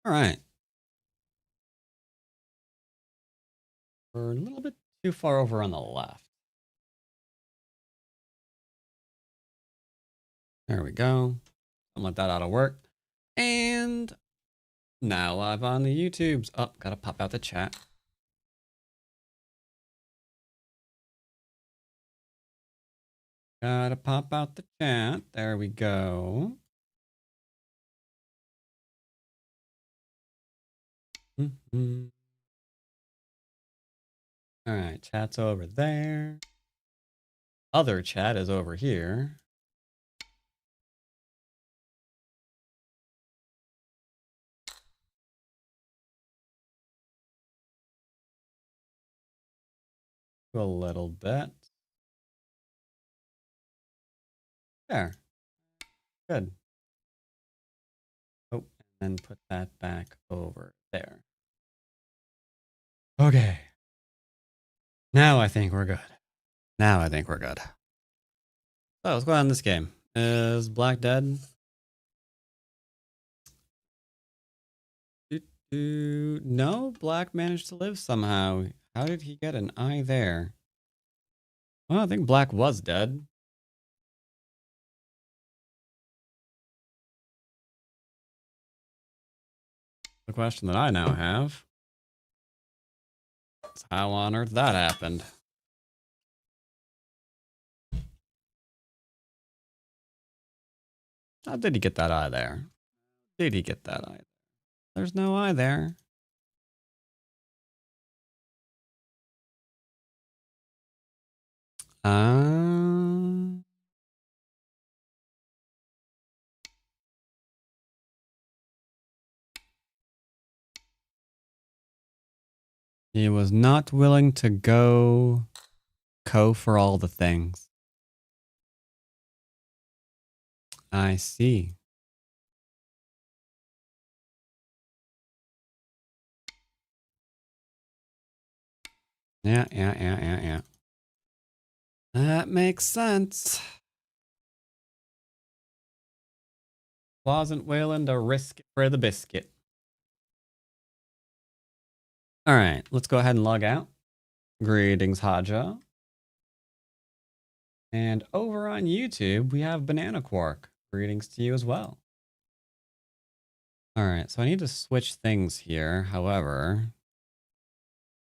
All right. We're a little bit too far over on the left. There we go. I'll let that ought to work. And now live on the YouTubes. Oh, gotta pop out the chat. Gotta pop out the chat. There we go. Mm-hmm. All right, chat's over there. Other chat is over here. A little bit. There. Good. Oh, and then put that back over there. Okay. Now I think we're good. Now I think we're good. So let's go on this game. Is Black dead? No, Black managed to live somehow. How did he get an eye there? Well, I think Black was dead. The question that I now have is how on earth that happened. How did he get that eye there? Did he get that eye? There's no eye there. He was not willing to go for all the things. I see. Yeah. That makes sense. Wasn't willing to risk it for the biscuit. All right, let's go ahead and log out. Greetings, Haja. And over on YouTube, we have Banana Quark. Greetings to you as well. All right, so I need to switch things here. However,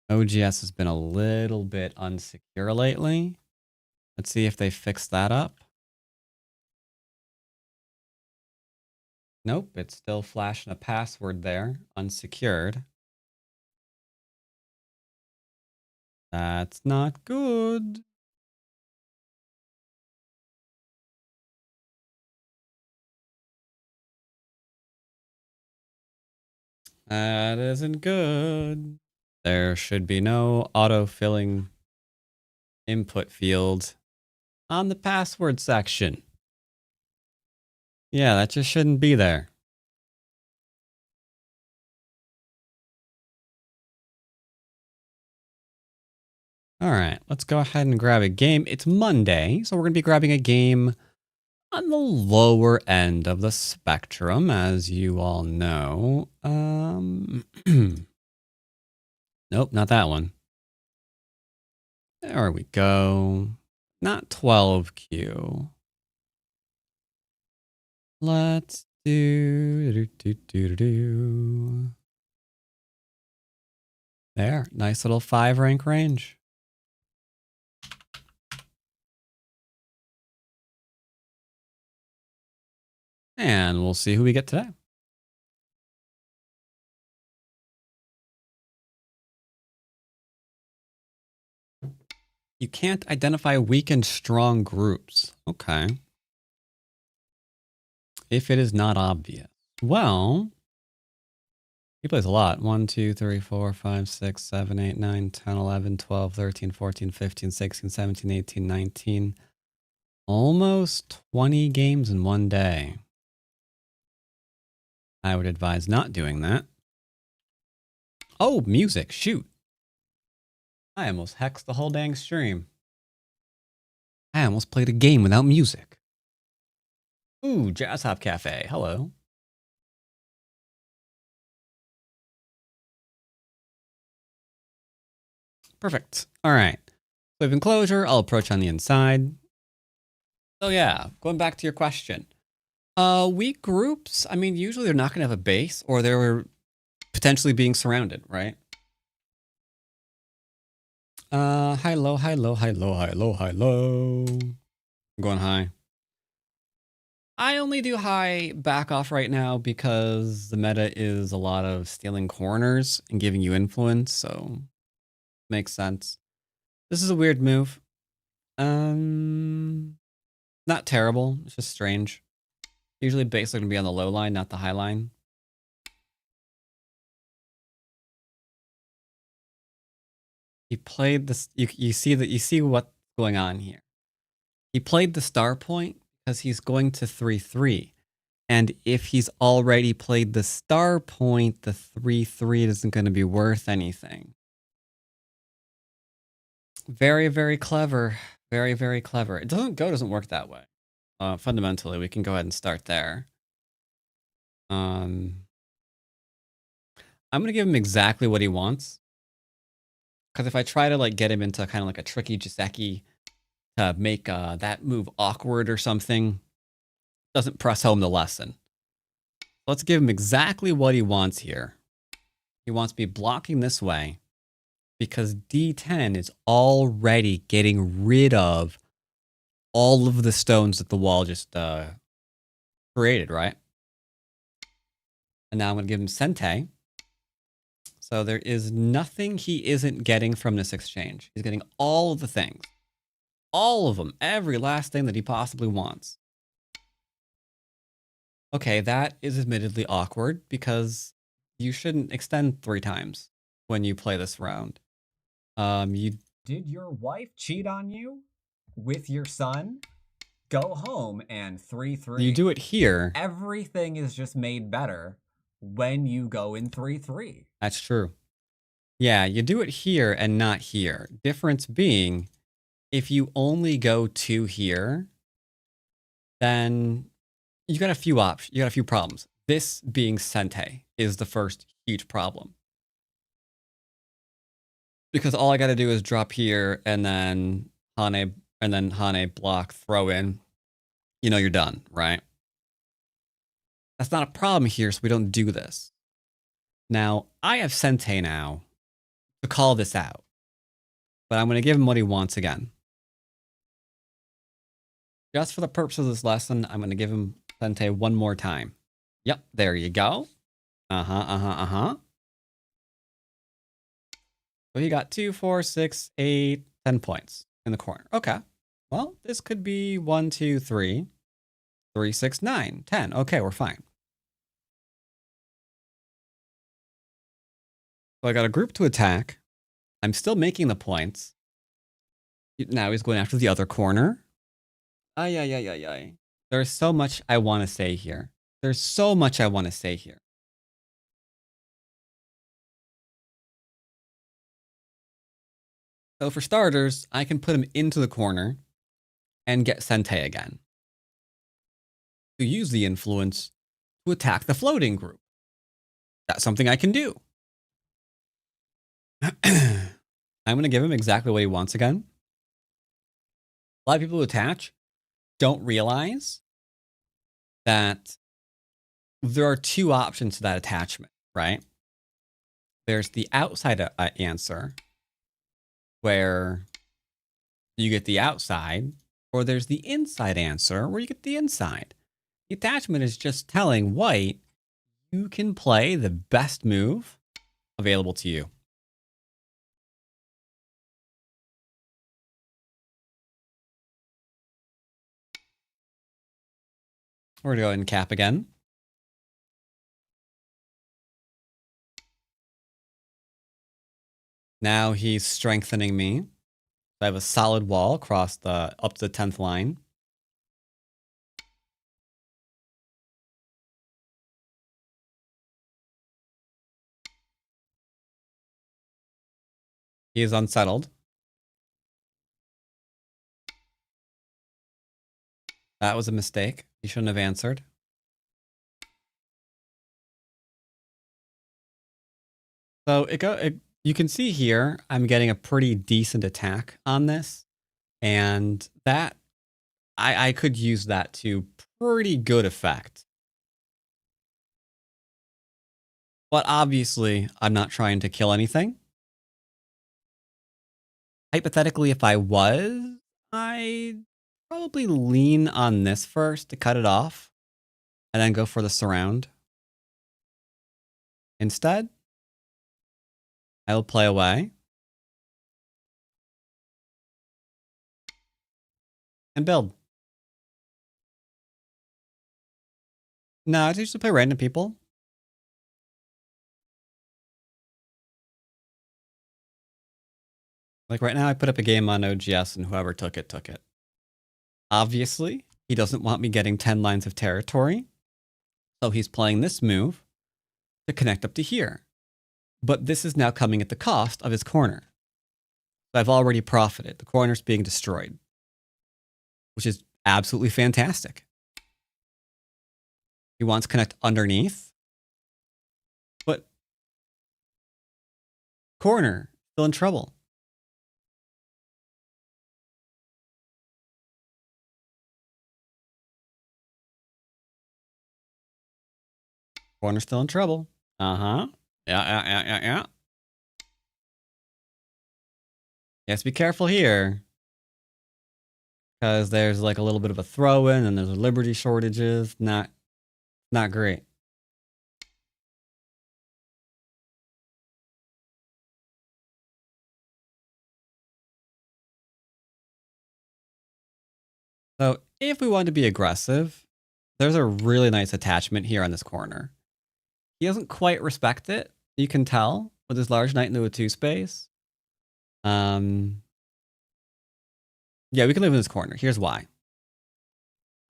OGS has been a little bit unsecure lately. Let's see if they fix that up. Nope, it's still flashing a password there, unsecured. That's not good. That isn't good. There should be no auto-filling input field on the password section. Yeah, that just shouldn't be there. All right, let's go ahead and grab a game. It's Monday, so we're going to be grabbing a game on the lower end of the spectrum, as you all know. Nope, not that one. There we go. Not 12Q. Let's do. There, nice little 5 rank range. And we'll see who we get today. You can't identify weak and strong groups. Okay. If it is not obvious. Well, he plays a lot. 1, 2, 3, 4, 5, 6, 7, 8, 9, 10, 11, 12, 13, 14, 15, 16, 17, 18, 19. Almost 20 games in one day. I would advise not doing that. Oh, music. Shoot. I almost hexed the whole dang stream. I almost played a game without music. Ooh, Jazz Hop Cafe. Hello. Perfect. All right. So we have enclosure. I'll approach on the inside. So yeah, going back to your question. Weak groups, I mean, usually they're not going to have a base or they're potentially being surrounded, right? High, low, high, low, high, low, high, low, high, low. I'm going high. I only do high back off right now because the meta is a lot of stealing corners and giving you influence, so makes sense. This is a weird move. Not terrible. It's just strange. Usually base are gonna be on the low line, not the high line. He played this. You see what's going on here. He played the star point because he's going to 3-3. And if he's already played the star point, the 3-3 isn't going to be worth anything. Very, very clever. Very, very clever. It doesn't work that way. Fundamentally, we can go ahead and start there. I'm going to give him exactly what he wants. Because if I try to like get him into kind of like a tricky joseki to make that move awkward or something, doesn't press home the lesson. Let's give him exactly what he wants here. He wants me blocking this way because D10 is already getting rid of all of the stones that the wall just created, right? And now I'm going to give him Sente. So there is nothing he isn't getting from this exchange. He's getting all of the things. All of them. Every last thing that he possibly wants. Okay, that is admittedly awkward because you shouldn't extend 3 times when you play this round. Did your wife cheat on you with your son? Go home and 3-3. You do it here. Everything is just made better when you go in 3-3. That's true. Yeah, you do it here and not here. Difference being, if you only go 2 here, then you got a few options. You got a few problems. This being Sente is the first huge problem. Because all I got to do is drop here and then Hane block, throw in. You know you're done, right? That's not a problem here, so we don't do this. Now, I have Sente now to call this out. But I'm going to give him what he wants again. Just for the purpose of this lesson, I'm going to give him Sente one more time. Yep, there you go. So he got 2, 4, 6, 8, 10 points in the corner. Okay. Well, this could be 1, 2, 3, 3, 6, 9, 10. Okay, we're fine. So I got a group to attack. I'm still making the points. Now he's going after the other corner. Ay. There's so much I want to say here. There's so much I want to say here. So for starters, I can put him into the corner and get Sente again. To use the influence to attack the floating group. That's something I can do. I'm going to give him exactly what he wants again. A lot of people who attach don't realize that there are 2 options to that attachment, right? There's the outside answer, where you get the outside, or there's the inside answer, where you get the inside. The attachment is just telling white, you can play the best move available to you. We're going to go ahead and cap again. Now he's strengthening me. I have a solid wall across up to the 10th line. He is unsettled. That was a mistake. He shouldn't have answered. So it you can see here, I'm getting a pretty decent attack on this. And that, I could use that to pretty good effect. But obviously, I'm not trying to kill anything. Hypothetically, if I was, I'd probably lean on this first to cut it off, and then go for the surround. Instead, I will play away and build. No, I just play random people. Like right now, I put up a game on OGS, and whoever took it, took it. Obviously, he doesn't want me getting 10 lines of territory, so he's playing this move to connect up to here. But this is now coming at the cost of his corner. So I've already profited. The corner's being destroyed, which is absolutely fantastic. He wants to connect underneath, but corner still in trouble. Corner still in trouble. Yeah. Yes, be careful here. Because there's like a little bit of a throw in and there's liberty shortages. Not great. So if we want to be aggressive, there's a really nice attachment here on this corner. He doesn't quite respect it. You can tell with his large knight into a 2 space. Yeah, we can live in this corner. Here's why.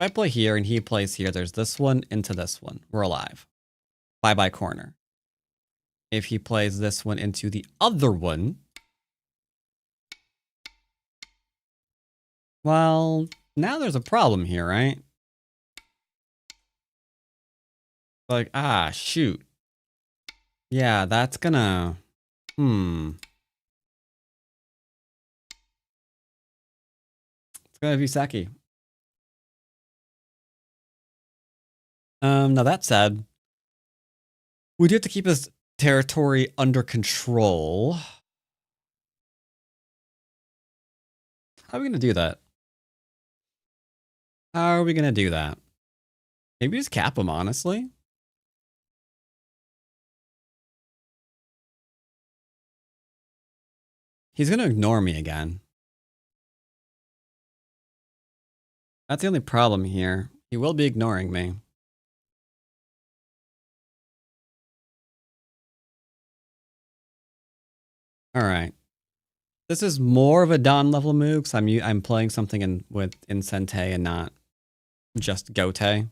If I play here and he plays here, there's this one into this one. We're alive. Bye-bye corner. If he plays this one into the other one, well, now there's a problem here, right? Like, shoot. Yeah, that's gonna... It's gonna be Seki. Now that said, we do have to keep his territory under control. How are we gonna do that? How are we gonna do that? Maybe just cap him, honestly. He's gonna ignore me again. That's the only problem here. He will be ignoring me. All right. This is more of a Don level move because I'm playing something in Sente and not just Gote.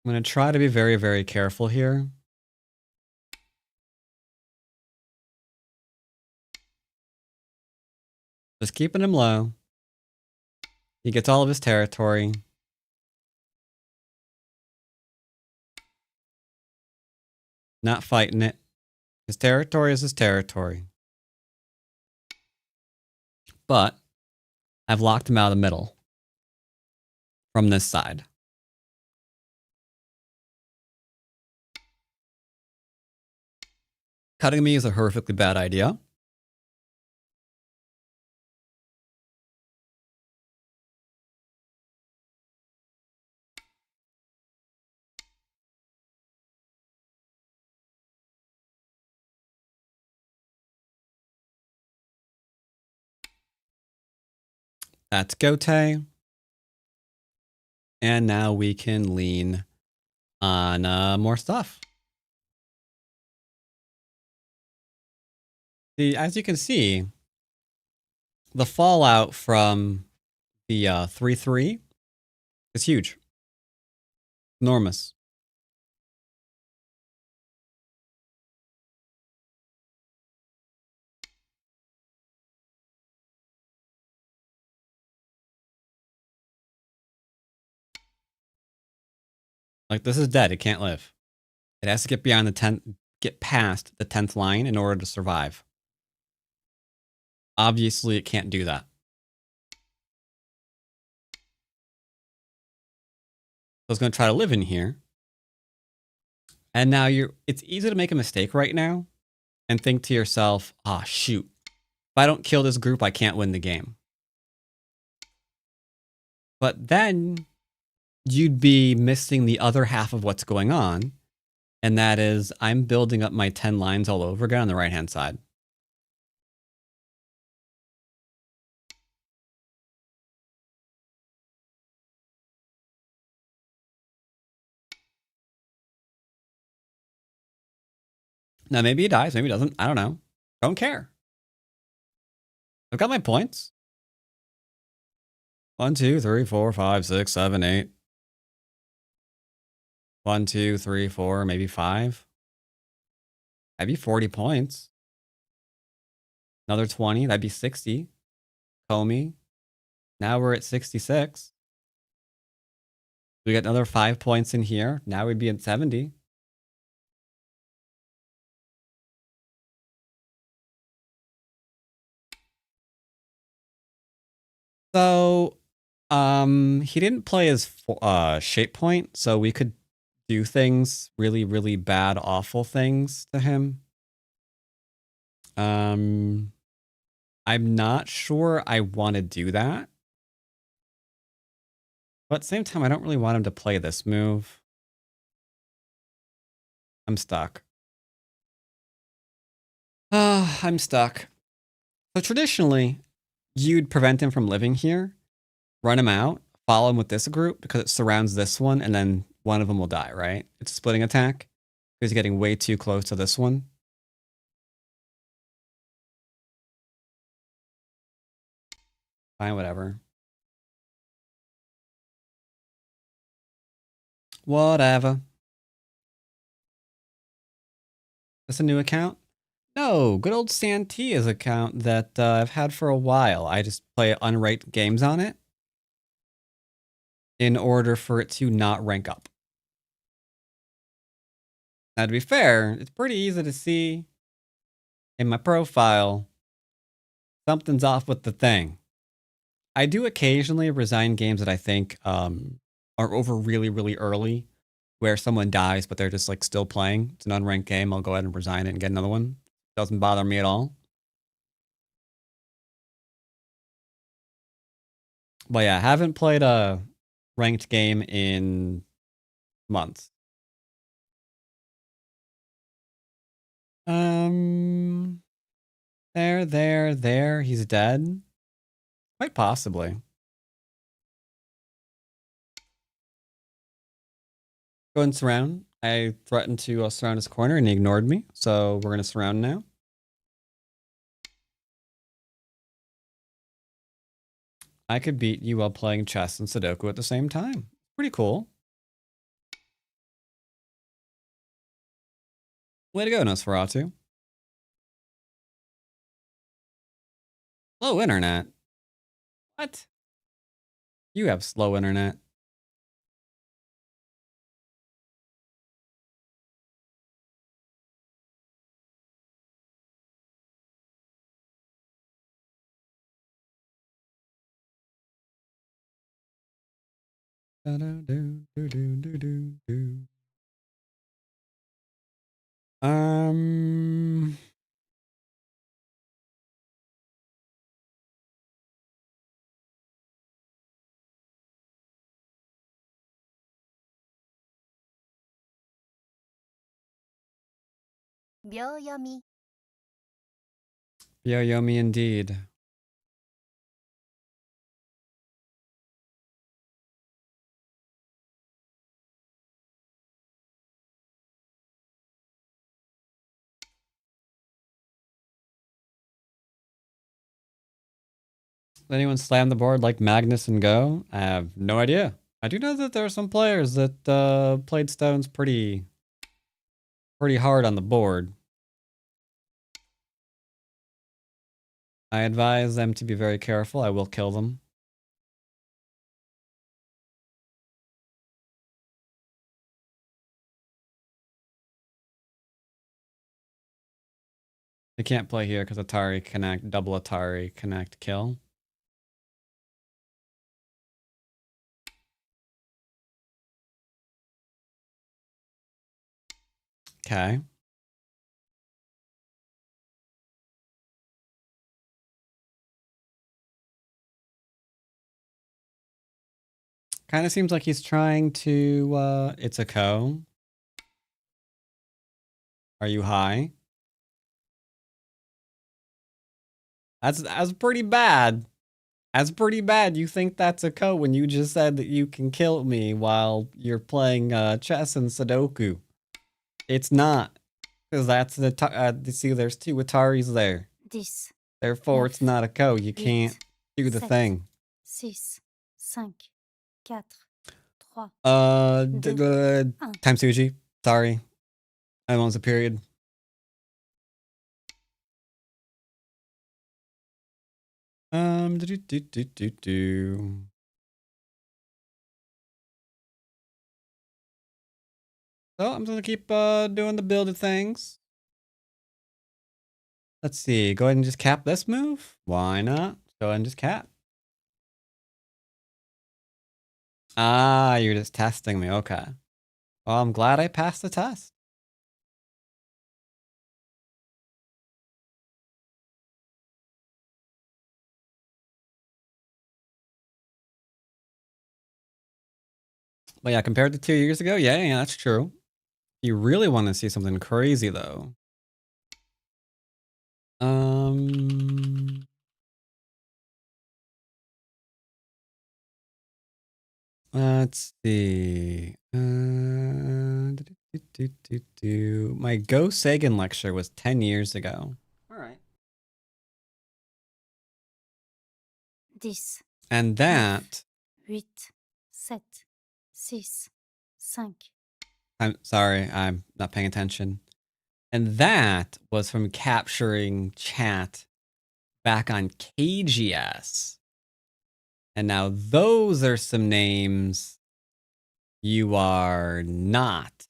I'm gonna try to be very, very careful here. Just keeping him low. He gets all of his territory. Not fighting it. His territory is his territory. But I've locked him out of the middle from this side. Cutting me is a horrifically bad idea. That's Gote. And now we can lean on more stuff. See, as you can see, the fallout from the 3-3 It's huge. Enormous. Like, this is dead. It can't live. It has to get beyond the 10th, get past the 10th line in order to survive. Obviously, it can't do that. So it's going to try to live in here. And now it's easy to make a mistake right now and think to yourself, ah, oh, shoot. If I don't kill this group, I can't win the game. But then you'd be missing the other half of what's going on. And that is, I'm building up my 10 lines all over again on the right-hand side. Now, maybe he dies, maybe he doesn't. I don't know. Don't care. I've got my points. 1, 2, 3, 4, 5, 6, 7, 8. 1, 2, 3, 4, maybe 5. That'd be 40 points. Another 20, that'd be 60. Comey. Now we're at 66. We got another 5 points in here. Now we'd be at 70. So, he didn't play his shape point, so we could do things, really, really bad, awful things to him. I'm not sure I want to do that. But at the same time, I don't really want him to play this move. I'm stuck. I'm stuck. So traditionally, you'd prevent him from living here, run him out, follow him with this group because it surrounds this one, and then one of them will die, right? It's a splitting attack because he's getting way too close to this one. Fine, whatever. Whatever. That's a new account? No, good old Santia's account that I've had for a while. I just play unranked games on it in order for it to not rank up. Now, to be fair, it's pretty easy to see in my profile something's off with the thing. I do occasionally resign games that I think are over really, really early, where someone dies, but they're just like still playing. It's an unranked game. I'll go ahead and resign it and get another one. Doesn't bother me at all. But yeah, I haven't played a ranked game in months. There. He's dead. Quite possibly. Go and surround. I threatened to surround his corner and he ignored me. So we're going to surround now. I could beat you while playing chess and Sudoku at the same time. Pretty cool. Way to go, Nosferatu. Slow internet. What? You have slow internet. Um, Byoyomi. Yoyomi indeed. Did anyone slam the board like Magnus and Go? I have no idea. I do know that there are some players that played stones pretty hard on the board. I advise them to be very careful. I will kill them. They can't play here because Atari connect, double Atari connect kill. Okay. Kind of seems like he's trying to, it's a co. Are you high? That's pretty bad. That's pretty bad. You think that's a co when you just said that you can kill me while you're playing chess and Sudoku. It's not. Because that's see, there's two Ataris there. 10, Therefore, it's not a co. You can't do the 7, thing. 6, 5, 4, 3, Time Suji. Sorry. I almost a period. So I'm gonna keep doing the builded things. Let's see. Go ahead and just cap this move. Why not? Go ahead and just cap. Ah, you're just testing me. Okay. Well, I'm glad I passed the test. But yeah, compared to 2 years ago, yeah, that's true. You really want to see something crazy though. Let's see. My Go Sagan lecture was 10 years ago. All right. 10, And that 8, 7, 6, 5. I'm sorry, I'm not paying attention. And that was from capturing chat back on KGS. And now those are some names you are not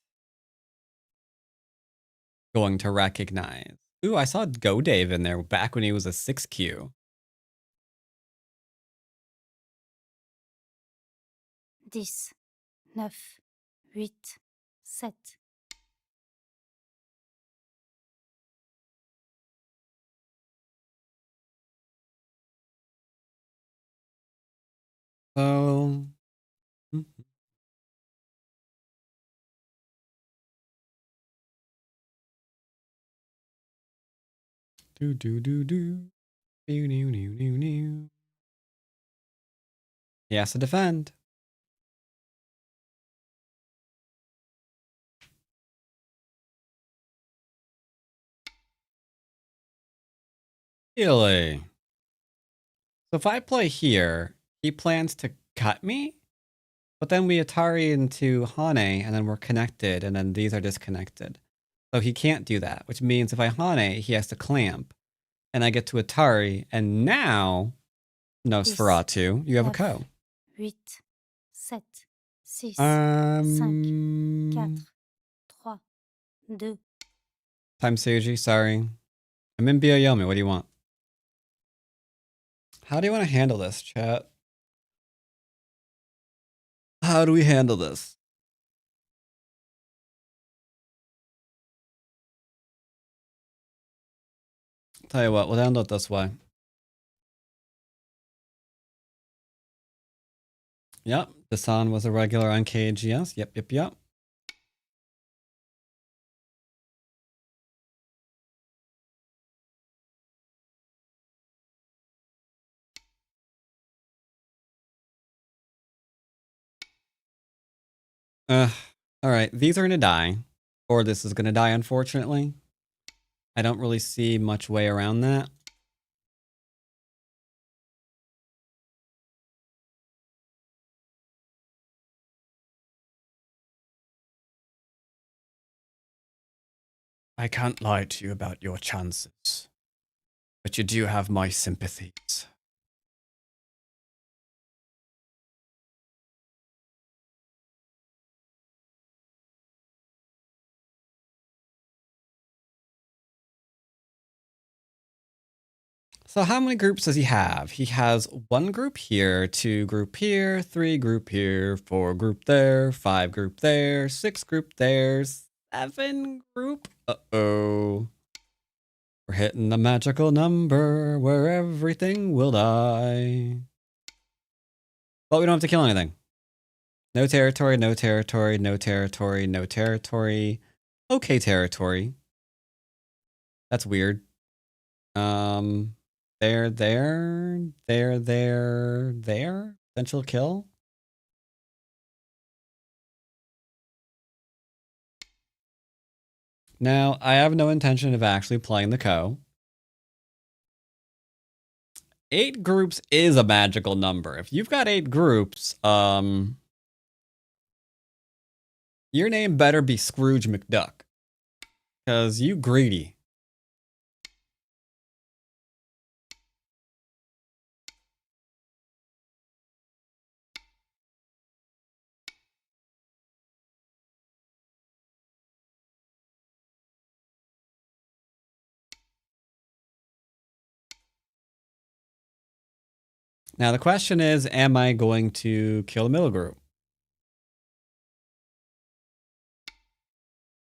going to recognize. Ooh, I saw Go Dave in there back when he was a 6Q. 10, 9, 8, 7. So, he has to defend. Really? So if I play here, he plans to cut me? But then we Atari into Hane, and then we're connected, and then these are disconnected. So he can't do that, which means if I Hane, he has to clamp. And I get to Atari, and now, Nosferatu, you have a co. 8, 7, 6, 5, 4, 3, 2. Time Suji, sorry. I'm in Bioyomi, what do you want? How do you want to handle this, chat? How do we handle this? Tell you what, we'll handle it this way. Yep, Dasan was a regular on KGS. Yep. Alright, these are gonna die. Or this is gonna die, unfortunately. I don't really see much way around that. I can't lie to you about your chances, but you do have my sympathies. So how many groups does he have? He has 1 group here, 2 group here, 3 group here, 4 group there, 5 group there, 6 group there, 7 group. Uh-oh. We're hitting the magical number where everything will die. But we don't have to kill anything. No territory, no territory, no territory, no territory. Okay territory. That's weird. There. Potential kill. Now, I have no intention of actually playing the Co. 8 groups is a magical number. If you've got 8 groups, your name better be Scrooge McDuck. Because you greedy. Now the question is, am I going to kill the middle group?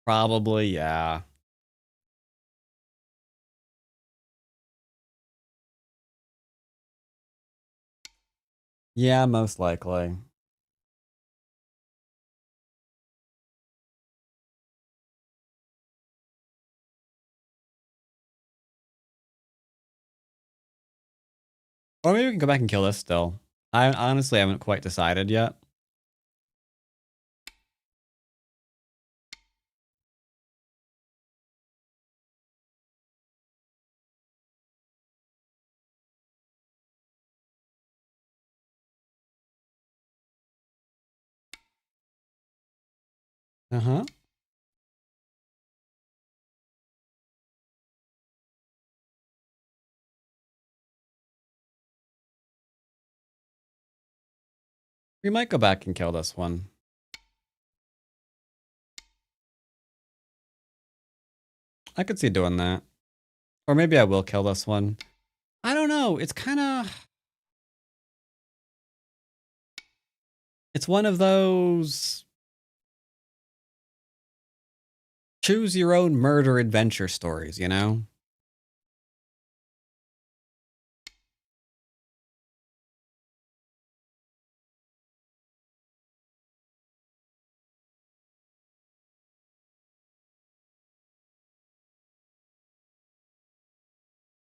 Probably, yeah. Yeah, most likely. Or maybe we can go back and kill this still. I honestly haven't quite decided yet. Uh-huh. We might go back and kill this one. I could see doing that. Or maybe I will kill this one. I don't know. It's kind of... It's one of those... choose your own murder adventure stories, you know?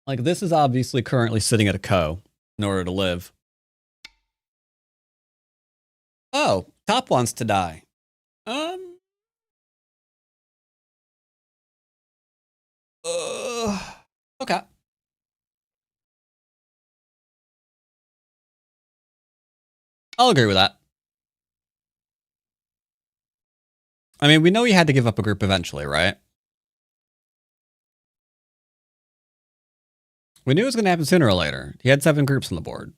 Like, this is obviously currently sitting at a Co in order to live. Oh, Top wants to die. Okay. I'll agree with that. I mean, we know he had to give up a group eventually, right? We knew it was going to happen sooner or later. He had 7 groups on the board.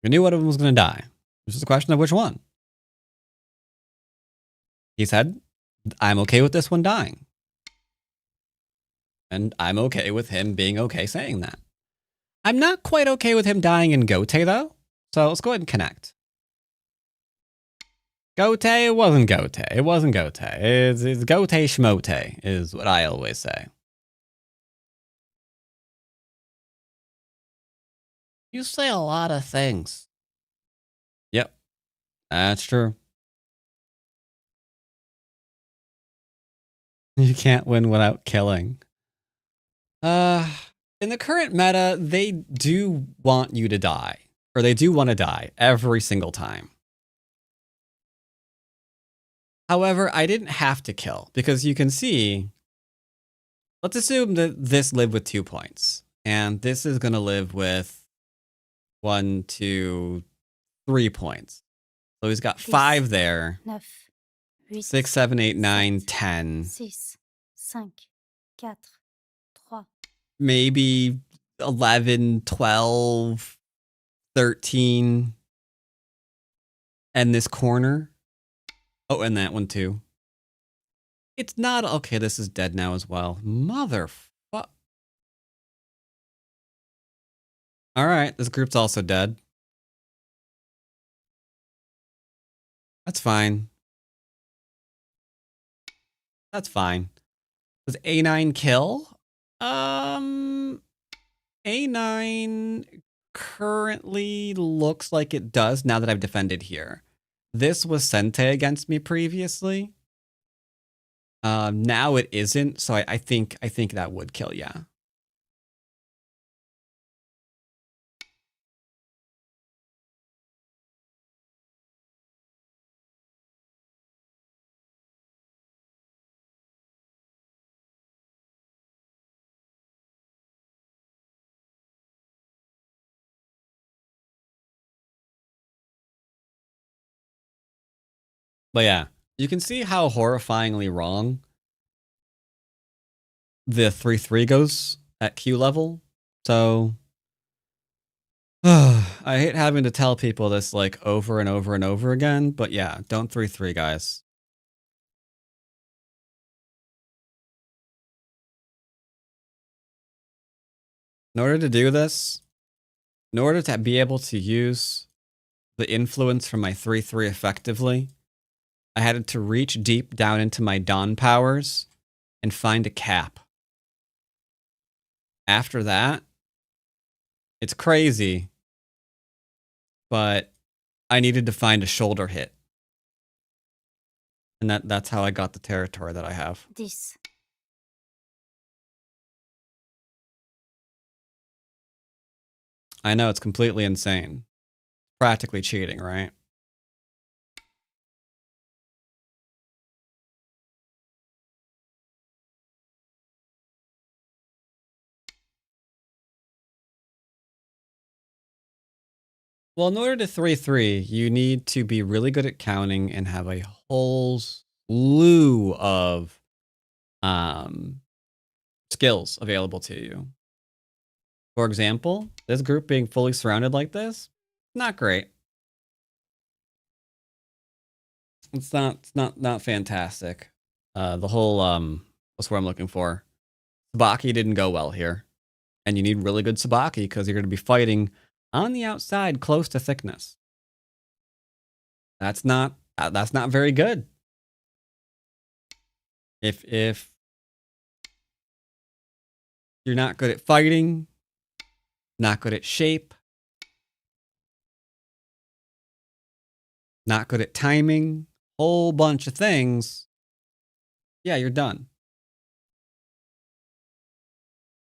We knew one of them was going to die. It was just a question of which one. He said, I'm okay with this one dying. And I'm okay with him being okay saying that. I'm not quite okay with him dying in Gote, though. So let's go ahead and connect. Gote, it wasn't Gote. It wasn't Gote. It's Gote Schmote, is what I always say. You say a lot of things. Yep, that's true. You can't win without killing. In the current meta, they do want you to die. Or they do want to die every single time. However, I didn't have to kill, because you can see... Let's assume that this lived with 2 points. And this is going to live with 1, 2, 3 points. So he's got 5 there. 9, 8, 6, 7, 8, 9, 7, 10. 6, 5, 4, 3, Maybe 11, 12, 13. And this corner. Oh, and that one too. It's not... Okay, this is dead now as well. Motherfuck. Alright, this group's also dead. That's fine. That's fine. Does A9 kill? A9 currently looks like it does now that I've defended here. This was Sente against me previously. Now it isn't, so I think that would kill, yeah. But yeah, you can see how horrifyingly wrong the 3-3 goes at Q level. So I hate having to tell people this like over and over and over again, but yeah, don't 3-3, guys. In order to do this, in order to be able to use the influence from my 3-3 effectively, I had to reach deep down into my Dawn powers and find a cap. After that, it's crazy, but I needed to find a shoulder hit. And that's how I got the territory that I have. 10, I know, it's completely insane. Practically cheating, right? Well, in order to 3-3, you need to be really good at counting and have a whole slew of skills available to you. For example, this group being fully surrounded like this, not great. It's not fantastic. The whole what's what I'm looking for. Sabaki didn't go well here. And you need really good Sabaki because you're going to be fighting on the outside close to thickness. That's not very good. If you're not good at fighting, not good at shape, not good at timing, whole bunch of things, yeah, you're done.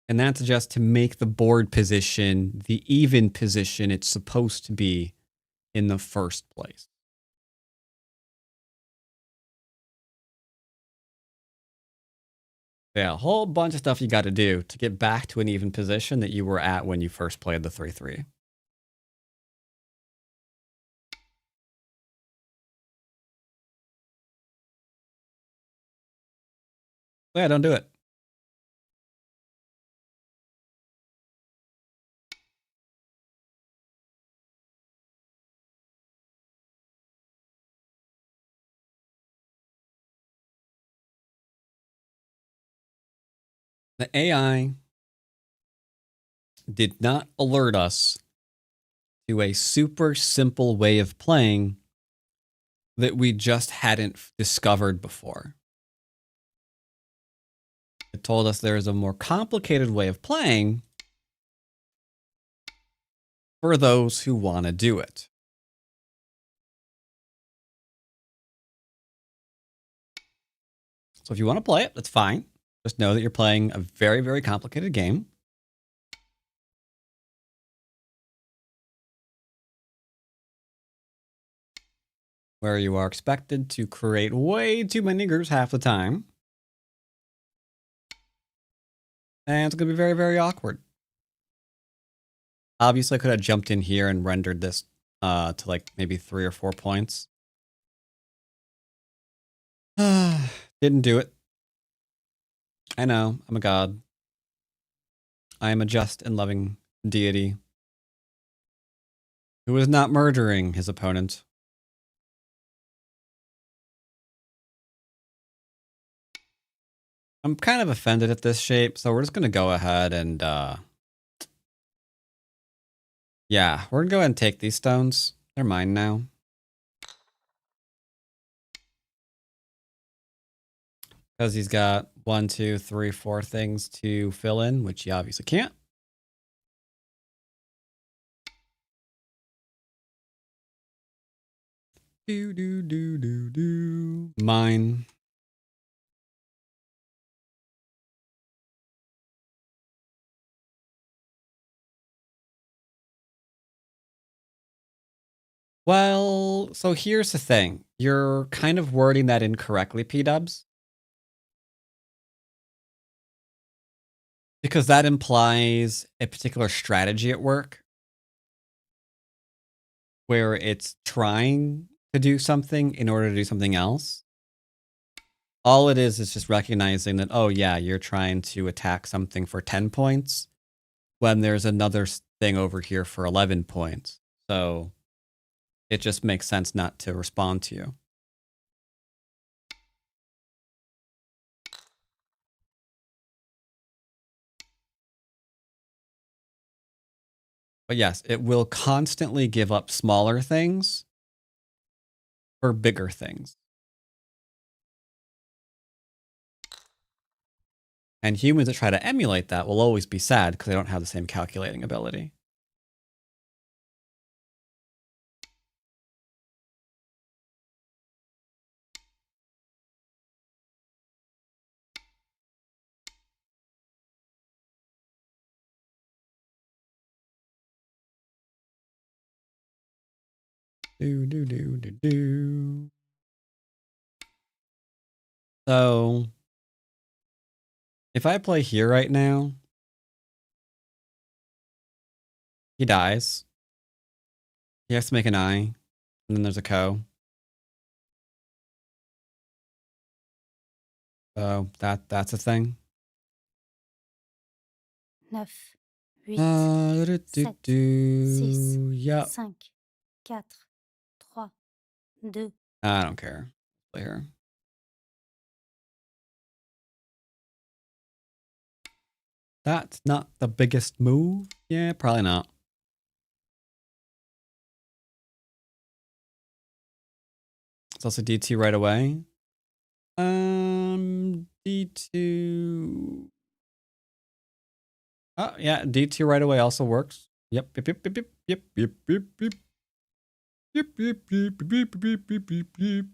And that's just to make the board position the even position it's supposed to be in the first place. Yeah, a whole bunch of stuff you got to do to get back to an even position that you were at when you first played the 3-3. Yeah, don't do it. The AI did not alert us to a super simple way of playing that we just hadn't discovered before. It told us there is a more complicated way of playing for those who want to do it. So if you want to play it, that's fine. Just know that you're playing a very, very complicated game. Where you are expected to create way too many groups half the time. And it's going to be very, very awkward. Obviously, I could have jumped in here and rendered this to like maybe 3 or 4 points. Didn't do it. I know, I'm a god. I am a just and loving deity who is not murdering his opponent. I'm kind of offended at this shape, so we're just gonna go ahead and yeah, we're gonna go ahead and take these stones. They're mine now. Because he's got 1, 2, 3, 4 things to fill in, which he obviously can't. Mine. Well, so here's the thing. You're kind of wording that incorrectly, P-dubs. Because that implies a particular strategy at work. Where it's trying to do something in order to do something else. All it is just recognizing that, oh yeah, you're trying to attack something for 10 points when there's another thing over here for 11 points. So it just makes sense not to respond to you. But yes, it will constantly give up smaller things for bigger things. And humans that try to emulate that will always be sad because they don't have the same calculating ability. So if I play here right now, he dies. He has to make an I, and then there's a ko. So that's a thing. 9, 8, 7, 6, Yep. 5, 4, 3, 2. I don't care. Play here. That's not the biggest move. Yeah, probably not. It's also D2 right away. D2. Oh, yeah, D2 right away also works. Yep, yep, yep, yep, yep, yep, yep, yep. Yep, yep, yep, yep, yep, yep, yep, yep.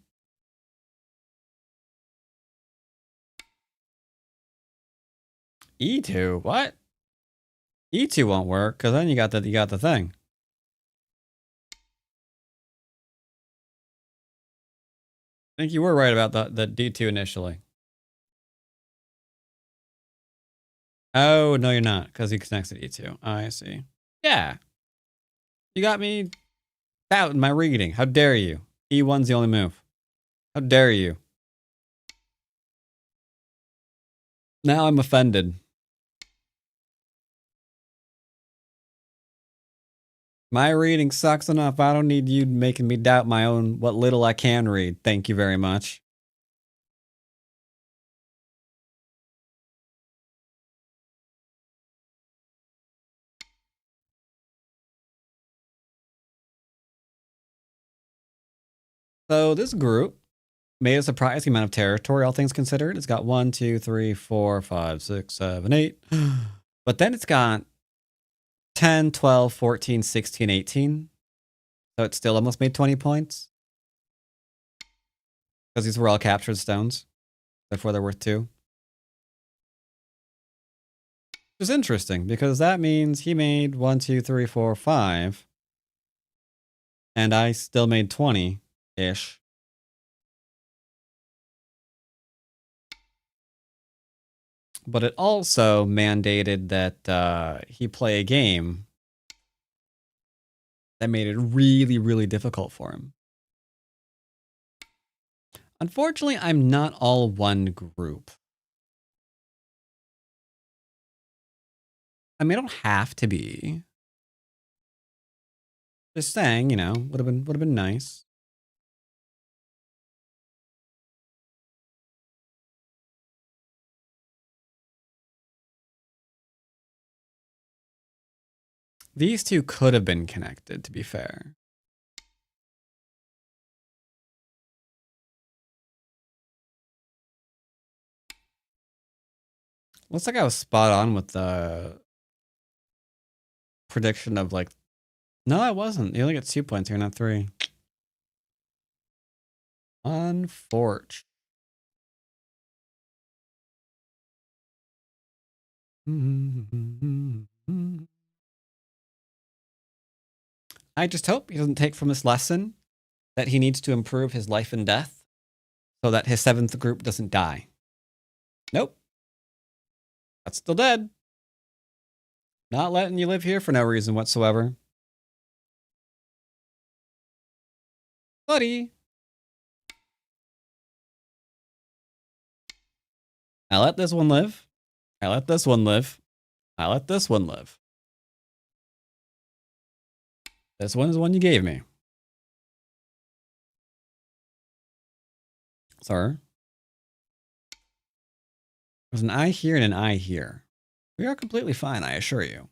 E2? What? E2 won't work because then you got the thing. I think you were right about the D2 initially. Oh, no, you're not, because he connects to E2. I see. Yeah. You got me doubting my reading. How dare you? E1's the only move. How dare you? Now I'm offended. My reading sucks enough. I don't need you making me doubt my own, what little I can read. Thank you very much. So this group made a surprising amount of territory, all things considered. It's got 1, 2, 3, 4, 5, 6, 7, 8. But then it's got 10, 12, 14, 16, 18. So it still almost made 20 points. Because these were all captured stones. Therefore they're worth 2. Which is interesting, because that means he made 1, 2, 3, 4, 5. And I still made 20-ish. But it also mandated that he play a game that made it really, really difficult for him. Unfortunately, I'm not all one group. I mean, I don't have to be. Just saying, you know, would have been nice. These two could have been connected, to be fair. Looks like I was spot on with the prediction of like, no, I wasn't. You only get 2 points here, not 3. Unfortunate. I just hope he doesn't take from this lesson that he needs to improve his life and death so that his 7th group doesn't die. Nope. That's still dead. Not letting you live here for no reason whatsoever. Buddy. I let this one live. I let this one live. I let this one live. This one is the one you gave me. Sir. There's an I here and an I here. We are completely fine, I assure you.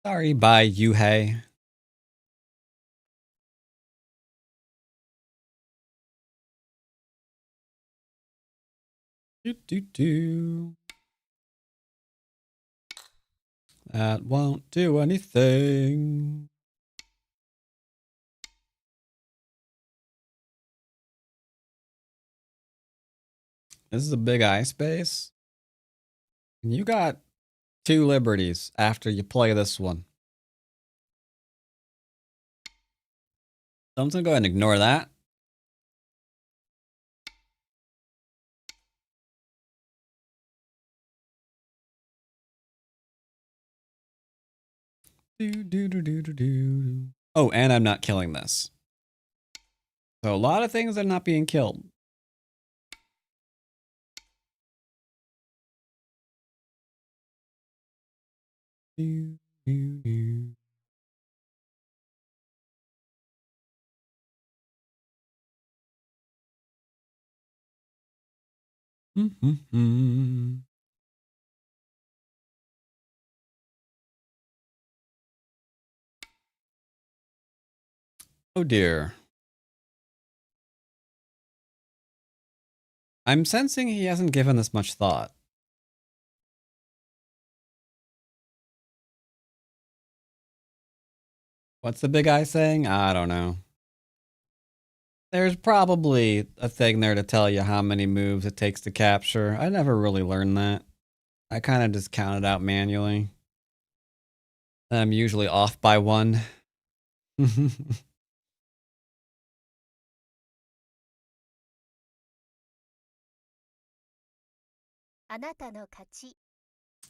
Sorry, bye, Yuhei. Do. That won't do anything. This is a big eye space. You got 2 liberties after you play this one. So I'm going to go ahead and ignore that. Oh, and I'm not killing this. So a lot of things are not being killed. Oh dear. I'm sensing he hasn't given this much thought. What's the big eye saying? I don't know. There's probably a thing there to tell you how many moves it takes to capture. I never really learned that. I kind of just count it out manually. I'm usually off by 1.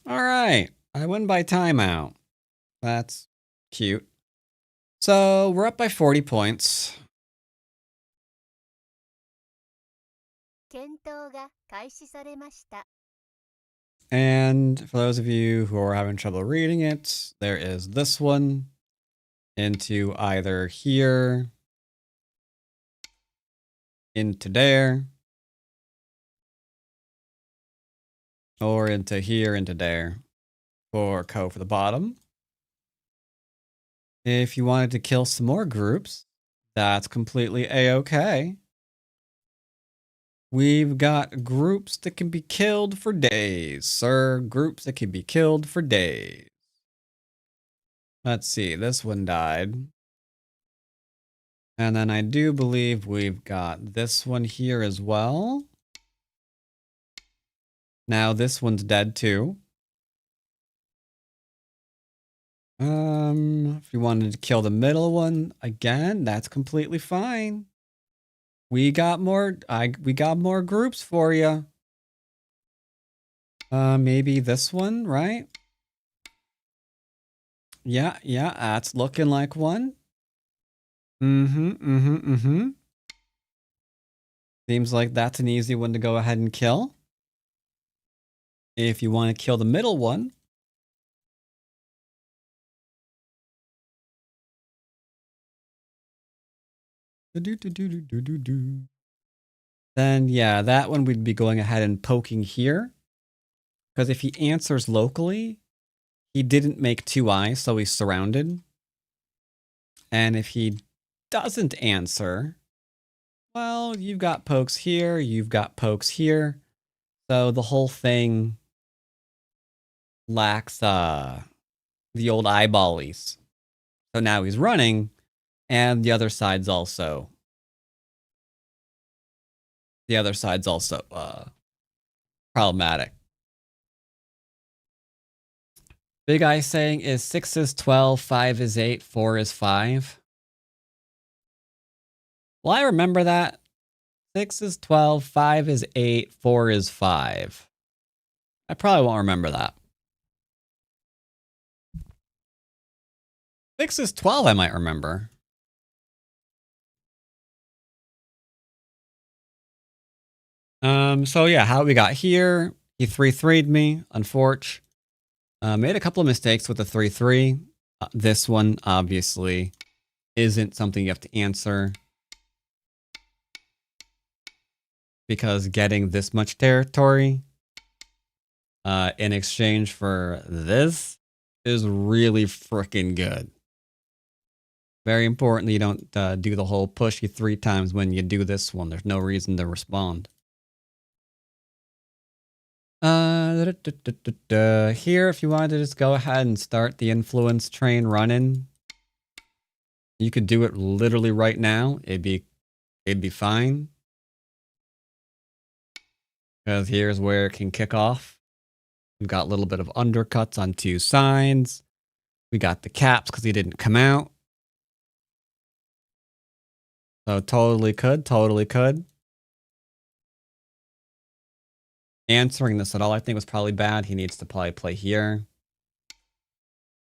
All right. I win by timeout. That's cute. So we're up by 40 points. And for those of you who are having trouble reading it, there is this one into either here, into there, or into here, into there, for Ko for the bottom. If you wanted to kill some more groups, that's completely a-okay. We've got groups that can be killed for days, sir. Groups that can be killed for days. Let's see, this one died. And then I do believe we've got this one here as well. Now this one's dead too. If you wanted to kill the middle one again, that's completely fine. We got more groups for you. Maybe this one, right? Yeah, that's looking like one. Seems like that's an easy one to go ahead and kill. If you want to kill the middle one. Then, yeah, that one we'd be going ahead and poking here. Because if he answers locally, he didn't make 2 eyes, so he's surrounded. And if he doesn't answer, well, you've got pokes here, you've got pokes here. So the whole thing lacks the old eyeballies. So now he's running, and the other side's also problematic. Big Eye saying is 6 is 12, 5 is 8, 4 is 5. Well, I remember that. 6 is 12, 5 is 8, 4 is 5. I probably won't remember that. 6 is 12, I might remember. So yeah, how we got here, he 3-3'd me, unfortunately. Made a couple of mistakes with the 3-3. This one, obviously, isn't something you have to answer. Because getting this much territory in exchange for this is really freaking good. Very important that you don't do the whole push you 3 times when you do this one. There's no reason to respond. Here, if you wanted to just go ahead and start the influence train running, you could do it literally right now. It'd be fine. Because here's where it can kick off. We've got a little bit of undercuts on 2 sides. We got the caps because he didn't come out. So totally could. Answering this at all, I think, was probably bad. He needs to probably play here.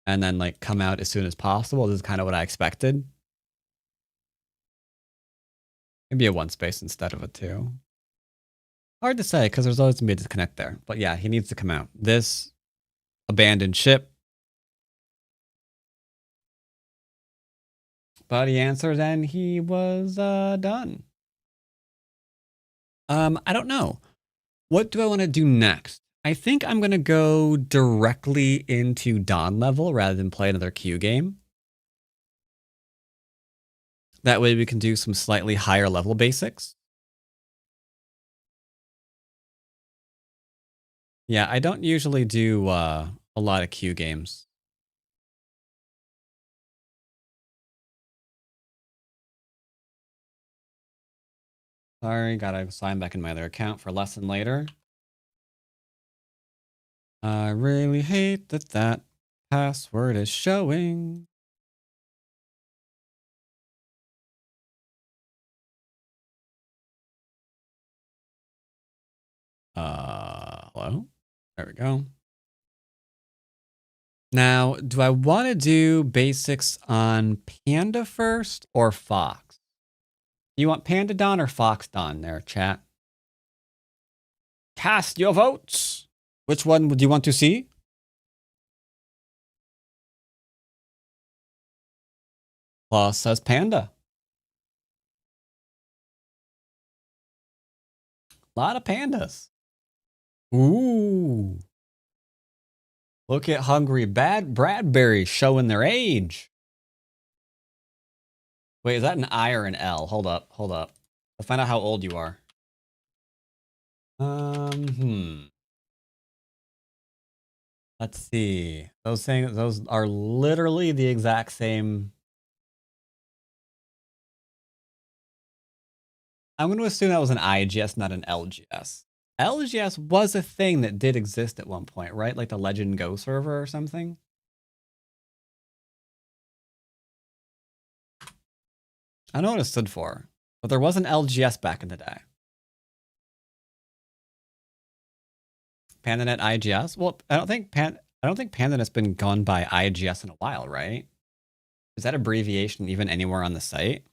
And then, like, come out as soon as possible. This is kind of what I expected. Maybe a 1 space instead of a 2. Hard to say, because there's always going to be a disconnect there. But yeah, he needs to come out. This abandoned ship. But he answered and he was done. I don't know. What do I want to do next? I think I'm going to go directly into Dawn level rather than play another Q game. That way we can do some slightly higher level basics. Yeah, I don't usually do a lot of Q games. Sorry, gotta sign back in my other account for lesson later. I really hate that password is showing. Hello? There we go. Now, do I want to do basics on Panda first or Fox? You want Panda Dawn or Fox Dawn there, chat? Cast your votes. Which one would you want to see? Plus says Panda. A lot of pandas. Ooh. Look at Hungry Bradbury showing their age. Wait, is that an I or an L? Hold up. I'll find out how old you are. Let's see. Those are literally the exact same. I'm going to assume that was an IGS, not an LGS. LGS was a thing that did exist at one point, right? Like the Legend Go server or something. I know what it stood for. But there was an LGS back in the day. PandaNet IGS? Well, I don't think PandaNet's been gone by IGS in a while, right? Is that abbreviation even anywhere on the site?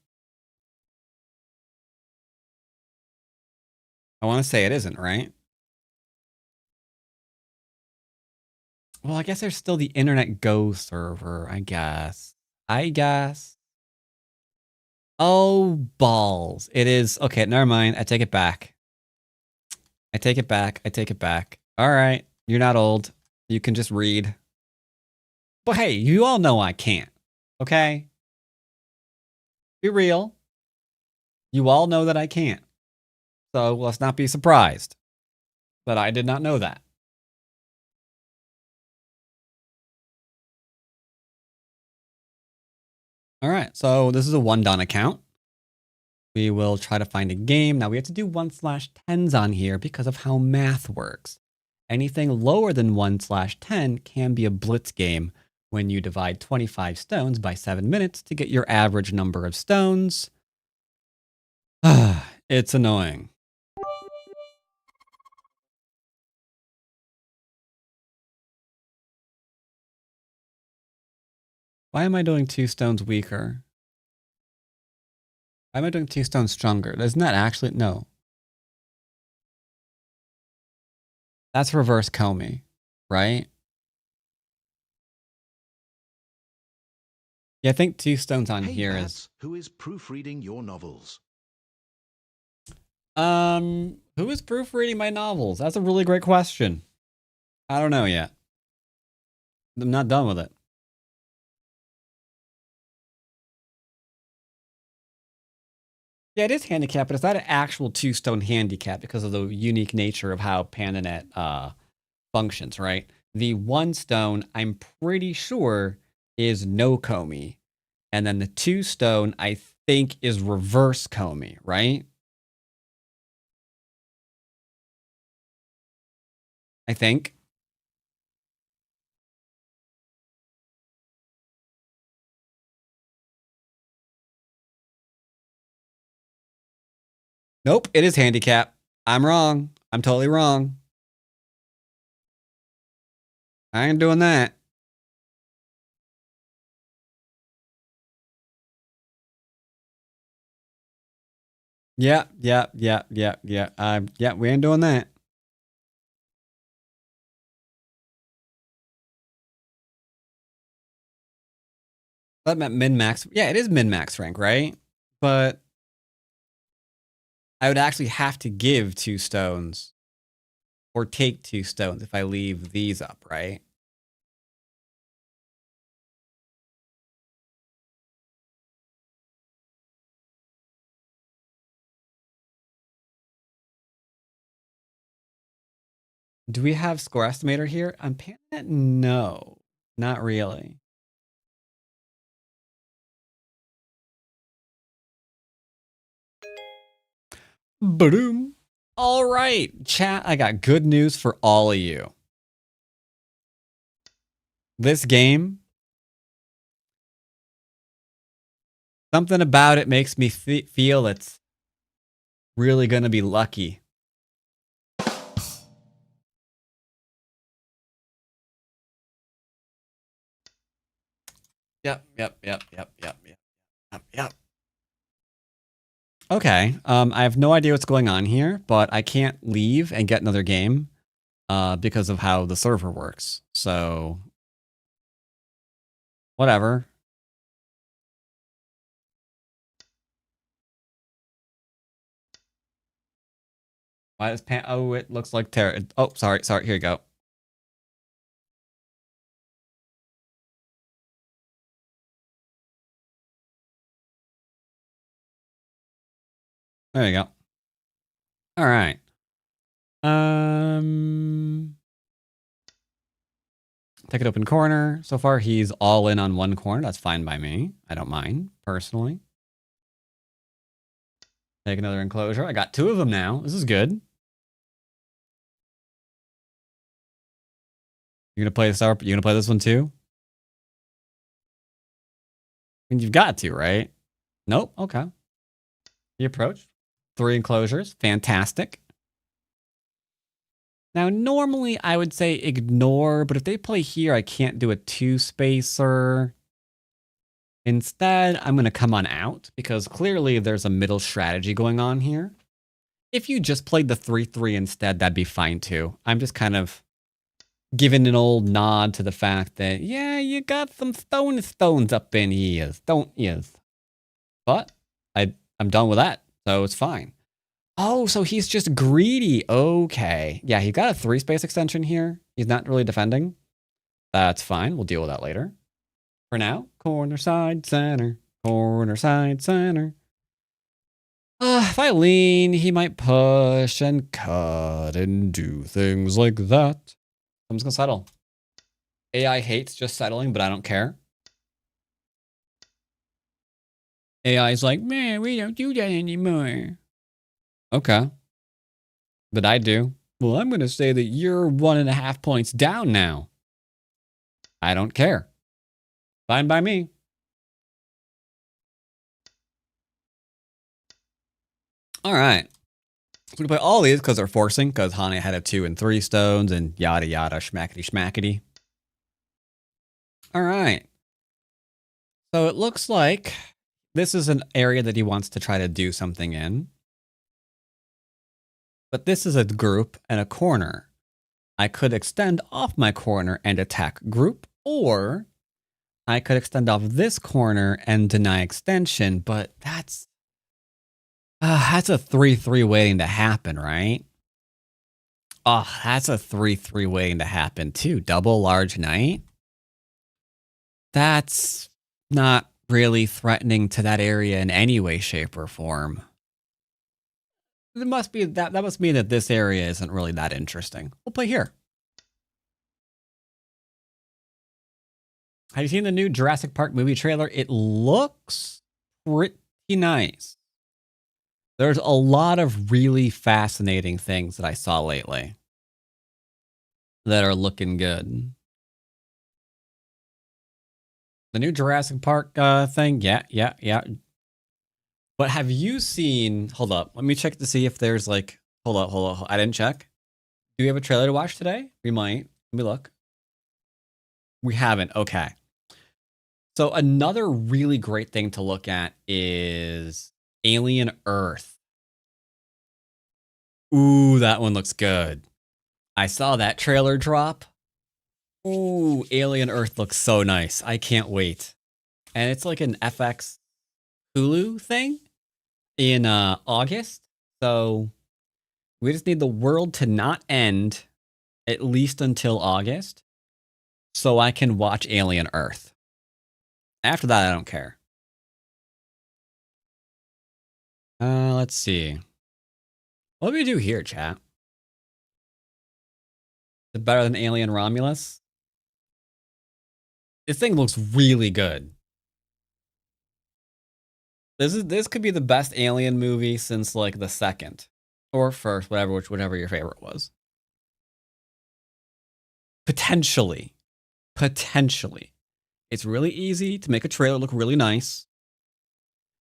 I want to say it isn't, right? Well, I guess there's still the Internet Go server, I guess. Oh, balls. It is. Okay, never mind. I take it back. I take it back. All right. You're not old. You can just read. But hey, you all know I can't. Okay? Be real. You all know that I can't. So let's not be surprised that I did not know that. All right, so this is a 1 done account. We will try to find a game. Now we have to do 1/10s on here because of how math works. Anything lower than 1/10 can be a blitz game when you divide 25 stones by 7 minutes to get your average number of stones. It's annoying. Why am I doing 2 stones weaker? Why am I doing 2 stones stronger? Isn't that actually... No. That's reverse Comey, right? Yeah, I think 2 stones on here is... Who is proofreading your novels? Who is proofreading my novels? That's a really great question. I don't know yet. I'm not done with it. Yeah, it is handicap, but it's not an actual 2 stone handicap because of the unique nature of how PandaNet functions, right? The 1 stone, I'm pretty sure, is no Comey. And then the 2 stone, I think, is reverse Comey, right? I think. Nope, it is handicap. I'm wrong. I'm totally wrong. I ain't doing that. Yeah. Yeah, we ain't doing that. That meant min-max. Yeah, it is min-max rank, right? But I would actually have to give 2 stones or take 2 stones if I leave these up, right? Do we have score estimator here? On PandaNet? No, not really. Boom. All right, chat, I got good news for all of you. This game, something about it makes me feel it's really going to be lucky. Yep. Okay, I have no idea what's going on here, but I can't leave and get another game because of how the server works. So, whatever. Why does oh, it looks like Terra. Oh, sorry, here you go. There you go. All right. Take it open corner. So far, he's all in on 1 corner. That's fine by me. I don't mind, personally. Take another enclosure. I got 2 of them now. This is good. You're gonna play this out? You gonna play this one too? I mean, you've got to, right? Nope. Okay. He approached. 3 enclosures. Fantastic. Now, normally I would say ignore, but if they play here, I can't do a 2-spacer. Instead, I'm going to come on out because clearly there's a middle strategy going on here. If you just played the 3-3 instead, that'd be fine too. I'm just kind of giving an old nod to the fact that, yeah, you got some stones up in here, don't you? But I'm done with that, so it's fine. Oh, so he's just greedy. Okay. Yeah, he got a 3-space extension here. He's not really defending. That's fine. We'll deal with that later. For now, corner, side, center. Corner, side, center. If I lean, he might push and cut and do things like that. I'm just going to settle. AI hates just settling, but I don't care. AI's like, man, we don't do that anymore. Okay. But I do. Well, I'm going to say that you're 1.5 points down now. I don't care. Fine by me. All right. I'm going to play all these because they're forcing, because Hane had a 2 and 3 stones and yada yada schmackety schmackety. All right. So it looks like this is an area that he wants to try to do something in. But this is a group and a corner. I could extend off my corner and attack group, or I could extend off this corner and deny extension, but that's a 3-3 waiting to happen, right? Oh, that's a 3-3 waiting to happen too. Double large knight. That's not really threatening to that area in any way, shape, or form. It must be that must mean that this area isn't really that interesting. We'll play here. Have you seen the new Jurassic Park movie trailer? It looks pretty nice. There's a lot of really fascinating things that I saw lately that are looking good. The new Jurassic Park thing, yeah. But have you seen, hold up, let me check to see if there's like, hold up, I didn't check. Do we have a trailer to watch today? We might. Let me look. We haven't, okay. So another really great thing to look at is Alien Earth. Ooh, that one looks good. I saw that trailer drop. Ooh, Alien Earth looks so nice. I can't wait. And it's like an FX Hulu thing in August. So we just need the world to not end at least until August so I can watch Alien Earth. After that, I don't care. Let's see. What do we do here, chat? Is it better than Alien Romulus? This thing looks really good. This could be the best Alien movie since like the second or first, whatever your favorite was. Potentially. It's really easy to make a trailer look really nice.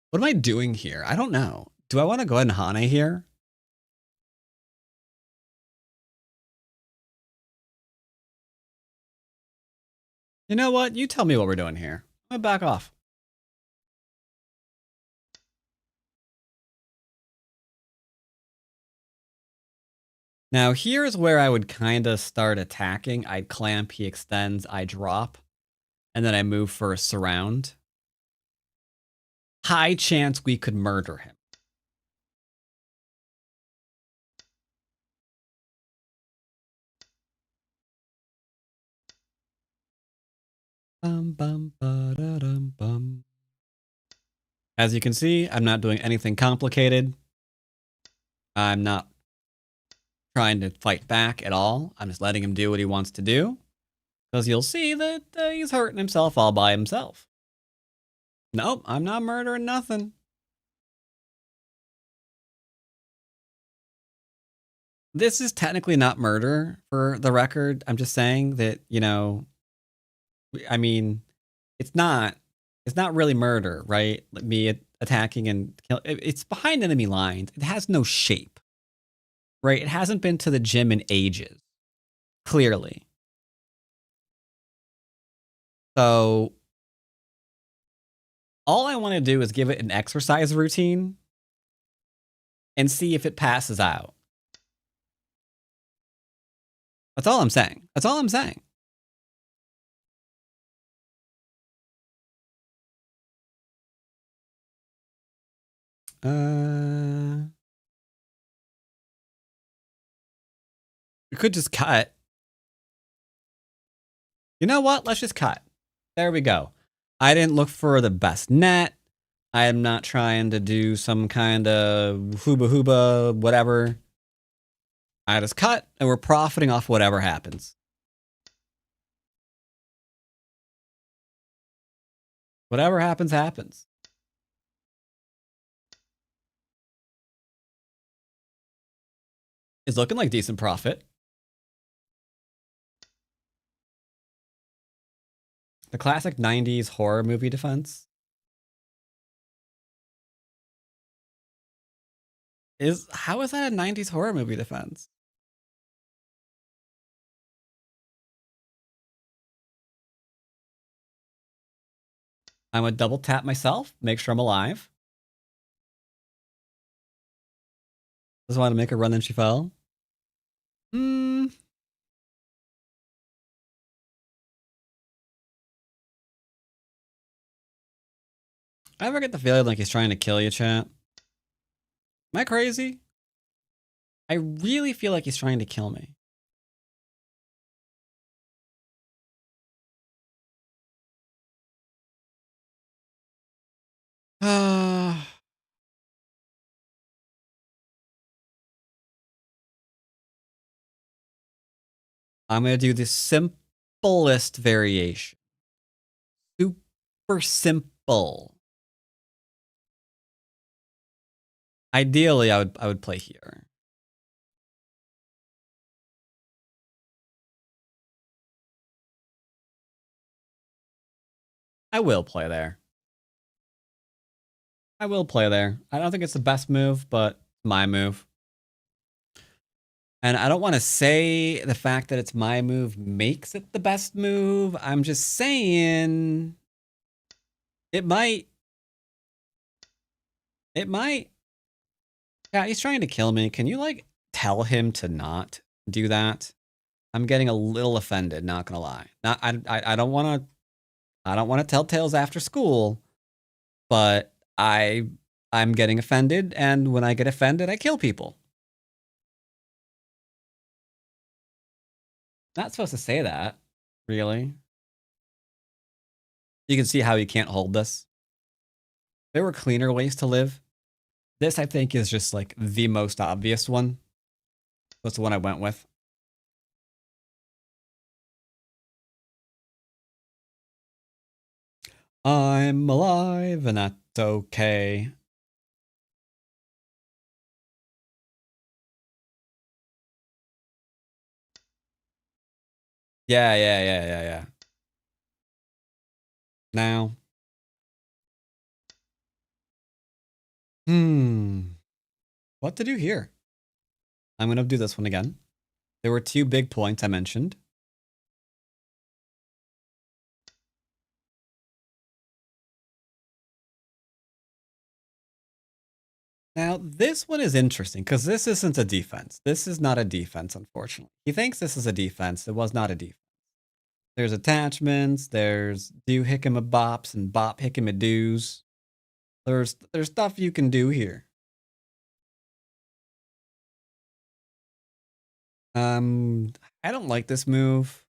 What am I doing here? I don't know. Do I want to go ahead and Hane here? You know what? You tell me what we're doing here. I'm gonna back off. Now, here's where I would kind of start attacking. I'd clamp, he extends, I drop, and then I move for a surround. High chance we could murder him. As you can see, I'm not doing anything complicated. I'm not trying to fight back at all. I'm just letting him do what he wants to do. Because you'll see that he's hurting himself all by himself. Nope, I'm not murdering nothing. This is technically not murder, for the record. I'm just saying that, you know, I mean, it's not really murder, right? attacking and kill. It's behind enemy lines. It has no shape, right? It hasn't been to the gym in ages, clearly. So all I want to do is give it an exercise routine and see if it passes out. That's all I'm saying. That's all I'm saying. We could just cut. You know what? Let's just cut. There we go. I didn't look for the best net. I am not trying to do some kind of hooba whatever. I just cut, and we're profiting off whatever happens. Whatever happens, happens. It's looking like decent profit. The classic 90s horror movie defense. How is that a 90s horror movie defense? I'm gonna double tap myself, make sure I'm alive. Just wanted to make a run, then she fell. I ever get the feeling like he's trying to kill you, chat? Am I crazy? I really feel like he's trying to kill me. I'm going to do the simplest variation. Super simple. Ideally, I would play here. I will play there. I will play there. I don't think it's the best move, but my move. And I don't want to say the fact that it's my move makes it the best move. I'm just saying it might. It might. Yeah, he's trying to kill me. Can you, like, tell him to not do that? I'm getting a little offended, not gonna lie. I don't want to tell tales after school, but I'm getting offended, and when I get offended, I kill people. Not supposed to say that, really. You can see how you can't hold this. There were cleaner ways to live. This, I think, is just like the most obvious one. That's the one I went with. I'm alive, and that's okay. Yeah. Now. What to do here? I'm going to do this one again. There were 2 big points I mentioned. Now, this one is interesting because this isn't a defense. This is not a defense, unfortunately. He thinks this is a defense. It was not a defense. There's attachments. There's do hickamabops and bop hickamadoos. There's stuff you can do here. I don't like this move,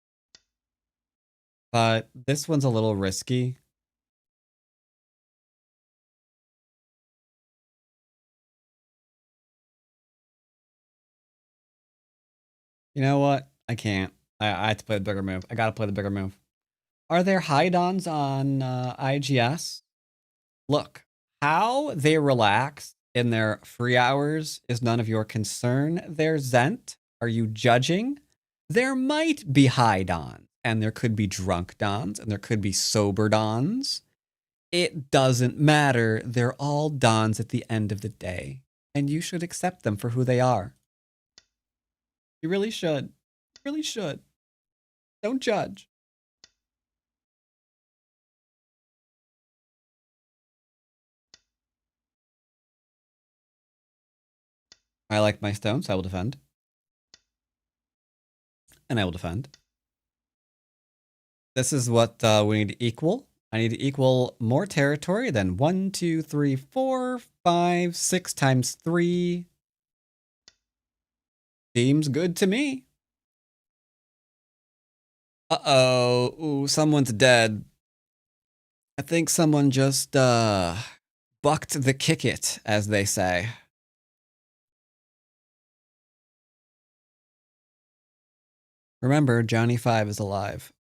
but this one's a little risky. You know what? I can't. I have to play the bigger move. I gotta play the bigger move. Are there hide-ons on IGS? Look, how they relax in their free hours is none of your concern. They're Zent. Are you judging? There might be hide-ons, and there could be drunk dons, and there could be sober dons. It doesn't matter. They're all dons at the end of the day. And you should accept them for who they are. You really should. You really should. Don't judge. I like my stone, so I will defend. And I will defend. This is what we need to equal. I need to equal more territory than 1, 2, 3, 4, 5, 6 times 3. Seems good to me. Uh-oh. Ooh, someone's dead. I think someone just bucked the kick it, as they say. Remember, Johnny 5 is alive.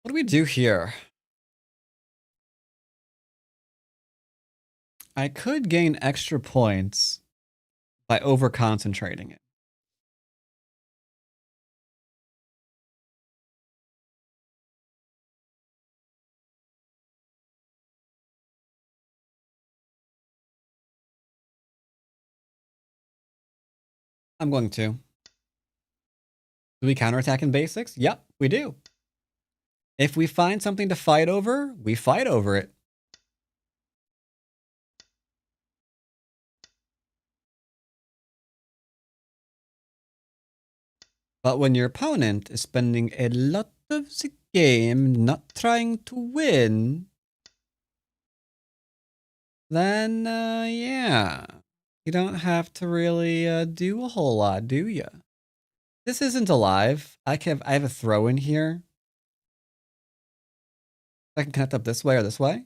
What do we do here? I could gain extra points by over-concentrating it. I'm going to. Do we counterattack in basics? Yep, we do. If we find something to fight over, we fight over it. But when your opponent is spending a lot of the game not trying to win, then, yeah. You don't have to really do a whole lot, do you? This isn't alive. I have a throw in here. I can connect up this way or this way.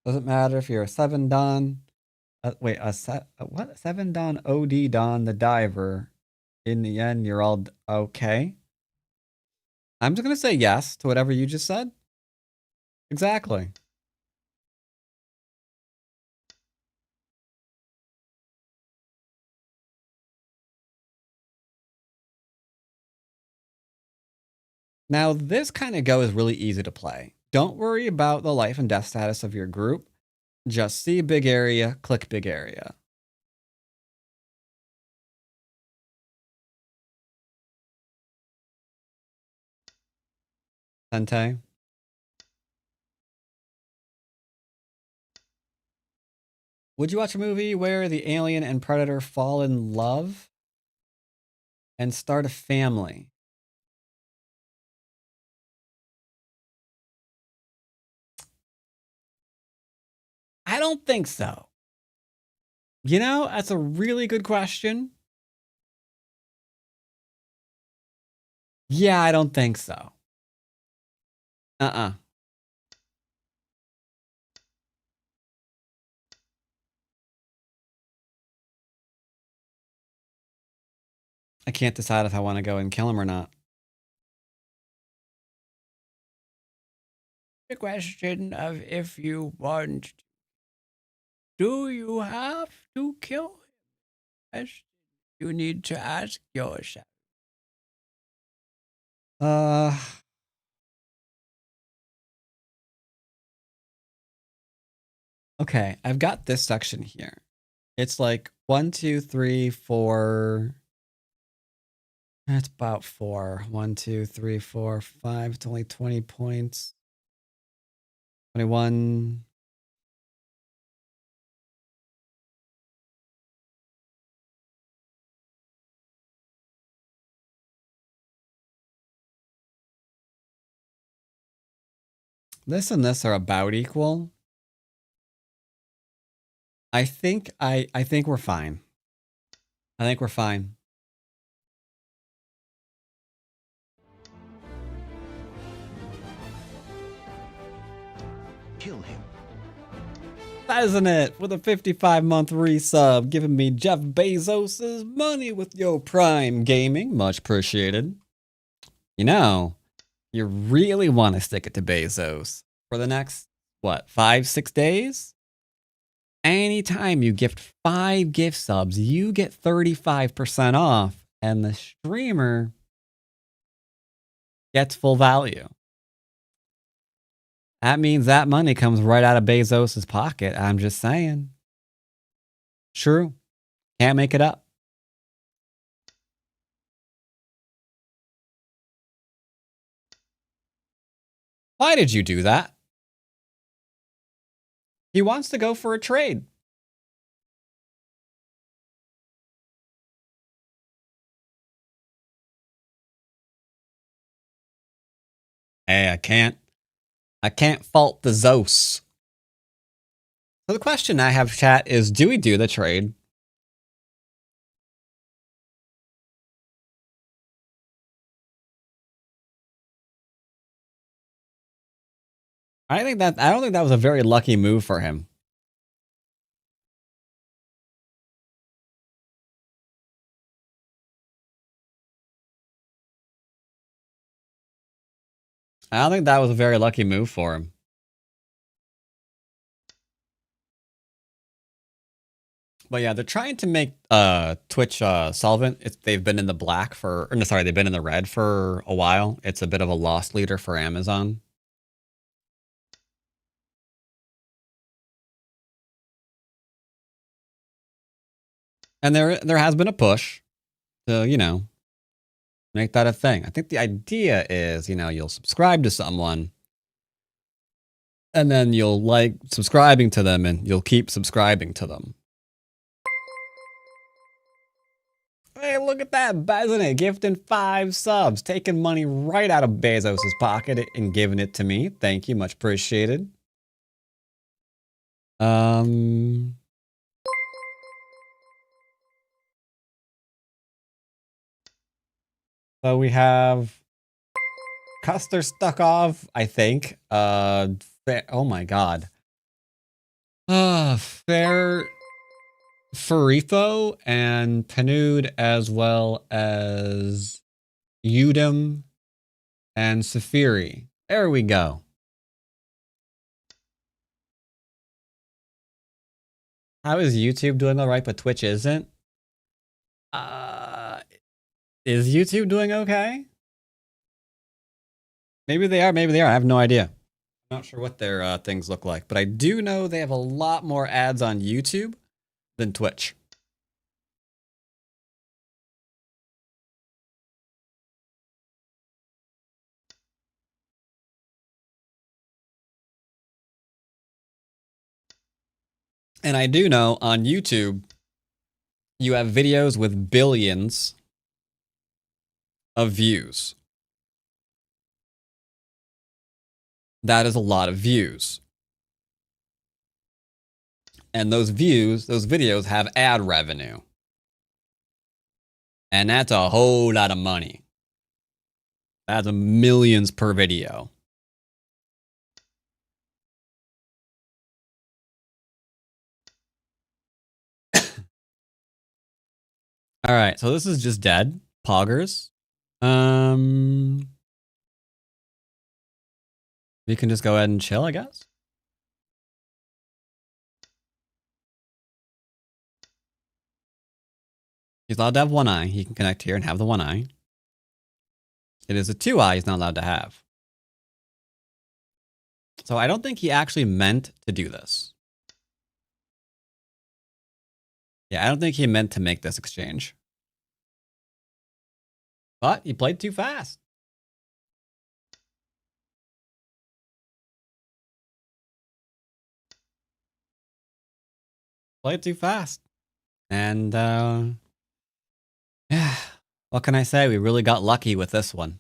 Doesn't matter if you're a 7 Don. Wait, what? 7 Don OD Don the diver. In the end, you're all okay. I'm just gonna say yes to whatever you just said. Exactly. Now, this kind of go is really easy to play. Don't worry about the life and death status of your group. Just see big area, click big area. Sente. Would you watch a movie where the alien and predator fall in love and start a family? I don't think so. You know, that's a really good question. Yeah, I don't think so. I can't decide if I want to go and kill him or not. The question of if you want, do you have to kill him? You need to ask yourself. Okay, I've got this section here. It's like 1, 2, 3, 4. That's about 4. 1, 2, 3, 4, 5. It's only 20 points. 21. This and this are about equal. I think we're fine. I think we're fine. Kill him. Isn't it? With a 55-month resub, giving me Jeff Bezos' money with your Prime Gaming. Much appreciated. You know, you really want to stick it to Bezos for the next, what, 5, 6 days? anytime you gift 5 gift subs, you get 35% off, and the streamer gets full value. That means that money comes right out of Bezos's pocket. I'm just saying. True. Can't make it up. Why did you do that? He wants to go for a trade. Hey, I can't fault the Zos. So the question I have, chat, is do we do the trade? I don't think that was a very lucky move for him. I don't think that was a very lucky move for him. But yeah, they're trying to make Twitch solvent. They've been in the black for, or no, sorry, they've been in the red for a while. It's a bit of a loss leader for Amazon. And there has been a push to, you know, make that a thing. I think the idea is, you know, you'll subscribe to someone and then you'll like subscribing to them and you'll keep subscribing to them. Hey, look at that. Basicin gifting 5 subs, taking money right out of Bezos's pocket and giving it to me. Thank you. Much appreciated. So we have Custer Stukov, I think. Oh my god. Fair Farifo and Panud, as well as Udem and Safiri. There we go. How is YouTube doing all right, but Twitch isn't? Is YouTube doing okay? Maybe they are, maybe they are. I have no idea. I'm not sure what their things look like, but I do know they have a lot more ads on YouTube than Twitch. And I do know on YouTube, you have videos with billions of views. That is a lot of views. And those views, those videos have ad revenue. And that's a whole lot of money. That's millions per video. All right, so this is just dead. Poggers. We can just go ahead and chill, I guess. He's allowed to have one eye. He can connect here and have the one eye. It is a 2 eye he's not allowed to have. So I don't think he actually meant to do this. Yeah, I don't think he meant to make this exchange. But he played too fast. Played too fast. And, yeah, what can I say? We really got lucky with this one.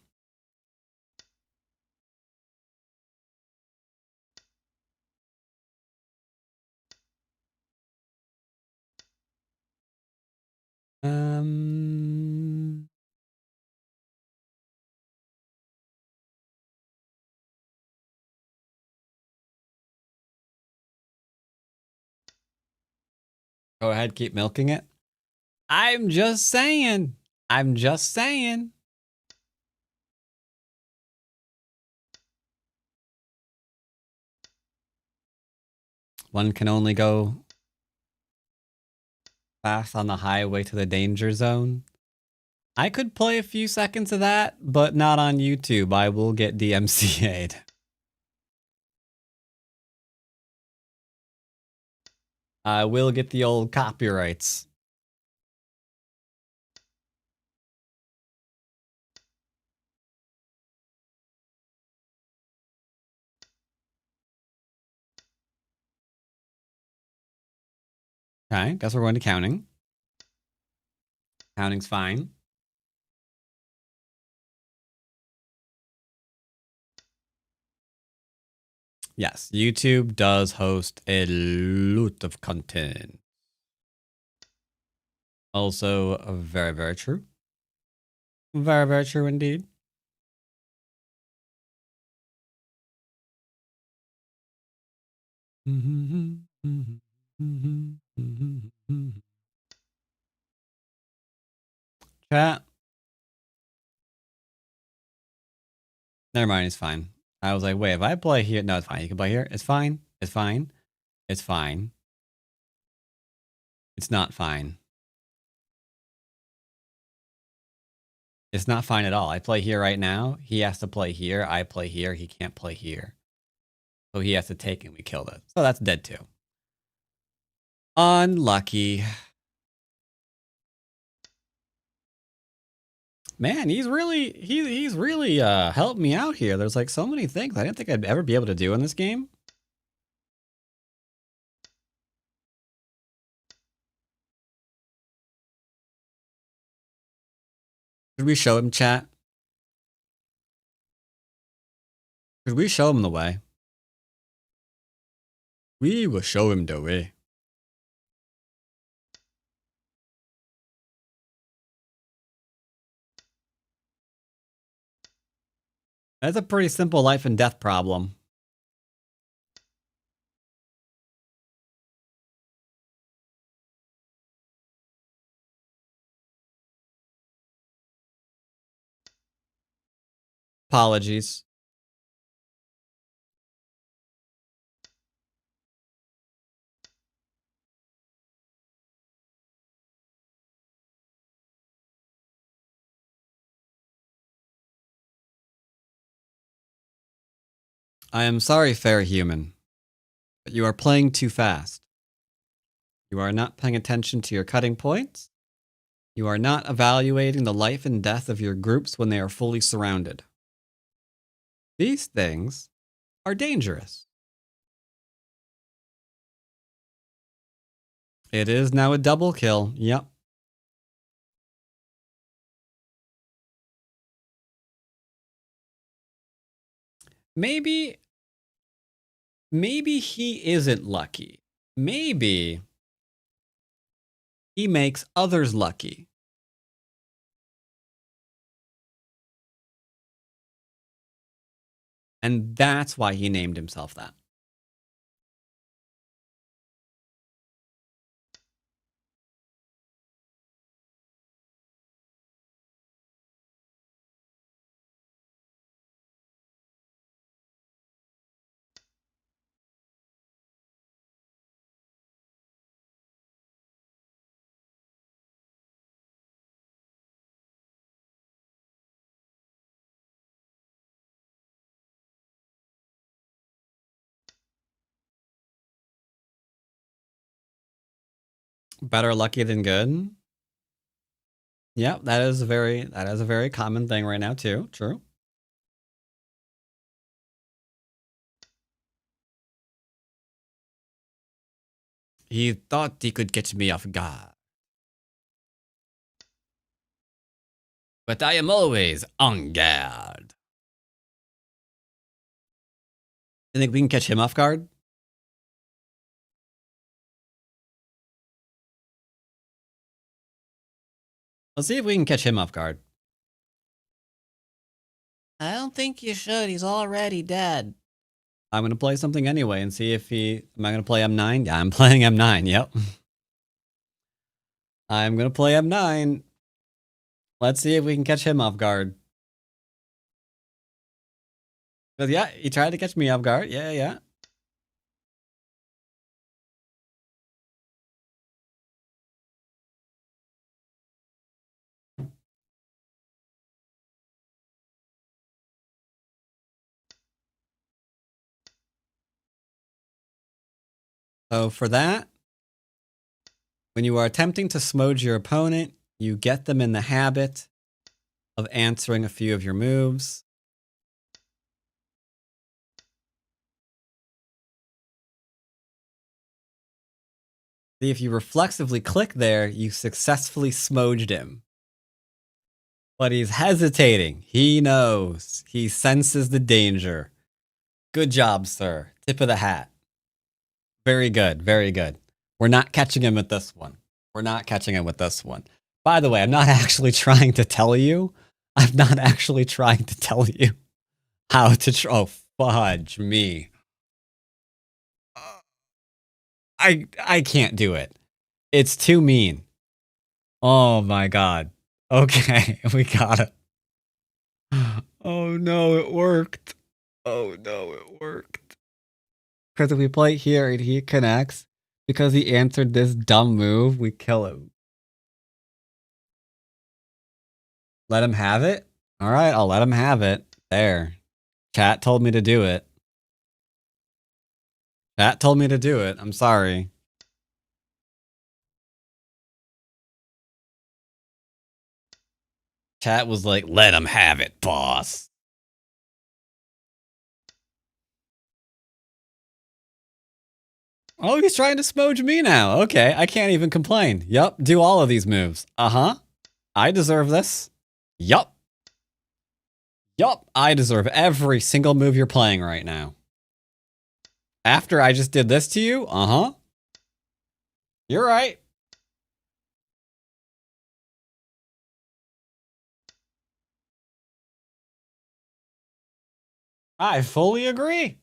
Go ahead, keep milking it. I'm just saying. I'm just saying. One can only go Fast on the highway to the danger zone. I could play a few seconds of that, but not on YouTube. I will get DMCA'd. I will get the old copyrights. Okay, guess we're going to counting. Counting's fine. Yes, YouTube does host a lot of content. Also, very, very true. Very, very true indeed. Chat. Never mind, it's fine. I was like, wait, if I play here, no, it's fine. You can play here. It's fine. It's fine. It's fine. It's not fine. It's not fine at all. I play here right now. He has to play here. I play here. He can't play here. So he has to take it and we killed it. So that's dead too. Unlucky. Man, he's really helped me out here. There's like so many things I didn't think I'd ever be able to do in this game. Should we show him, chat? Should we show him the way? We will show him the way. That's a pretty simple life and death problem. Apologies. I am sorry, fair human, but you are playing too fast. You are not paying attention to your cutting points. You are not evaluating the life and death of your groups when they are fully surrounded. These things are dangerous. It is now a double kill. Yep. Maybe he isn't lucky. Maybe he makes others lucky. And that's why he named himself that. Better lucky than good. Yep, that is a very common thing right now too. True. He thought he could get me off guard. But I am always on guard. You think we can catch him off guard? Let's see if we can catch him off guard. I don't think you should. He's already dead. I'm going to play something anyway and see if he... Am I going to play M9? Yeah, I'm playing M9. Yep. I'm going to play M9. Let's see if we can catch him off guard. Because, yeah, he tried to catch me off guard. Yeah. So for that, when you are attempting to smooge your opponent, you get them in the habit of answering a few of your moves. See, if you reflexively click there, you successfully smoged him. But he's hesitating. He knows. He senses the danger. Good job, sir. Tip of the hat. Very good. Very good. We're not catching him with this one. We're not catching him with this one. By the way, I'm not actually trying to tell you. I'm not actually trying to tell you how to oh, fudge me. I can't do it. It's too mean. Oh my god. Okay, we got it. Oh no, it worked. Oh no, it worked. Because if we play here and he connects, because he answered this dumb move, we kill him. Let him have it? Alright, I'll let him have it. There. Chat told me to do it. Chat told me to do it. I'm sorry. Chat was like, let him have it, boss. Oh, he's trying to smooge me now. Okay, I can't even complain. Yup, do all of these moves. Uh-huh. I deserve this. Yup. Yup, I deserve every single move you're playing right now. After I just did this to you? Uh-huh. You're right. I fully agree.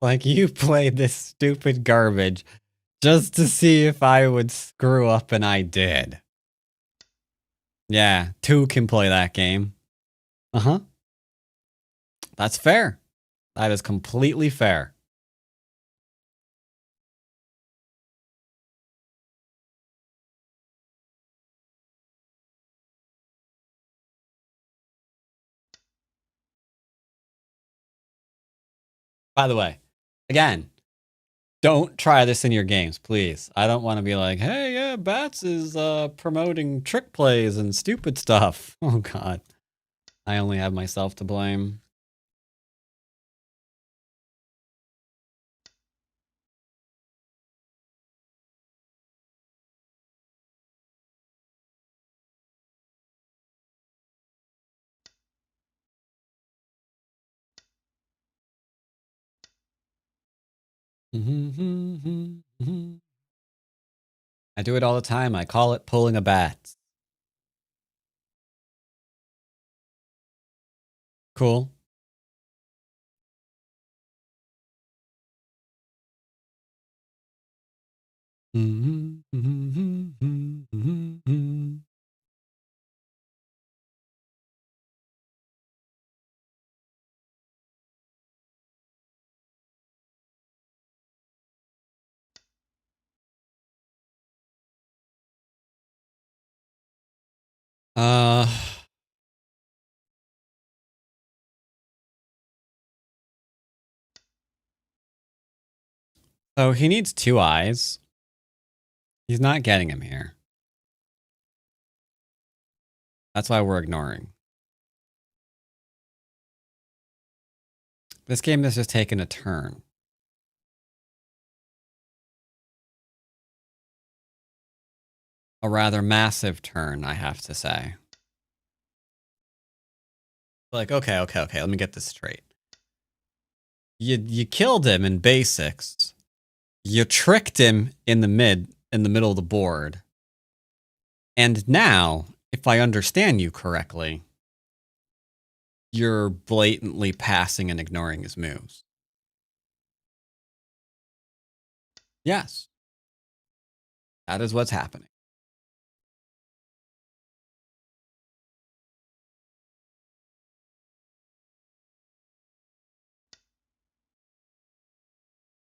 Like, you played this stupid garbage just to see if I would screw up, and I did. Yeah, 2 can play that game. Uh-huh. That's fair. That is completely fair. By the way, again, don't try this in your games, please. I don't want to be like, hey, yeah, Bats is promoting trick plays and stupid stuff. Oh, God. I only have myself to blame. I do it all the time. I call it pulling a bat. Cool. Uh, so he needs 2 eyes. He's not getting him here. That's why we're ignoring. This game has just taken a turn. A rather massive turn, I have to say. Like, okay, let me get this straight. You killed him in basics. You tricked him in the middle of the board. And now, if I understand you correctly, you're blatantly passing and ignoring his moves. Yes. That is what's happening.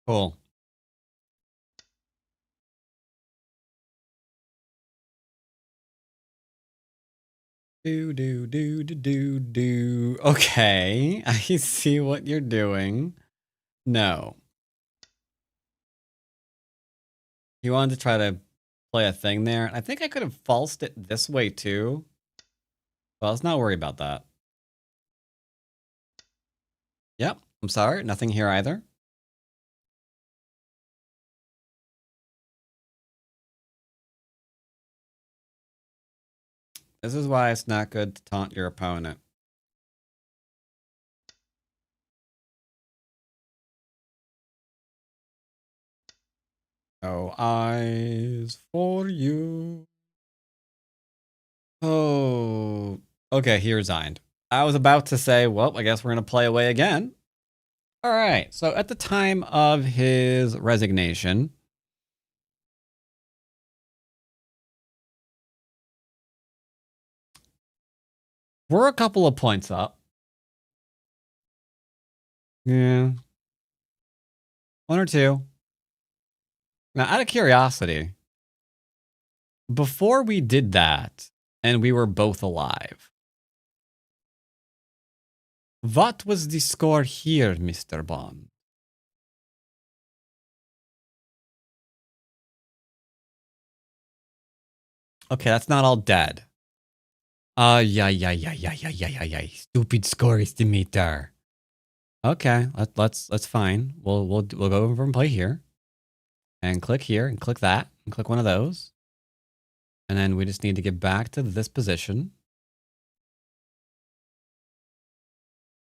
Cool. Do. Okay, I see what you're doing. No. You wanted to try to play a thing there. I think I could have falsed it this way too. Well, let's not worry about that. Yep, I'm sorry. Nothing here either. This is why it's not good to taunt your opponent. Oh, eyes for you. Oh, okay, he resigned. I was about to say, well, I guess we're going to play away again. All right, so at the time of his resignation, we're a couple of points up. Yeah. One or two. Now, out of curiosity, before we did that, and we were both alive, what was the score here, Mr. Bond? Okay, that's not all dead. Yeah. Stupid score estimator. Okay, that's fine. We'll go over and play here, and click here, and click that, and click one of those, and then we just need to get back to this position,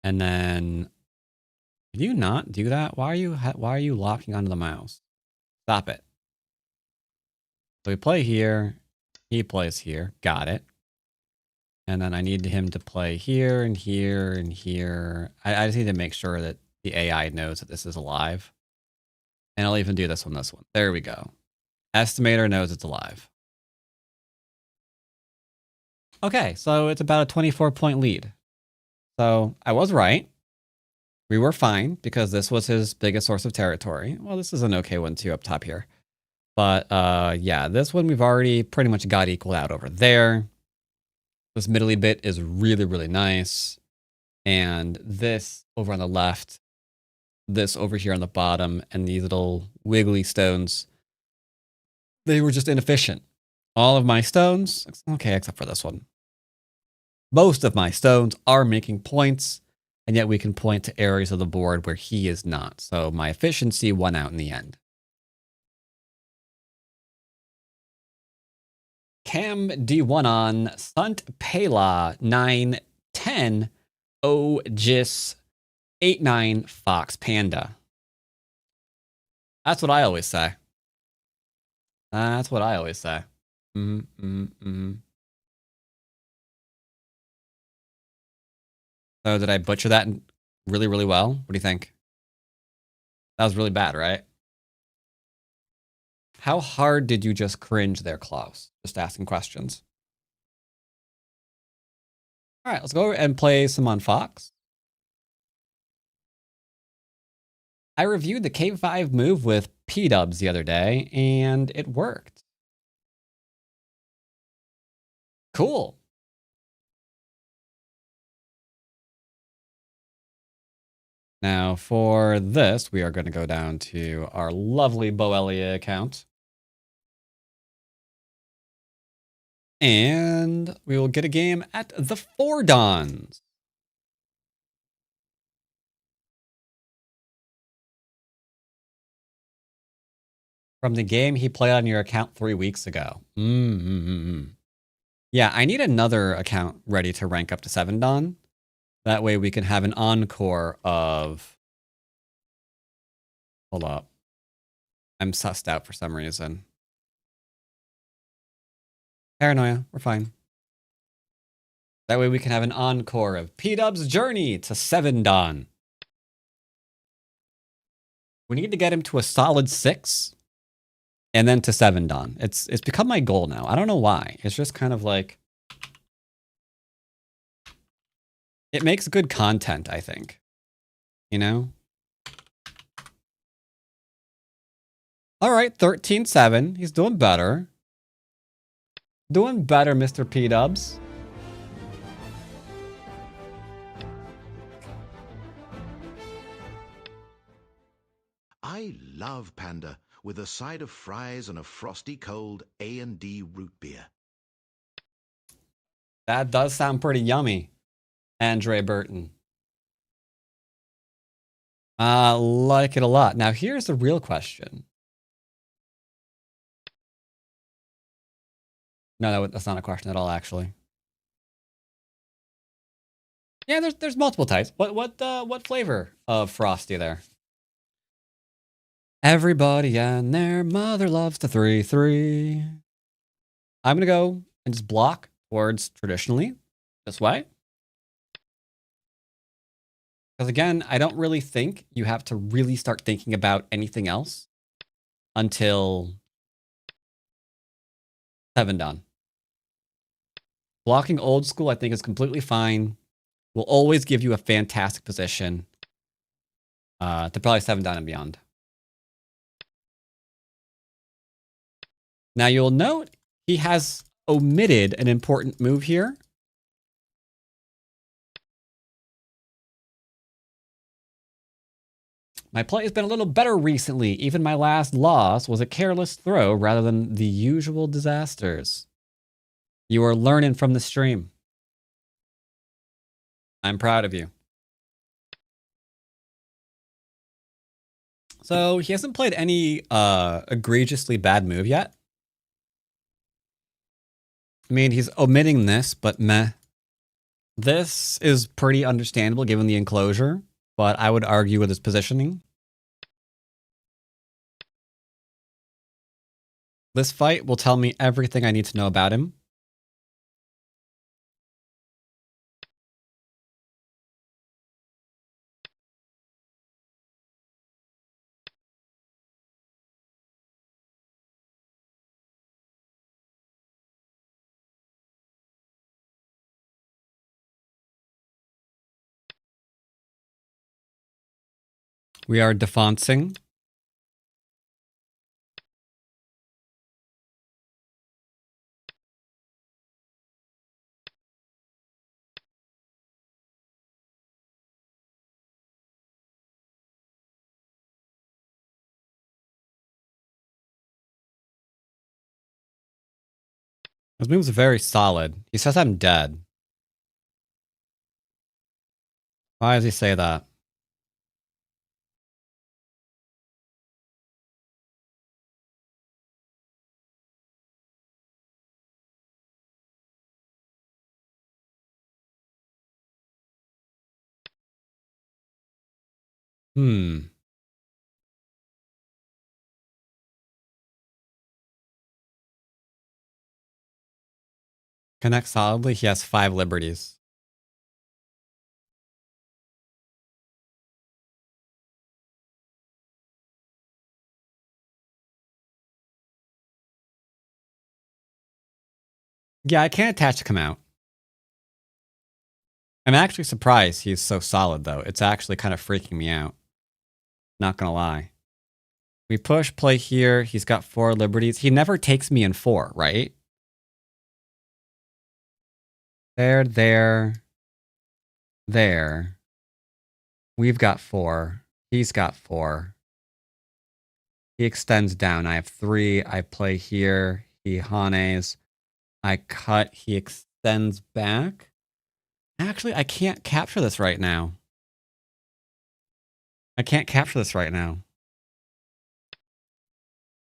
and then can you not do that? Why are you locking onto the mouse? Stop it. So we play here, he plays here, got it. And then I need him to play here and here and here. I just need to make sure that the AI knows that this is alive. And I'll even do this one. There we go. Estimator knows it's alive. Okay, so it's about a 24-point lead. So I was right. We were fine because this was his biggest source of territory. Well, this is an okay one too up top here. But yeah, this one we've already pretty much got equaled out over there. This middly bit is really, really nice. And this over on the left, this over here on the bottom, and these little wiggly stones, they were just inefficient. All of my stones, okay, except for this one. Most of my stones are making points, and yet we can point to areas of the board where he is not. So my efficiency won out in the end. Cam D1 on Sant Pela 910 Ogis 89 Fox Panda. That's what I always say. That's what I always say. So did I butcher that really, really well? What do you think? That was really bad, right? How hard did you just cringe there, Klaus? Just asking questions. All right, let's go and play some on Fox. I reviewed the K5 move with P-dubs the other day, and it worked. Cool. Now, for this, we are going to go down to our lovely Boelia account. And we will get a game at the Four Dons. From the game he played on your account 3 weeks ago. Yeah, I need another account ready to rank up to 7 Don. That way we can have an encore of... Hold up. I'm sussed out for some reason. Paranoia, we're fine. That way we can have an encore of P-Dub's journey to 7 Don. We need to get him to a solid 6. And then to 7 Don. It's become my goal now. I don't know why. It's just kind of like... It makes good content, I think. You know? Alright, 13-7. He's doing better. Doing better, Mr. P-Dubs. I love Panda with a side of fries and a frosty cold A&D root beer. That does sound pretty yummy, Andre Burton. Like it a lot. Now, here's the real question. No, that's not a question at all, actually. Yeah, there's multiple types. What flavor of Frosty there? Everybody and their mother loves the 3-3. I'm gonna go and just block towards traditionally this way. Because again, I don't really think you have to really start thinking about anything else until 7 done. Blocking old school, I think, is completely fine. Will always give you a fantastic position to probably 7 done and beyond. Now you'll note he has omitted an important move here. My play has been a little better recently. Even my last loss was a careless throw rather than the usual disasters. You are learning from the stream. I'm proud of you. So he hasn't played any egregiously bad move yet. I mean, he's omitting this, but meh. This is pretty understandable given the enclosure, but I would argue with his positioning. This fight will tell me everything I need to know about him. We are defancing. His moves are very solid. He says I'm dead. Why does he say that? Connect solidly. He has 5 liberties. Yeah, I can't attach to come out. I'm actually surprised he's so solid, though. It's actually kind of freaking me out. Not gonna lie. We push, play here. He's got 4 liberties. He never takes me in 4, right? There. We've got 4. He's got 4. He extends down. I have 3. I play here. He hanes. I cut. He extends back. Actually, I can't capture this right now.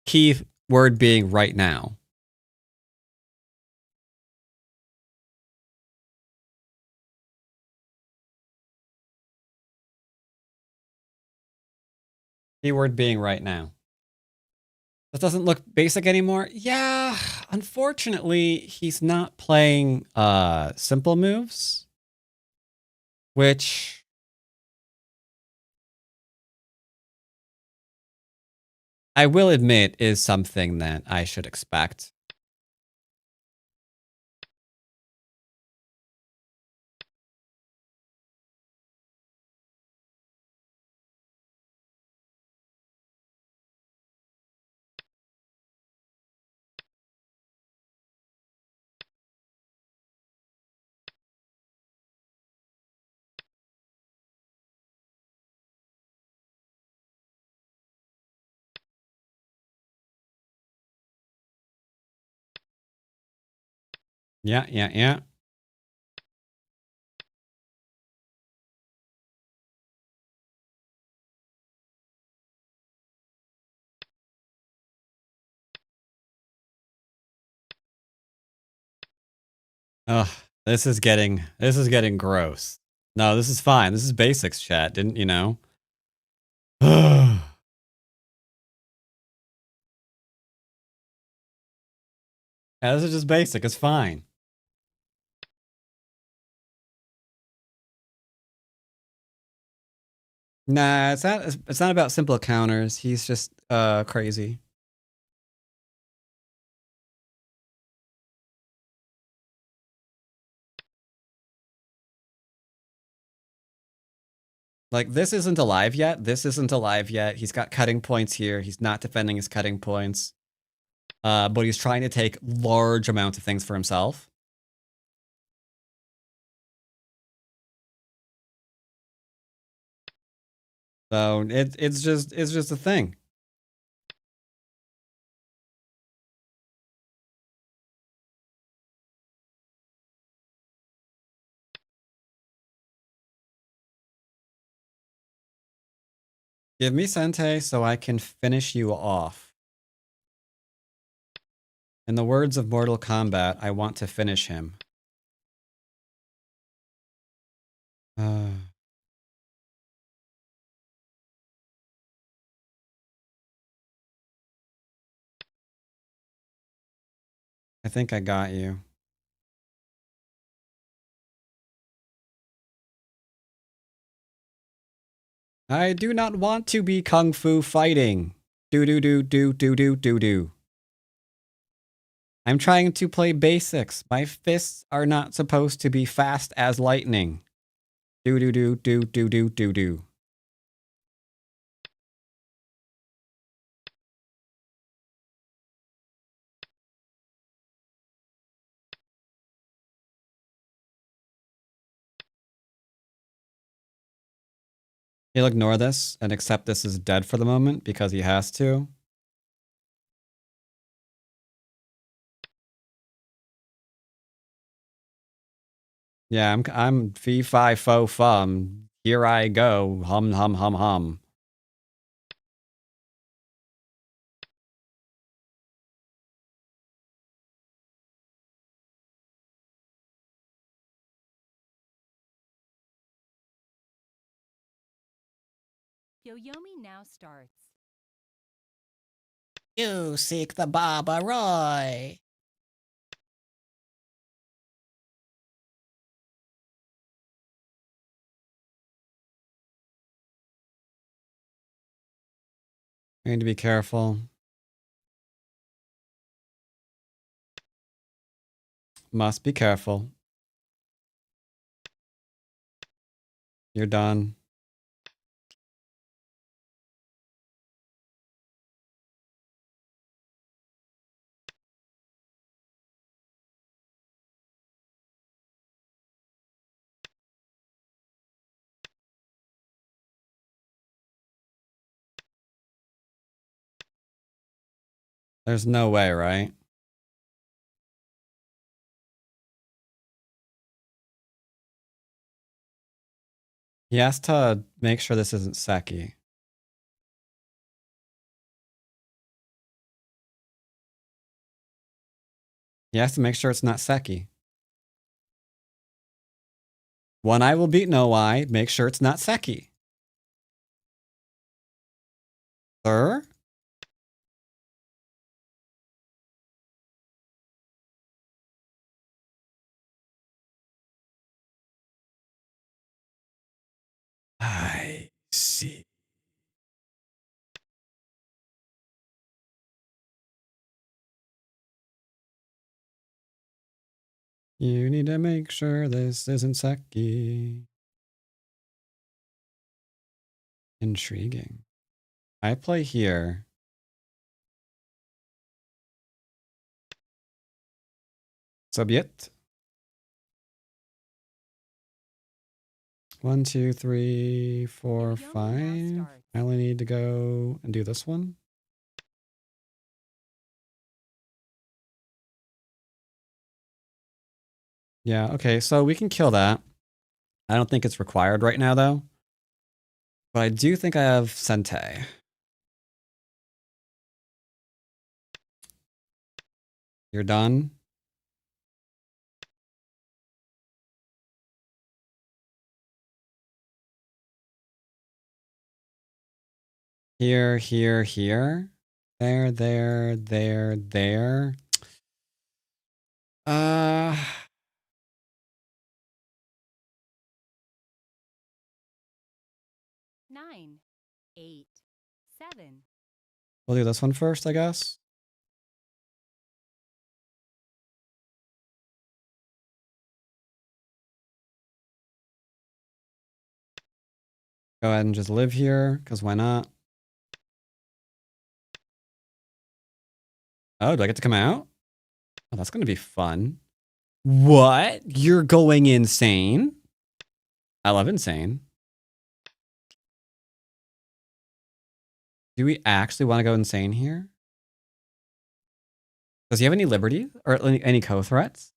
Key word being right now. Keyword being right now. That doesn't look basic anymore. Yeah, unfortunately, he's not playing simple moves, which I will admit is something that I should expect. Yeah. Ugh, this is getting gross. No, this is fine. This is basics, chat. Didn't you know? Yeah, this is just basic. It's fine. Nah, it's not. It's not about simple counters. He's just crazy. Like, this isn't alive yet. This isn't alive yet. He's got cutting points here. He's not defending his cutting points. But he's trying to take large amounts of things for himself. So it's just a thing. Give me Sente so I can finish you off. In the words of Mortal Kombat, I want to finish him. I think I got you. I do not want to be kung fu fighting. Do. I'm trying to play basics. My fists are not supposed to be fast as lightning. Do. He'll ignore this and accept this is dead for the moment because he has to. Yeah, I'm fee fi fo fum. Here I go. Hum. Yoyomi now starts. You seek the Baba Roy. I need to be careful. Must be careful. You're done. There's no way, right? He has to make sure this isn't Seki. He has to make sure it's not Seki. One eye will beat no eye. Make sure it's not Seki. Sir? I see. You need to make sure this isn't Seki. Intriguing. I play here. Soviet. 1, 2, 3, 4, 5. I only need to go and do this one. Yeah, okay, so we can kill that. I don't think it's required right now, though. But I do think I have Sente. You're done? Here, here, here. There, there, there, there. 9, 8, 7. We'll do this one first, I guess. Go ahead and just live here, because why not? Oh, do I get to come out? Oh, that's going to be fun. What? You're going insane? I love insane. Do we actually want to go insane here? Does he have any liberty or any co-threats?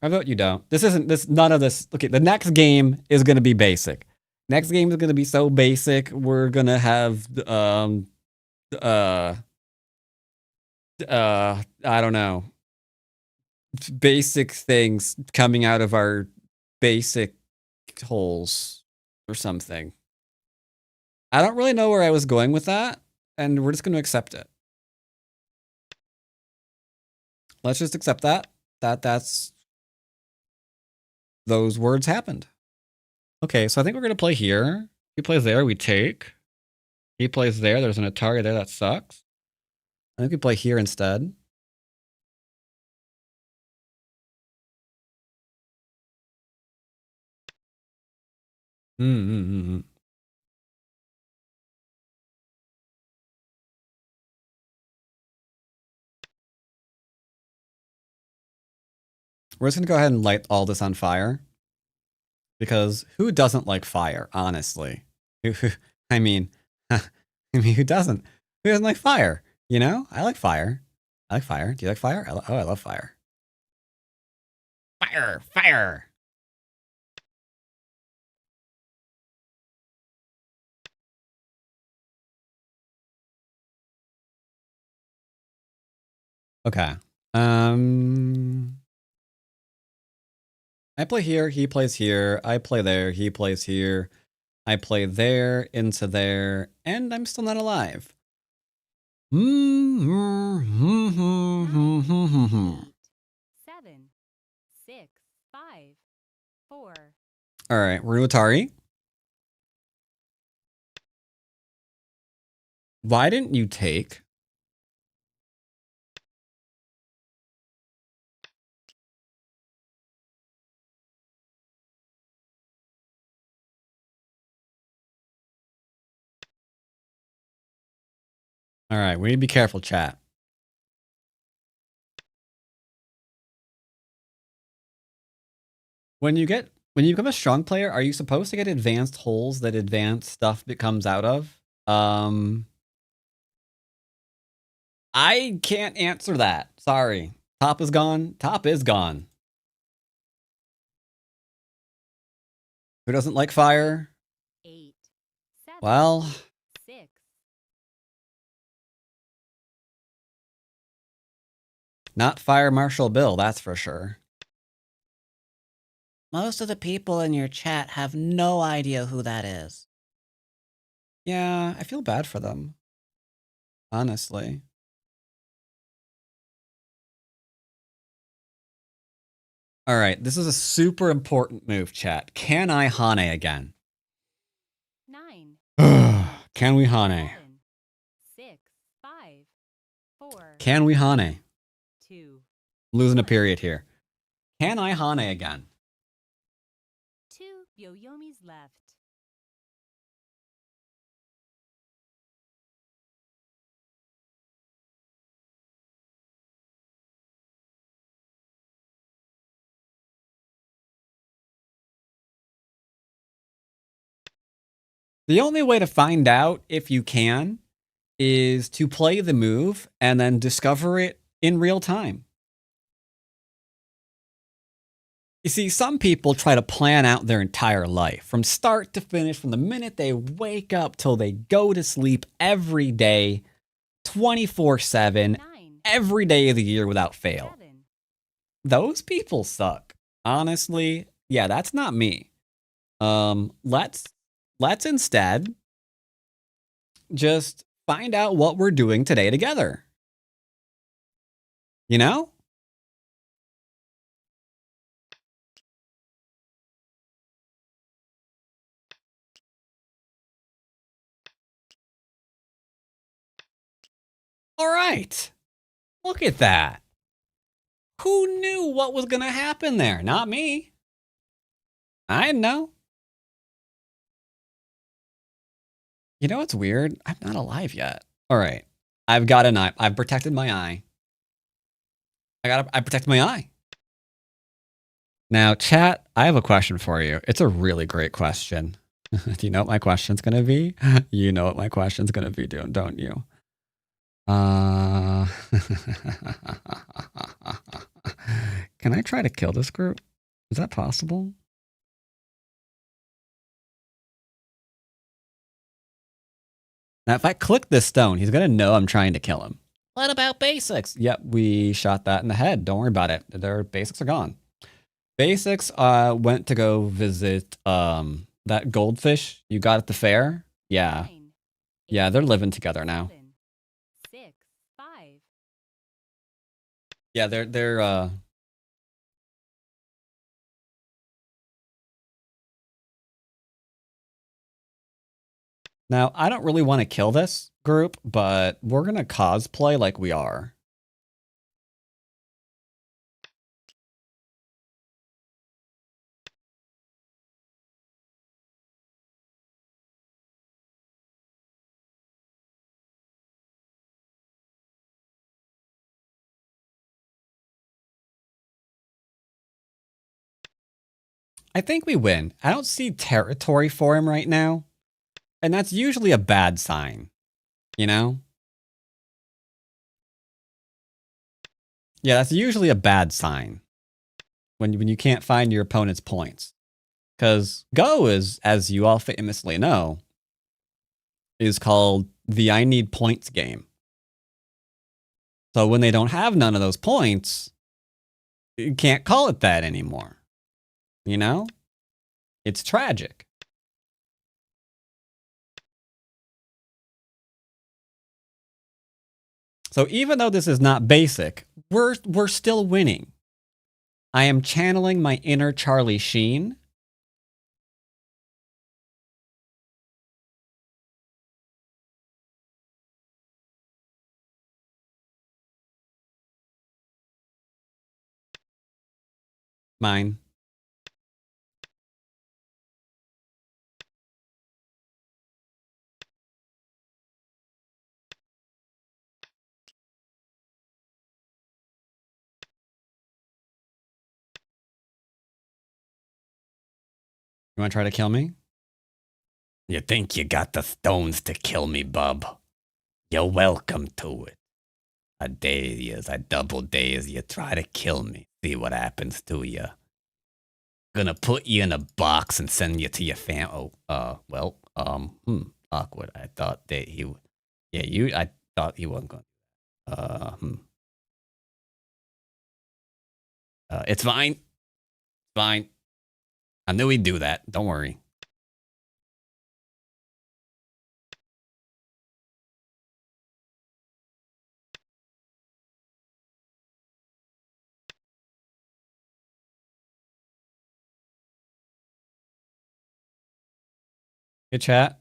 How about you don't? This isn't this. None of this. Okay, the next game is going to be basic. Next game is going to be so basic. We're going to have I don't know, basic things coming out of our basic holes or something. I don't really know where I was going with that, and we're just going to accept it. Let's just accept that. That's those words happened. Okay, so I think we're going to play here. He plays there, we take. He plays there, there's an Atari there, that sucks. I think we play here instead. We're just going to go ahead and light all this on fire. Because who doesn't like fire, honestly? I mean, who doesn't? Who doesn't like fire? You know? I like fire. I like fire. Do you like fire? I love fire. Fire! Fire! Okay. I play here, he plays here, I play there, he plays here, I play there, into there, and I'm still not alive. 8, 7, 6, 5, 4. Alright, we're to Atari. Why didn't you take? Alright, we need to be careful, chat. When you become a strong player, are you supposed to get advanced holes that advanced stuff comes out of? I can't answer that. Sorry. Top is gone. Top is gone. Who doesn't like fire? 8, 7, Well, 6. not Fire Marshal Bill, that's for sure. Most of the people in your chat have no idea who that is. Yeah, I feel bad for them. Honestly. Alright, this is a super important move, chat. Can I Hane again? 9, Can we Hane? 7, 6, 5, 4. Can we Hane? 2. I'm losing a period here. Can I Hane again? 2 Yoyomis left. The only way to find out if you can is to play the move and then discover it in real time. You see, some people try to plan out their entire life from start to finish, from the minute they wake up till they go to sleep every day, 24/7, 9, every day of the year without fail. 7, Those people suck. Honestly, yeah, that's not me. Let's instead just find out what we're doing today together. You know? All right. Look at that. Who knew what was going to happen there? Not me. I didn't know. You know what's weird? I'm not alive yet. All right. I've got an eye. I've protected my eye. I protected my eye. Now, chat, I have a question for you. It's a really great question. Do you know what my question's going to be? You know what my question's going to be, don't you? Can I try to kill this group? Is that possible? Now, if I click this stone, he's going to know I'm trying to kill him. What about basics? Yep, we shot that in the head. Don't worry about it. Their basics are gone. Basics went to go visit that goldfish you got at the fair. Yeah. 9, Yeah, they're living together now. 7, 6, 5, Yeah, they're Now, I don't really want to kill this group, but we're going to cosplay like we are. I think we win. I don't see territory for him right now. And that's usually a bad sign, you know? Yeah, that's usually a bad sign when you can't find your opponent's points. Because Go is, as you all famously know, is called the I need points game. So when they don't have none of those points, you can't call it that anymore. You know? It's tragic. So even though this is not basic, we're still winning. I am channeling my inner Charlie Sheen. Mine. You want to try to kill me? You think you got the stones to kill me, bub? You're welcome to it. I dare you, I double dare you, try to kill me. See what happens to you. Gonna put you in a box and send you to your awkward. I thought that he would. Yeah, I thought he wasn't going. It's fine. Fine. I knew he'd do that. Don't worry. Hey, chat.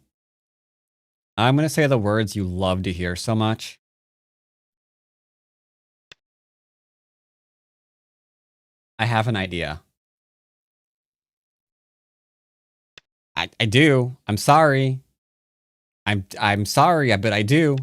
I'm going to say the words you love to hear so much. I have an idea. I do. I'm sorry. I'm sorry, but I do.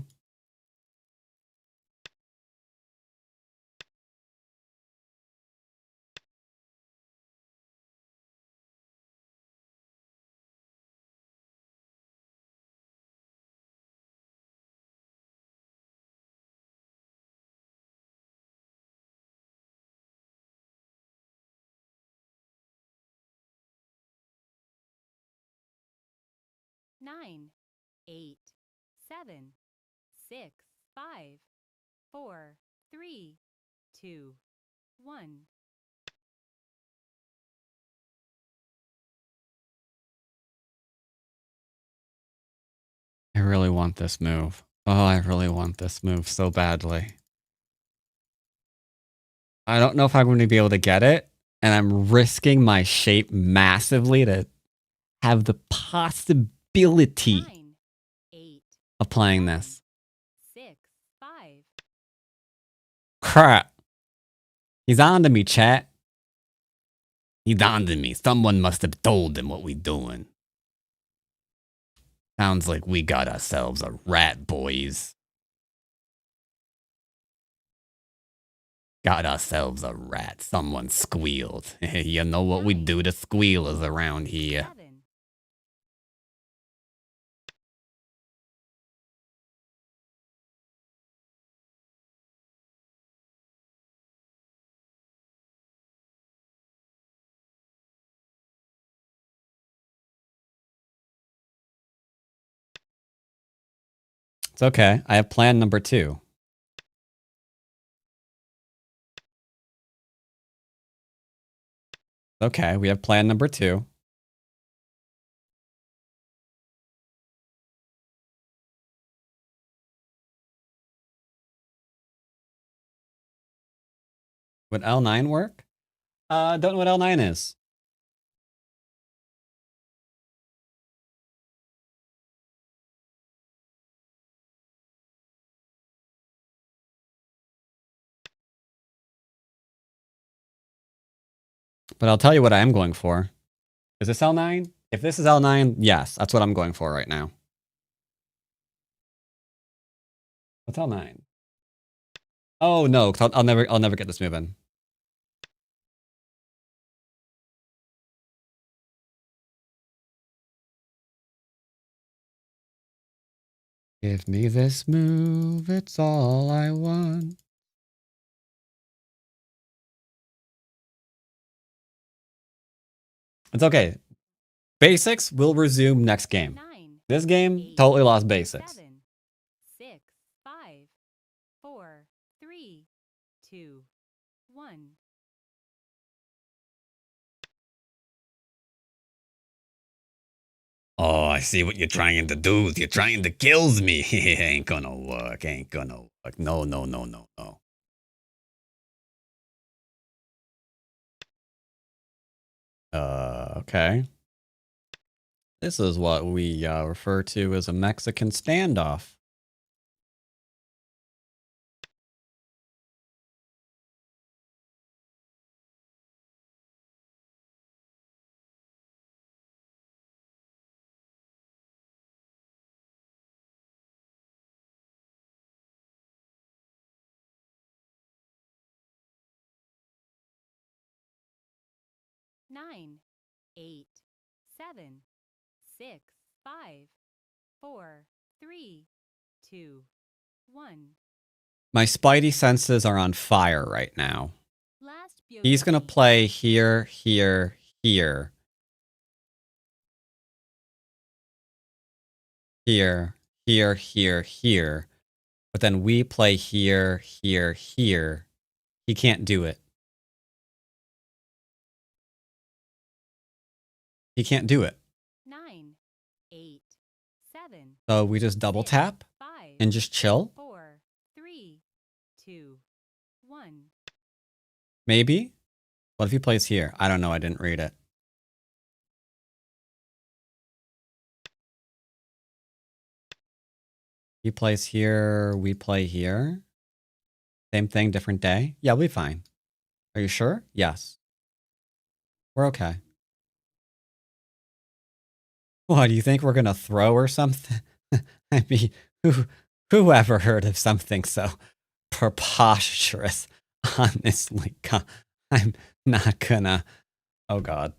9, 8, 7, 6, 5, 4, 3, 2, 1. I really want this move. Oh, I really want this move so badly. I don't know if I'm going to be able to get it, and I'm risking my shape massively to have the possibility 9, 8, of playing 7, this. 6, 5. Crap. He's on to me, chat. He's on to me. Someone must have told him what we doing. Sounds like we got ourselves a rat, boys. Got ourselves a rat. Someone squealed. You know what we do to squealers around here. 7. It's okay. I have plan number 2. Okay, we have plan number 2. Would L9 work? Don't know what L9 is. But I'll tell you what I am going for. Is this L9? If this is L9, yes, that's what I'm going for right now. What's L9? Oh no, 'cause I'll never get this move in. Give me this move, it's all I want. It's okay. Basics will resume next game. 9, This game, 8, totally lost basics. 7, 6, 5, 4, 3, 2, 1. Oh, I see what you're trying to do. You're trying to kill me. Ain't gonna work. Ain't gonna work. No, no, no, no, no. Okay. This is what we refer to as a Mexican standoff. Nine, 8, 7, 6, 5, 4, 3, 2, 1. My spidey senses are on fire right now. Last He's gonna Joseki. play here, here, here. Here, here, here, here. But then we play here, here, here. He can't do it. He can't do it. 9, 8, 7. So we just double 6, tap 5, and just chill? 4, 3, 2, 1. Maybe? What if he plays here? I don't know. I didn't read it. He plays here. We play here. Same thing, different day. Yeah, we'll be fine. Are you sure? Yes. We're okay. What, do you think we're going to throw or something? I mean, who ever heard of something so preposterous? Honestly, I'm not gonna. Oh, God.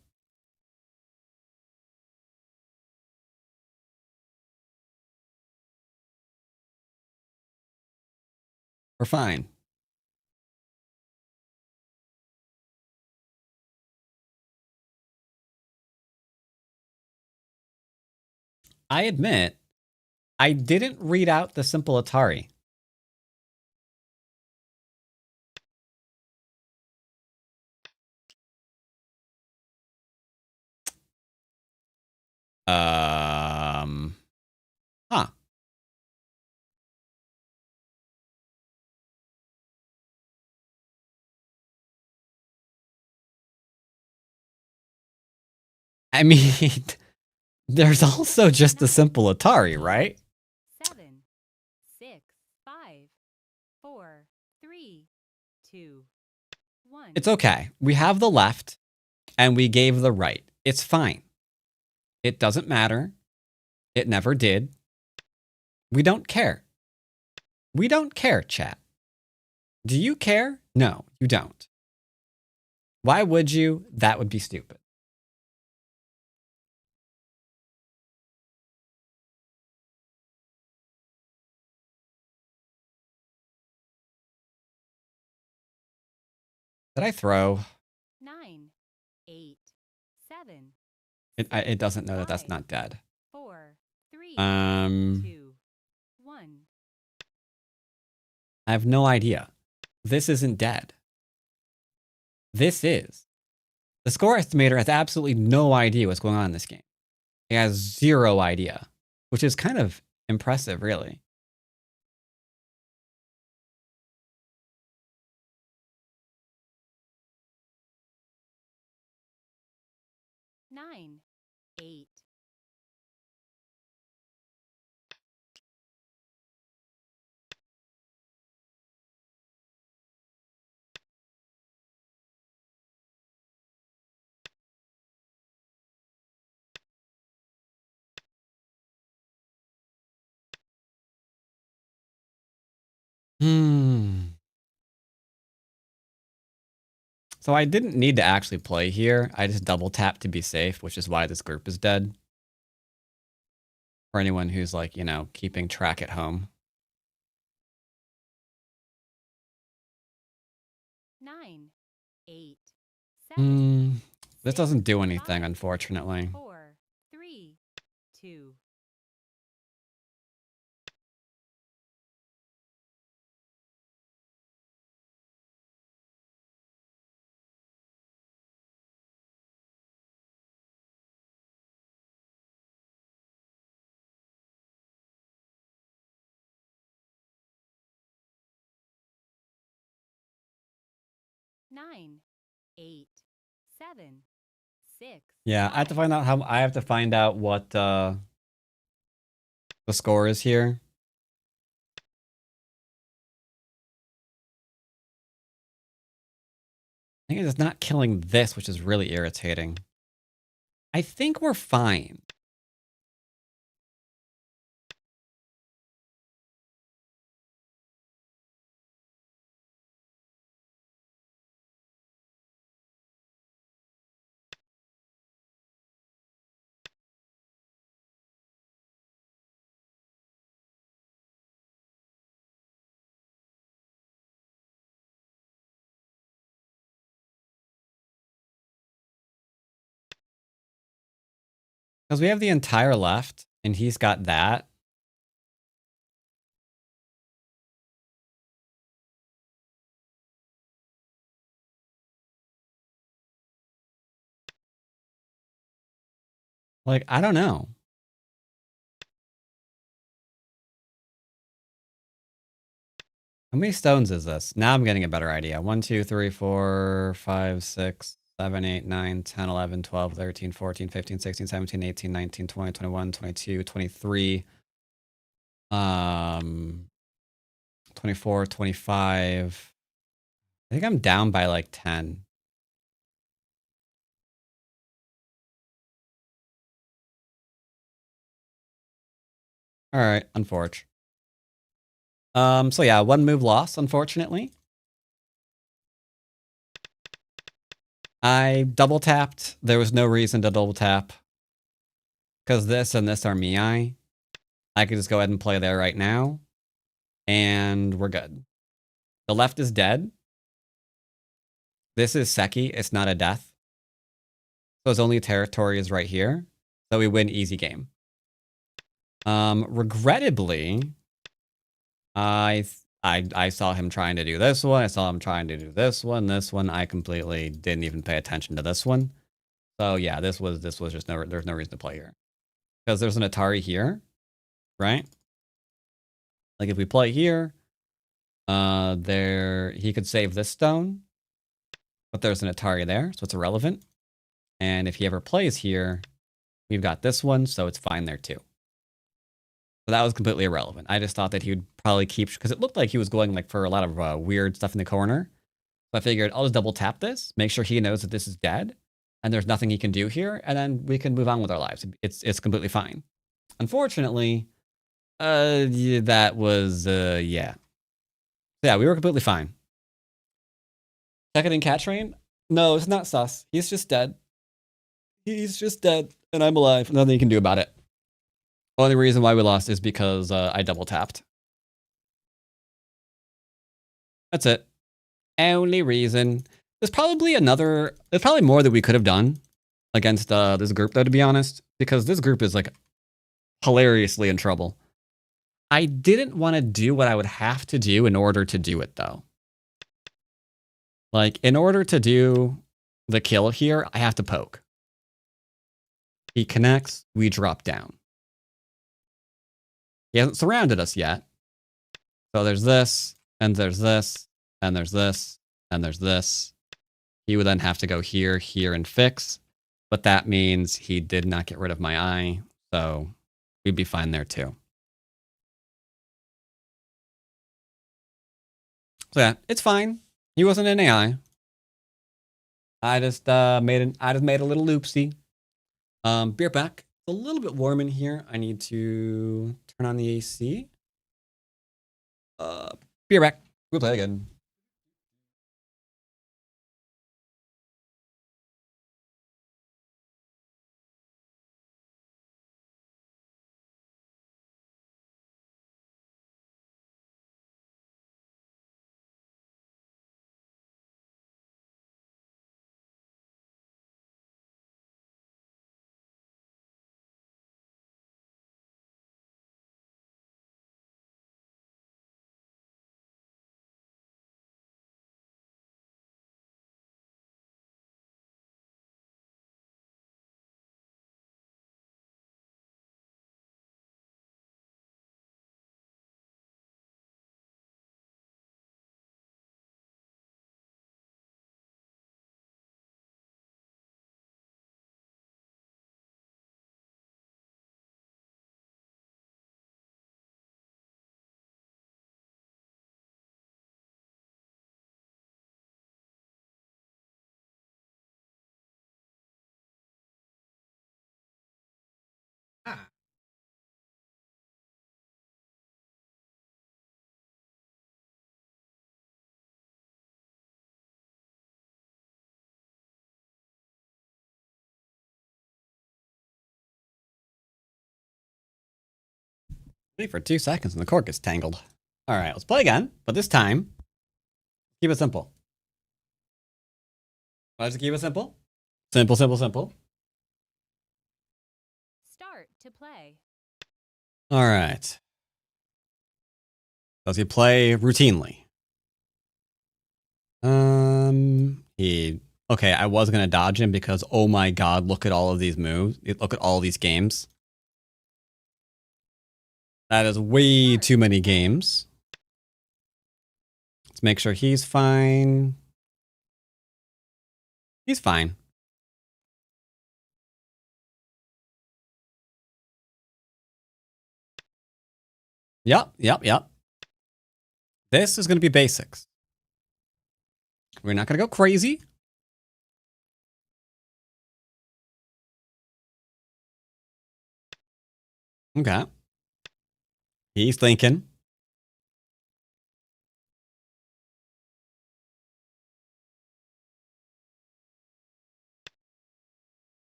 We're fine. I admit, I didn't read out the simple Atari. Huh. I mean, there's also just the simple Atari, right? 7, 6, 5, 4, 3, 2, 1. It's okay. We have the left, and we gave the right. It's fine. It doesn't matter. It never did. We don't care. We don't care, chat. Do you care? No, you don't. Why would you? That would be stupid. Did I throw? 9, 8, 7. It doesn't know that that's not dead. 4, 3, 2, 1. I have no idea. This isn't dead. This is. The score estimator has absolutely no idea what's going on in this game. He has zero idea, which is kind of impressive, really. Nine, 8. So I didn't need to actually play here. I just double tapped to be safe, which is why this group is dead. For anyone who's like, you know, keeping track at home. 9, 8, 7. This doesn't do anything, unfortunately. 4, 3, 2. Nine, 8, 7, 6. Yeah, I have to find out how. I have to find out what the score is here. I think it's not killing this, which is really irritating. I think we're fine. Because we have the entire left, and he's got that. Like, I don't know. How many stones is this? Now I'm getting a better idea. 1, 2, 3, 4, 5, 6, 7, 8, 9, 10, 11, 12, 13, 14, 15, 16, 17, 18, 19, 20, 21, 22, 23, 24, 25. I think I'm down by like 10. All right, unfortunate. So yeah, one move loss, unfortunately. I double tapped. There was no reason to double tap. Because this and this are Miai. I could just go ahead and play there right now. And we're good. The left is dead. This is Seki. It's not a death. So his only territory is right here. So we win easy game. Regrettably, I saw him trying to do this one. I saw him trying to do this one. This one, I completely didn't even pay attention to this one. So yeah, this was just there's no reason to play here. Because there's an Atari here, right? Like if we play here, he could save this stone, but there's an Atari there, so it's irrelevant. And if he ever plays here, we've got this one, so it's fine there too. So that was completely irrelevant. I just thought that he would probably keep, because it looked like he was going like for a lot of weird stuff in the corner. So I figured I'll just double tap this, make sure he knows that this is dead, and there's nothing he can do here, and then we can move on with our lives. It's completely fine. Unfortunately, that was yeah. Yeah, we were completely fine. Second in cat train? No, it's not sus. He's just dead. He's just dead, and I'm alive. Nothing you can do about it. Only reason why we lost is because I double tapped. That's it. Only reason. There's probably more that we could have done against this group, though, to be honest, because this group is like hilariously in trouble. I didn't want to do what I would have to do in order to do it, though. Like, in order to do the kill here, I have to poke. He connects, we drop down. He hasn't surrounded us yet. So there's this, and there's this, and there's this, and there's this. He would then have to go here, here, and fix. But that means he did not get rid of my eye, so we'd be fine there too. So yeah, it's fine. He wasn't an AI. I just made a little loopsie. Be right back. It's a little bit warm in here. I need to turn on the AC. Be right back. We'll play again. Wait for 2 seconds and the cord gets tangled. All right, let's play again, but this time, keep it simple. Why does it keep it simple? Simple, simple, simple. Start to play. All right. Does he play routinely? Okay, I was gonna dodge him because, oh my god, look at all of these moves. Look at all these games. That is way too many games. Let's make sure he's fine. He's fine. Yep. This is going to be basics. We're not going to go crazy. Okay. He's thinking.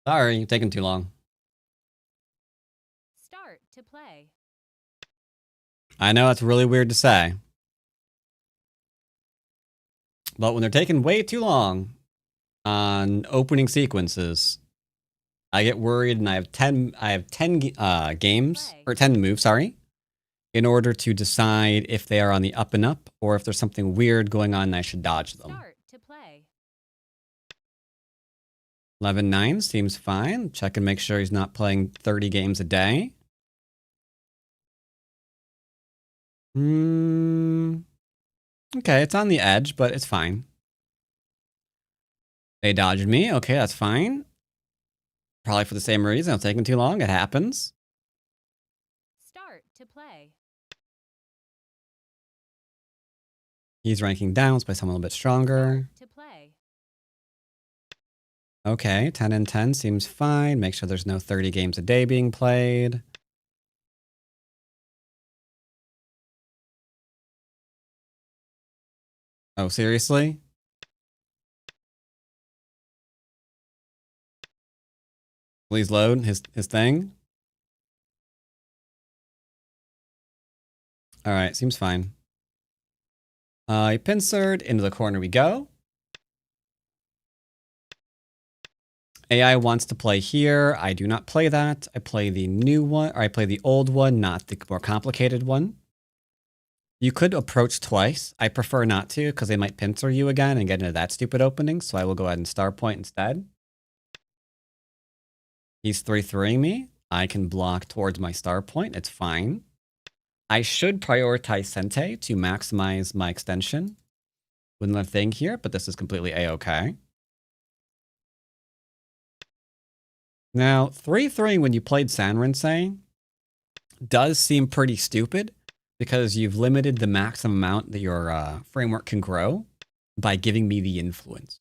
Sorry, you're taking too long. Start to play. I know it's really weird to say. But when they're taking way too long on opening sequences, I get worried, and I have 10 games, Play. or 10 moves, sorry, in order to decide if they are on the up and up, or if there's something weird going on and I should dodge them. Start to play. 11-9 seems fine. Check and make sure he's not playing 30 games a day. Okay, it's on the edge, but it's fine. They dodged me. Okay, that's fine. Probably for the same reason. It's taking too long. It happens. Start to play. He's ranking down. Let's play someone a little bit stronger. Start to play. Okay, 10 and 10 seems fine. Make sure there's no 30 games a day being played. Oh, seriously? Please load his thing. All right, seems fine. Pincered, into the corner we go. AI wants to play here. I do not play that. I play the new one, or I play the old one, not the more complicated one. You could approach twice. I prefer not to, because they might pincer you again and get into that stupid opening, so I will go ahead and star point instead. He's 3-3ing me. I can block towards my star point. It's fine. I should prioritize Sente to maximize my extension with another thing here, but this is completely A-okay. Now, 3-3 when you played Sanrinsei does seem pretty stupid because you've limited the maximum amount that your framework can grow by giving me the influence.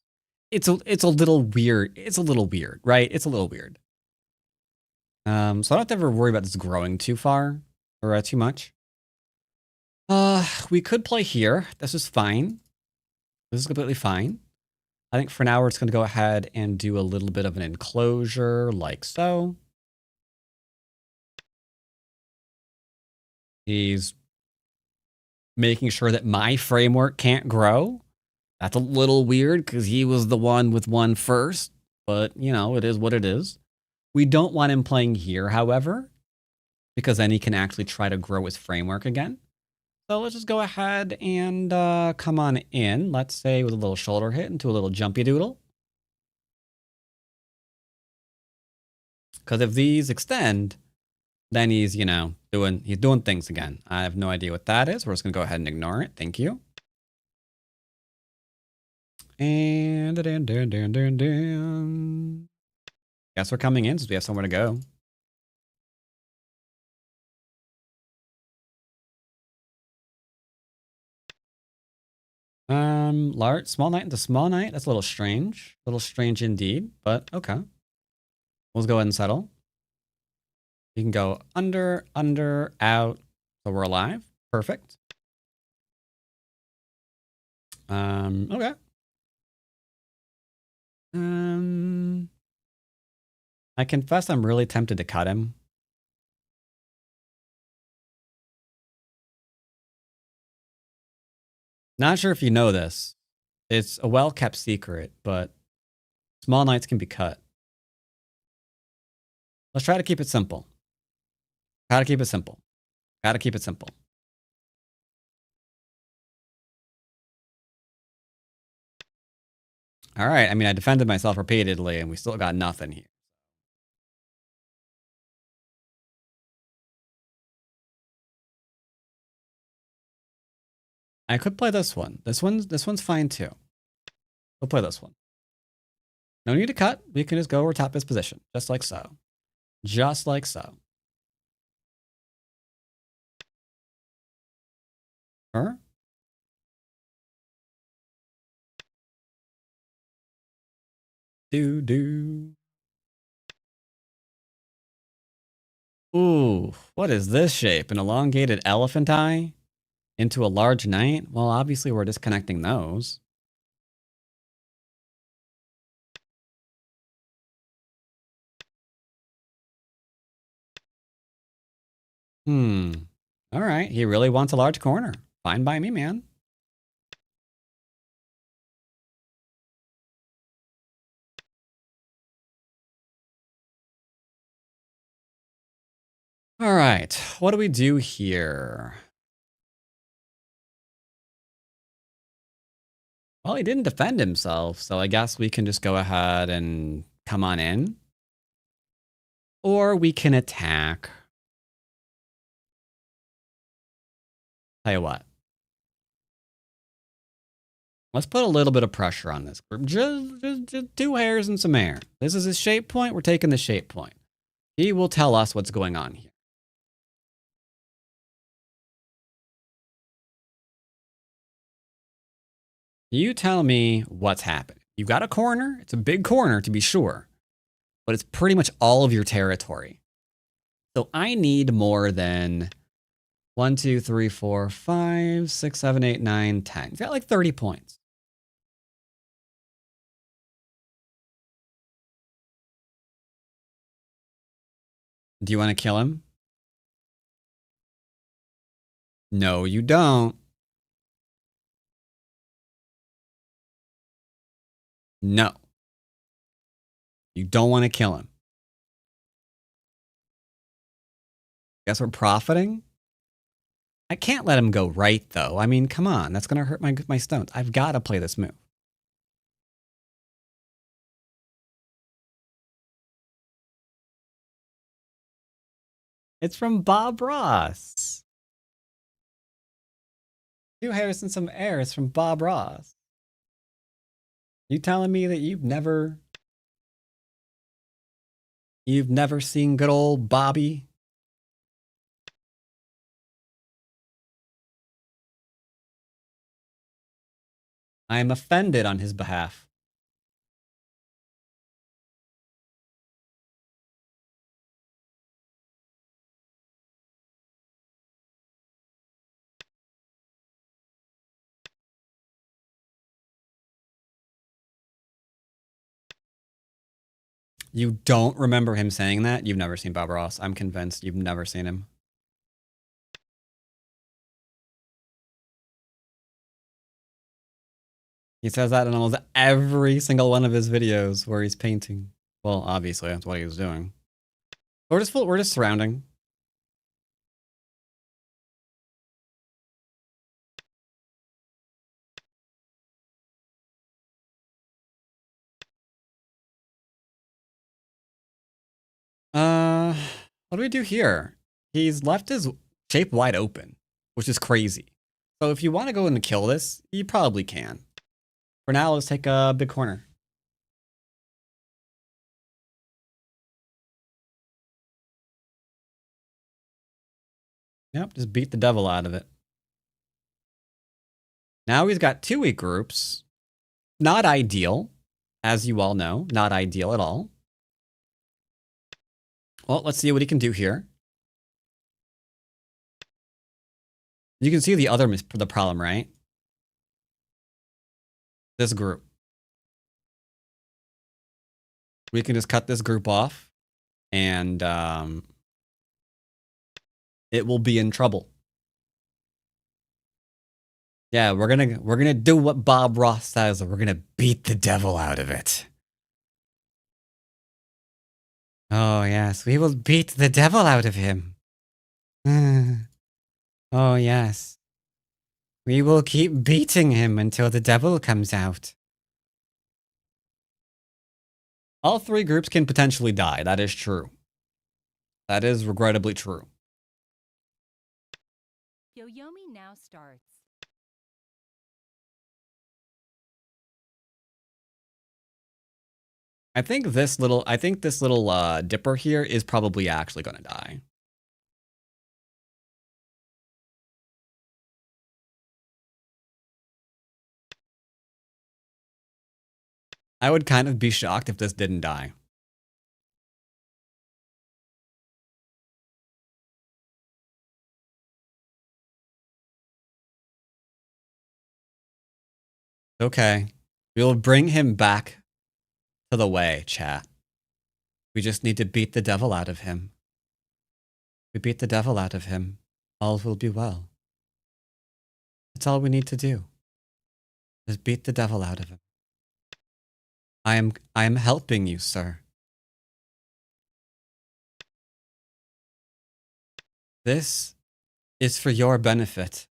It's a little weird. It's a little weird, right? It's a little weird. So I don't have to ever worry about this growing too far or too much. We could play here. This is fine. This is completely fine. I think for now we're just going to go ahead and do a little bit of an enclosure like so. He's making sure that my framework can't grow. That's a little weird because he was the one with one first, but you know, it is what it is. We don't want him playing here, however, because then he can actually try to grow his framework again. So let's just go ahead and come on in, let's say with a little shoulder hit into a little jumpy doodle. Because if these extend, then he's, you know, he's doing things again. I have no idea what that is. We're just going to go ahead and ignore it. Thank you. And guess we're coming in since we have somewhere to go. Small knight into small knight. That's a little strange. A little strange indeed, but okay. Let's go ahead and settle. You can go under, out. So we're alive. Perfect. Okay. I confess I'm really tempted to cut him. Not sure if you know this. It's a well-kept secret, but small knights can be cut. Let's try to keep it simple. Gotta keep it simple. Gotta keep it simple. All right. I mean, I defended myself repeatedly, and we still got nothing here. I could play this one. This one's fine too. We'll play this one. No need to cut. We can just go over top his position, just like so. Just like so. Sure. Do. Ooh, what is this shape? An elongated elephant eye into a large knight? Well, obviously we're disconnecting those. All right. He really wants a large corner. Fine by me, man. All right, what do we do here? Well, he didn't defend himself, so I guess we can just go ahead and come on in. Or we can attack. Tell you what. Let's put a little bit of pressure on this group. Just 2 hairs and some air. This is his shape point. We're taking the shape point. He will tell us what's going on here. You tell me what's happening. You've got a corner. It's a big corner, to be sure. But it's pretty much all of your territory. So I need more than 1, 2, 3, 4, 5, 6, 7, 8, 9, 10. You've got like 30 points. Do you want to kill him? No, you don't. No. You don't want to kill him. Guess we're profiting? I can't let him go right, though. I mean, come on. That's going to hurt my stones. I've got to play this move. It's from Bob Ross. 2 hairs and some air is from Bob Ross. You telling me that you've never seen good old Bobby? I am offended on his behalf. You don't remember him saying that? You've never seen Bob Ross. I'm convinced you've never seen him. He says that in almost every single one of his videos where he's painting. Well, obviously, that's what he was doing. We're just surrounding. What do we do here? He's left his shape wide open, which is crazy. So if you want to go in and kill this, you probably can. For now, let's take a big corner. Yep, just beat the devil out of it. Now he's got 2 weak groups. Not ideal, as you all know. Not ideal at all. Well, let's see what he can do here. You can see the problem, right? This group. We can just cut this group off, and it will be in trouble. Yeah, we're gonna do what Bob Ross says. We're gonna beat the devil out of it. Oh yes, we will beat the devil out of him. Oh yes. We will keep beating him until the devil comes out. All 3 groups can potentially die. That is true. That is regrettably true. Yoyomi now starts. I think this little dipper here is probably actually going to die. I would kind of be shocked if this didn't die. Okay. We'll bring him back to the way, chat. We just need to beat the devil out of him. We beat the devil out of him. All will be well. That's all we need to do. Just beat the devil out of him. I am helping you, sir. This is for your benefit.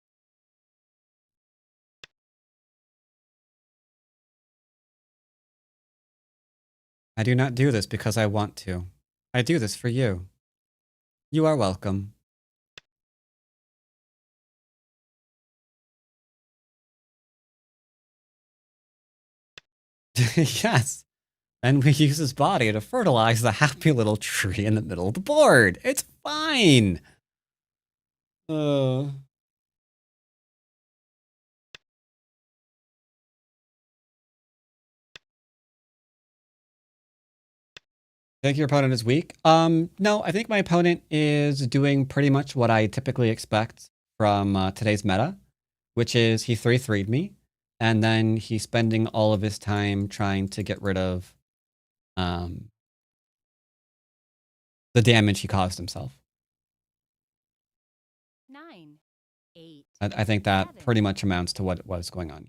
I do not do this because I want to. I do this for you. You are welcome. Yes. And we use his body to fertilize the happy little tree in the middle of the board. It's fine. Think your opponent is weak? No, I think my opponent is doing pretty much what I typically expect from today's meta, which is he 3-3'd me, and then he's spending all of his time trying to get rid of the damage he caused himself. 9, 8. I think that 7. pretty much amounts to what was going on.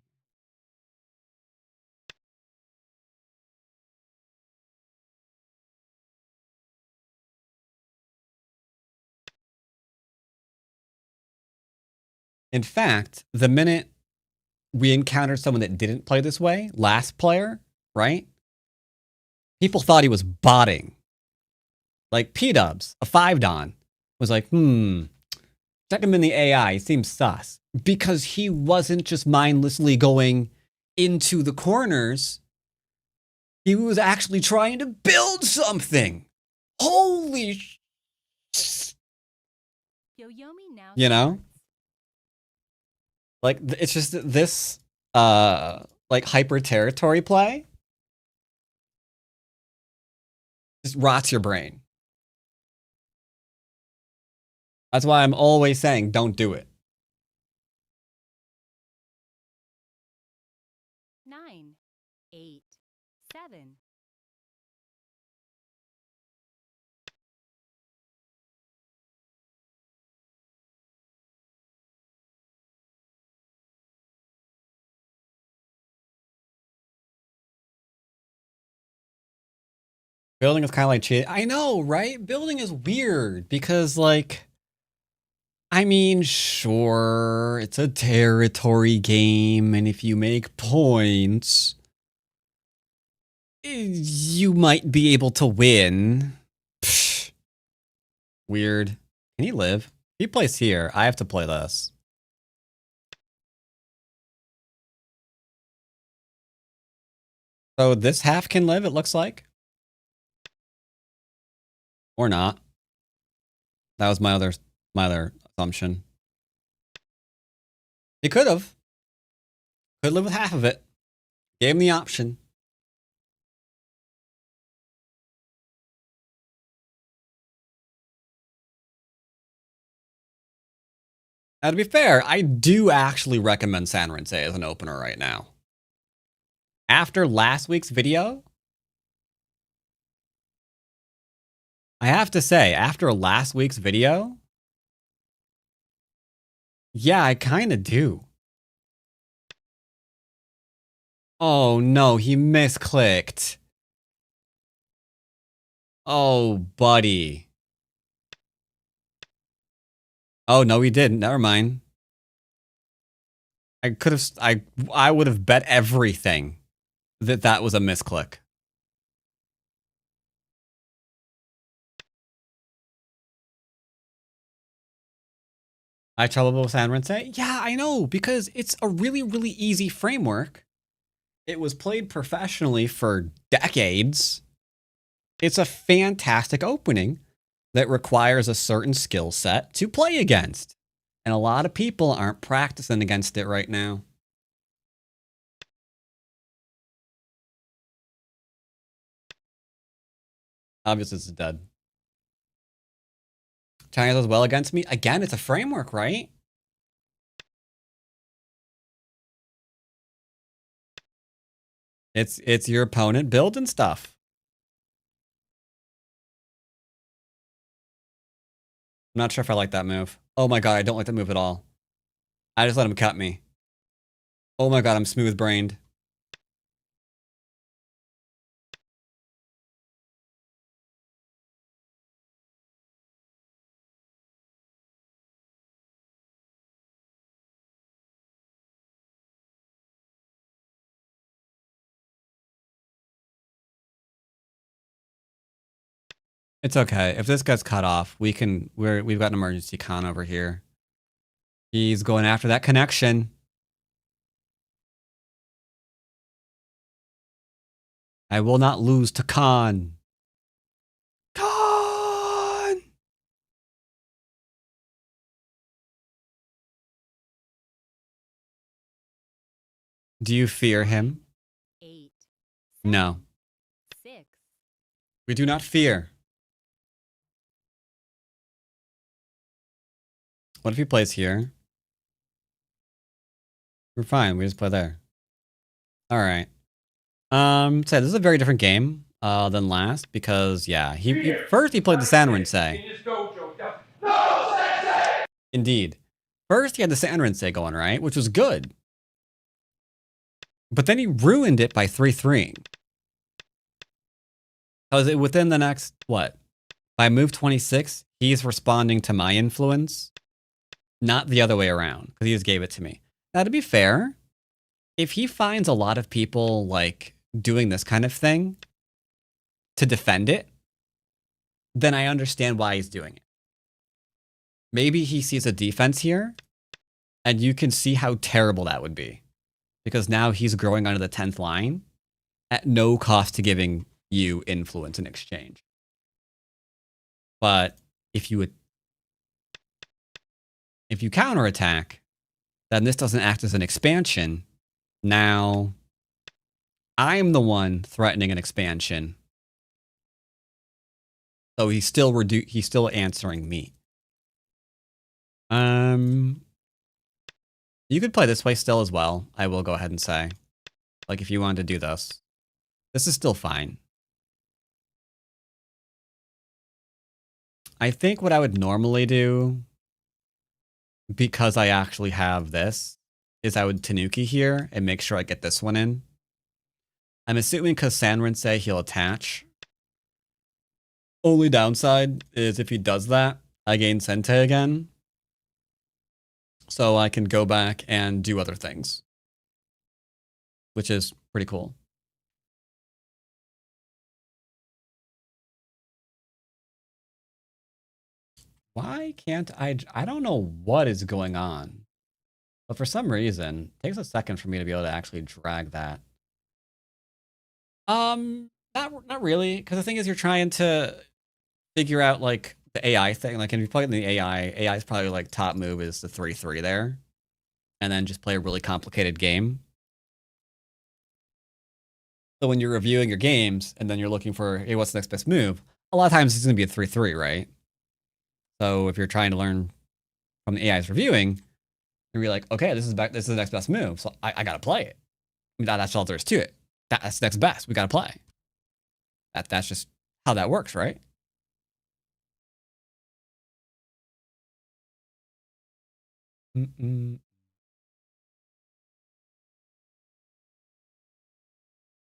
In fact, the minute we encountered someone that didn't play this way, last player, right? People thought he was botting. Like P-Dubs, a 5-Don, was like, check him in the AI, he seems sus. Because he wasn't just mindlessly going into the corners. He was actually trying to build something. Holy Yoyomi now you know? starts. Like, it's just that this, like, hyper territory play just rots your brain. That's why I'm always saying, don't do it. 9, 8, 7. Building is kind of like cheating. I know, right? Building is weird because, like, I mean, sure, it's a territory game, and if you make points, you might be able to win. Psh, weird. Can he live? He plays here. I have to play this. So this half can live, it looks like. Or not. That was my other assumption. He could have. Could live with half of it. Gave him the option. Now, to be fair, I do actually recommend Sanrinse as an opener right now. After last week's video, I have to say, after last week's video, yeah, I kind of do. Oh no, he misclicked. Oh, buddy. Oh no, he didn't. Never mind. I could have. I would have bet everything that that was a misclick. I trouble with Sanrinse? Yeah, I know, because it's a really, really easy framework. It was played professionally for decades. It's a fantastic opening that requires a certain skill set to play against. And a lot of people aren't practicing against it right now. Obviously, it's dead. China does well against me. Again, it's a framework, right? It's your opponent building stuff. I'm not sure if I like that move. Oh my god, I don't like that move at all. I just let him cut me. Oh my god, I'm smooth-brained. It's okay. If this gets cut off, we've got an emergency con over here. He's going after that connection. I will not lose to Khan. Khan! Do you fear him? 8. No. 6. We do not fear. What if he plays here? We're fine. We just play there. All right. So this is a very different game than last because yeah, first he played the Sanrinsei. Indeed. First he had the Sanrinsei going, right? Which was good. But then he ruined it by 3-3. Because within the next, what? By move 26, he's responding to my influence. Not the other way around, because he just gave it to me. Now, to be fair, if he finds a lot of people, like, doing this kind of thing to defend it, then I understand why he's doing it. Maybe he sees a defense here, and you can see how terrible that would be. Because now he's growing under the 10th line at no cost to giving you influence in exchange. But if you counterattack, then this doesn't act as an expansion. Now, I'm the one threatening an expansion. So he's still answering me. You could play this way still as well, I will go ahead and say. Like, if you wanted to do this. This is still fine. I think what I would normally do, because I actually have this, is I would Tanuki here and make sure I get this one in. I'm assuming because Sanrinsei he'll attach. Only downside is if he does that, I gain Sente again. So I can go back and do other things. Which is pretty cool. Why can't I don't know what is going on. But for some reason, it takes a second for me to be able to actually drag that. Not really, because the thing is you're trying to figure out like the AI thing. Like if you play in the AI is probably like top move is the 3-3 there. And then just play a really complicated game. So when you're reviewing your games and then you're looking for, hey, what's the next best move? A lot of times it's going to be a 3-3, right? So if you're trying to learn from the AI's reviewing, you're like, okay, this is the next best move, so I gotta play it. I mean, that's all there is to it. That's next best. We gotta play. That's just how that works, right?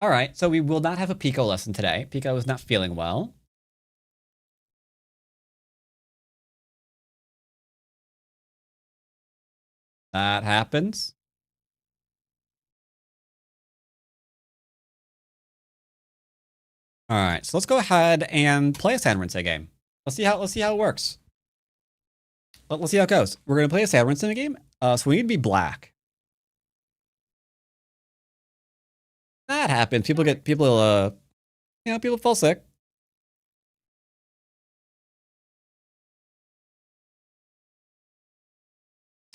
All right, so we will not have a Pico lesson today. Pico is not feeling well. That happens. All right, so let's go ahead and play a Sanrinsei game. Let's see how it works. Let's see how it goes. We're gonna play a Sanrinsei game. So we need to be black. That happens. People fall sick.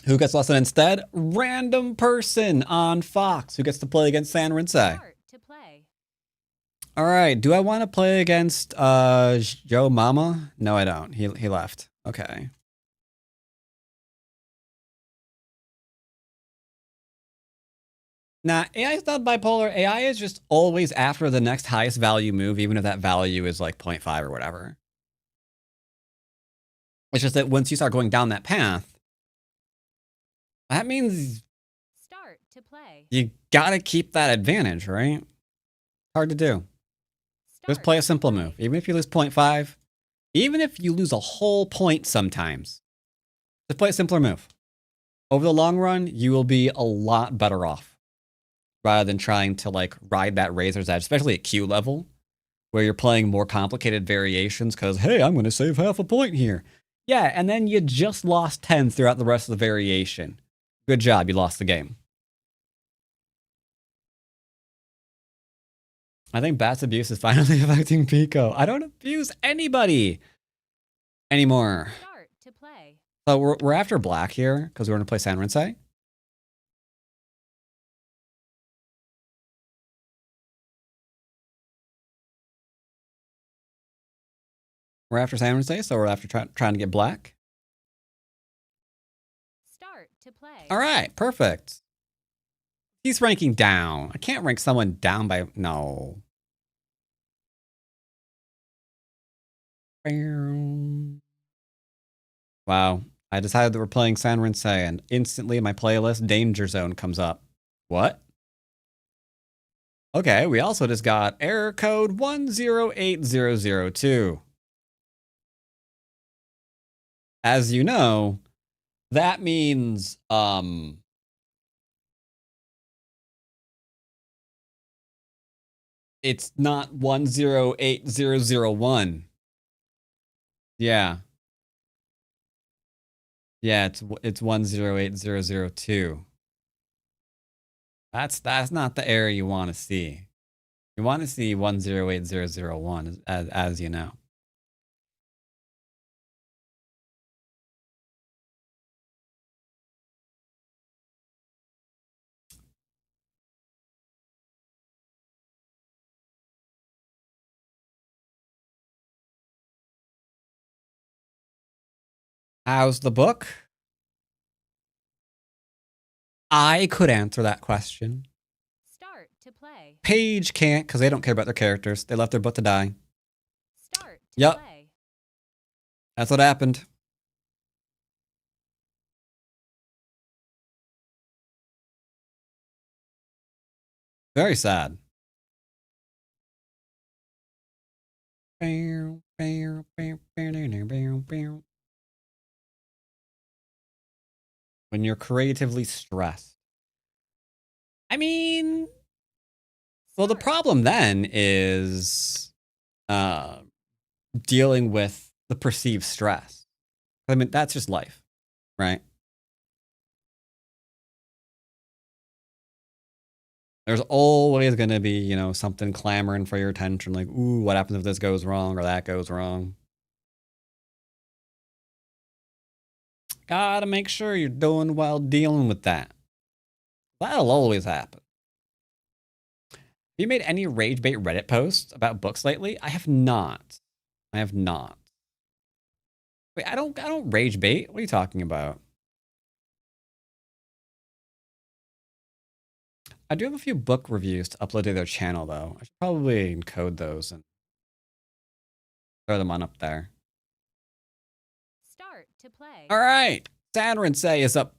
Who gets lesson instead? Random person on Fox who gets to play against Sanrinsei. To play. All right. Do I want to play against Joe Mama? No, I don't. He left. Okay. Nah, AI is not bipolar. AI is just always after the next highest value move, even if that value is like 0.5 or whatever. It's just that once you start going down that path, that means Start to play. you gotta keep that advantage, right? Hard to do. Just play a simple move. Even if you lose 0.5, even if you lose a whole point sometimes, just play a simpler move. Over the long run, you will be a lot better off rather than trying to like ride that razor's edge, especially at Q level. where you're playing more complicated variations because, hey, I'm going to save half a point here. Yeah, and then you just lost 10 throughout the rest of the variation. Good job, you lost the game. I think Bat's abuse is finally affecting Pico. I don't abuse anybody anymore. Start to play. So we're after black here because we're going to play Sanrinsei. We're after Sanrinsei, so we're after trying to get black. Start to play. All right, perfect. He's ranking down. I can't rank someone down by... No. Wow. I decided that we're playing Sanrinsei, and instantly my playlist Danger Zone comes up. What? Okay, we also just got error code 108002. As you know, that means it's not 108001. Yeah. Yeah, it's 108002. That's not the error you want to see. You want to see 108001 as you know. How's the book? I could answer that question. Start to play. Paige can't because they don't care about their characters. They left their butt to die. Start to Yep. play. That's what happened. Very sad. When you're creatively stressed. I mean, well, the problem then is dealing with the perceived stress. I mean, that's just life, right? There's always going to be, you know, something clamoring for your attention, like, ooh, what happens if this goes wrong or that goes wrong? Gotta make sure you're doing well dealing with that. That'll always happen. Have you made any rage bait Reddit posts about books lately? I have not. I have not. Wait, I don't rage bait. What are you talking about? I do have a few book reviews to upload to their channel, though. I should probably encode those and throw them on up there. Start to play. All right. Sanrinsei is up.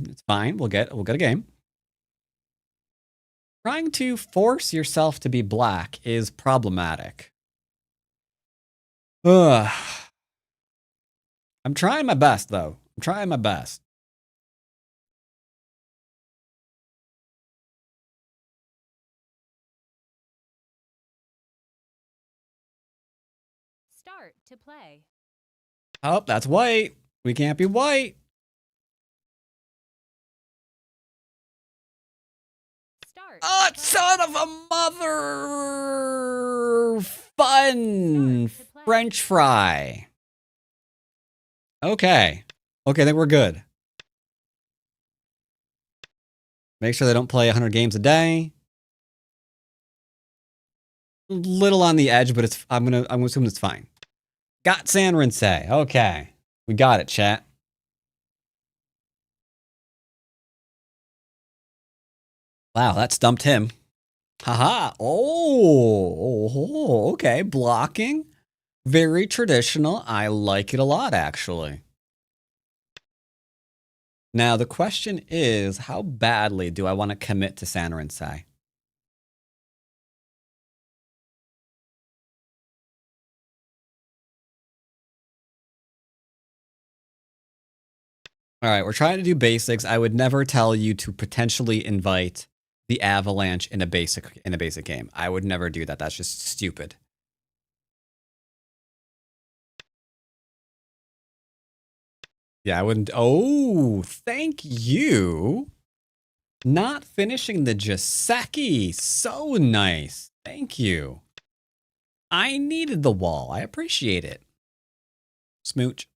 It's fine. We'll get a game. Trying to force yourself to be black is problematic. Ugh. I'm trying my best, though. I'm trying my best. Start to play. Oh, that's white. We can't be white. Start. Oh, to play. son of a mother! Fun Start to play. French fry. Okay. Okay, I think we're good. Make sure they don't play 100 games a day. Little on the edge, but it's I'm gonna assume it's fine. Got Sanrinsei. Okay. We got it, chat. Wow, that stumped him. Haha. Oh, okay. Blocking. Very traditional. I like it a lot, actually. Now, the question is, how badly do I want to commit to Sanrinsei? All right, we're trying to do basics. I would never tell you to potentially invite the avalanche in a basic game. I would never do that. That's just stupid. Yeah, I wouldn't. Oh, thank you. Not finishing the joseki. So nice. Thank you. I needed the wall. I appreciate it. Smooch.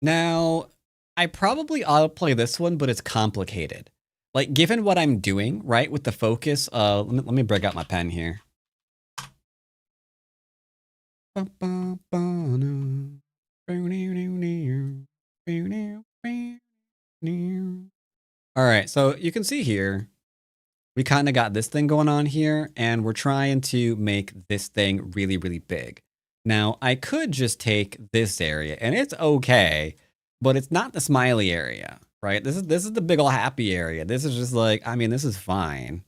Now, I probably ought to play this one, but it's complicated. Like, given what I'm doing, right, with the focus, let me break out my pen here. All right, so you can see here, we kind of got this thing going on here, and we're trying to make this thing really, really big. Now, I could just take this area, and it's okay, but it's not the smiley area, right? This is the big ol' happy area. This is just like, I mean, this is fine.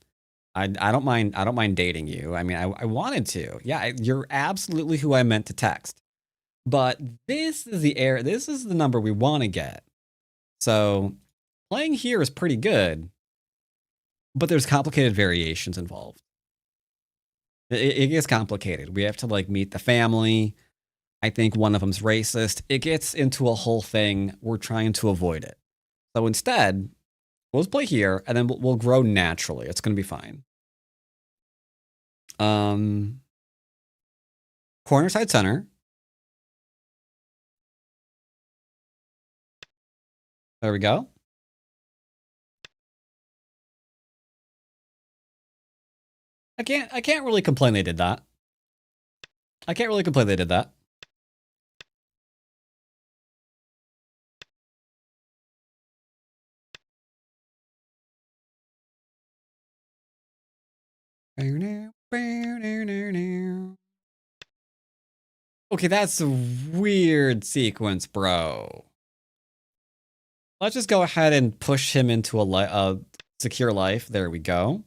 I don't mind dating you. I mean, I wanted to. Yeah, you're absolutely who I meant to text. But this is the area. This is the number we want to get. So playing here is pretty good, but there's complicated variations involved. It gets complicated. We have to like meet the family. I think one of them's racist. It gets into a whole thing. We're trying to avoid it. So instead, we'll just play here, and then we'll grow naturally. It's going to be fine. Corner, side, center. There we go. I can't really complain they did that. I can't really complain they did that. Okay, that's a weird sequence, bro. Let's just go ahead and push him into a secure life. There we go.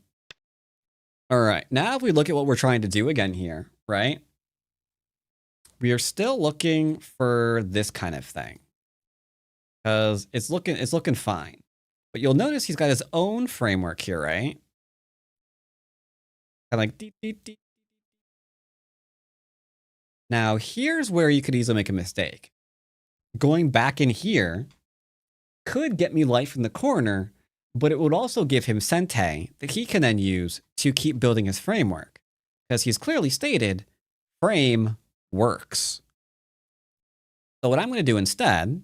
All right, now if we look at what we're trying to do again here, right? We are still looking for this kind of thing. Because it's looking fine. But you'll notice he's got his own framework here, right? Kind of like deep, deep, deep. Now, here's where you could easily make a mistake. Going back in here could get me life in the corner, but it would also give him Sente that he can then use to keep building his framework. Because he's clearly stated, frame works. So what I'm going to do instead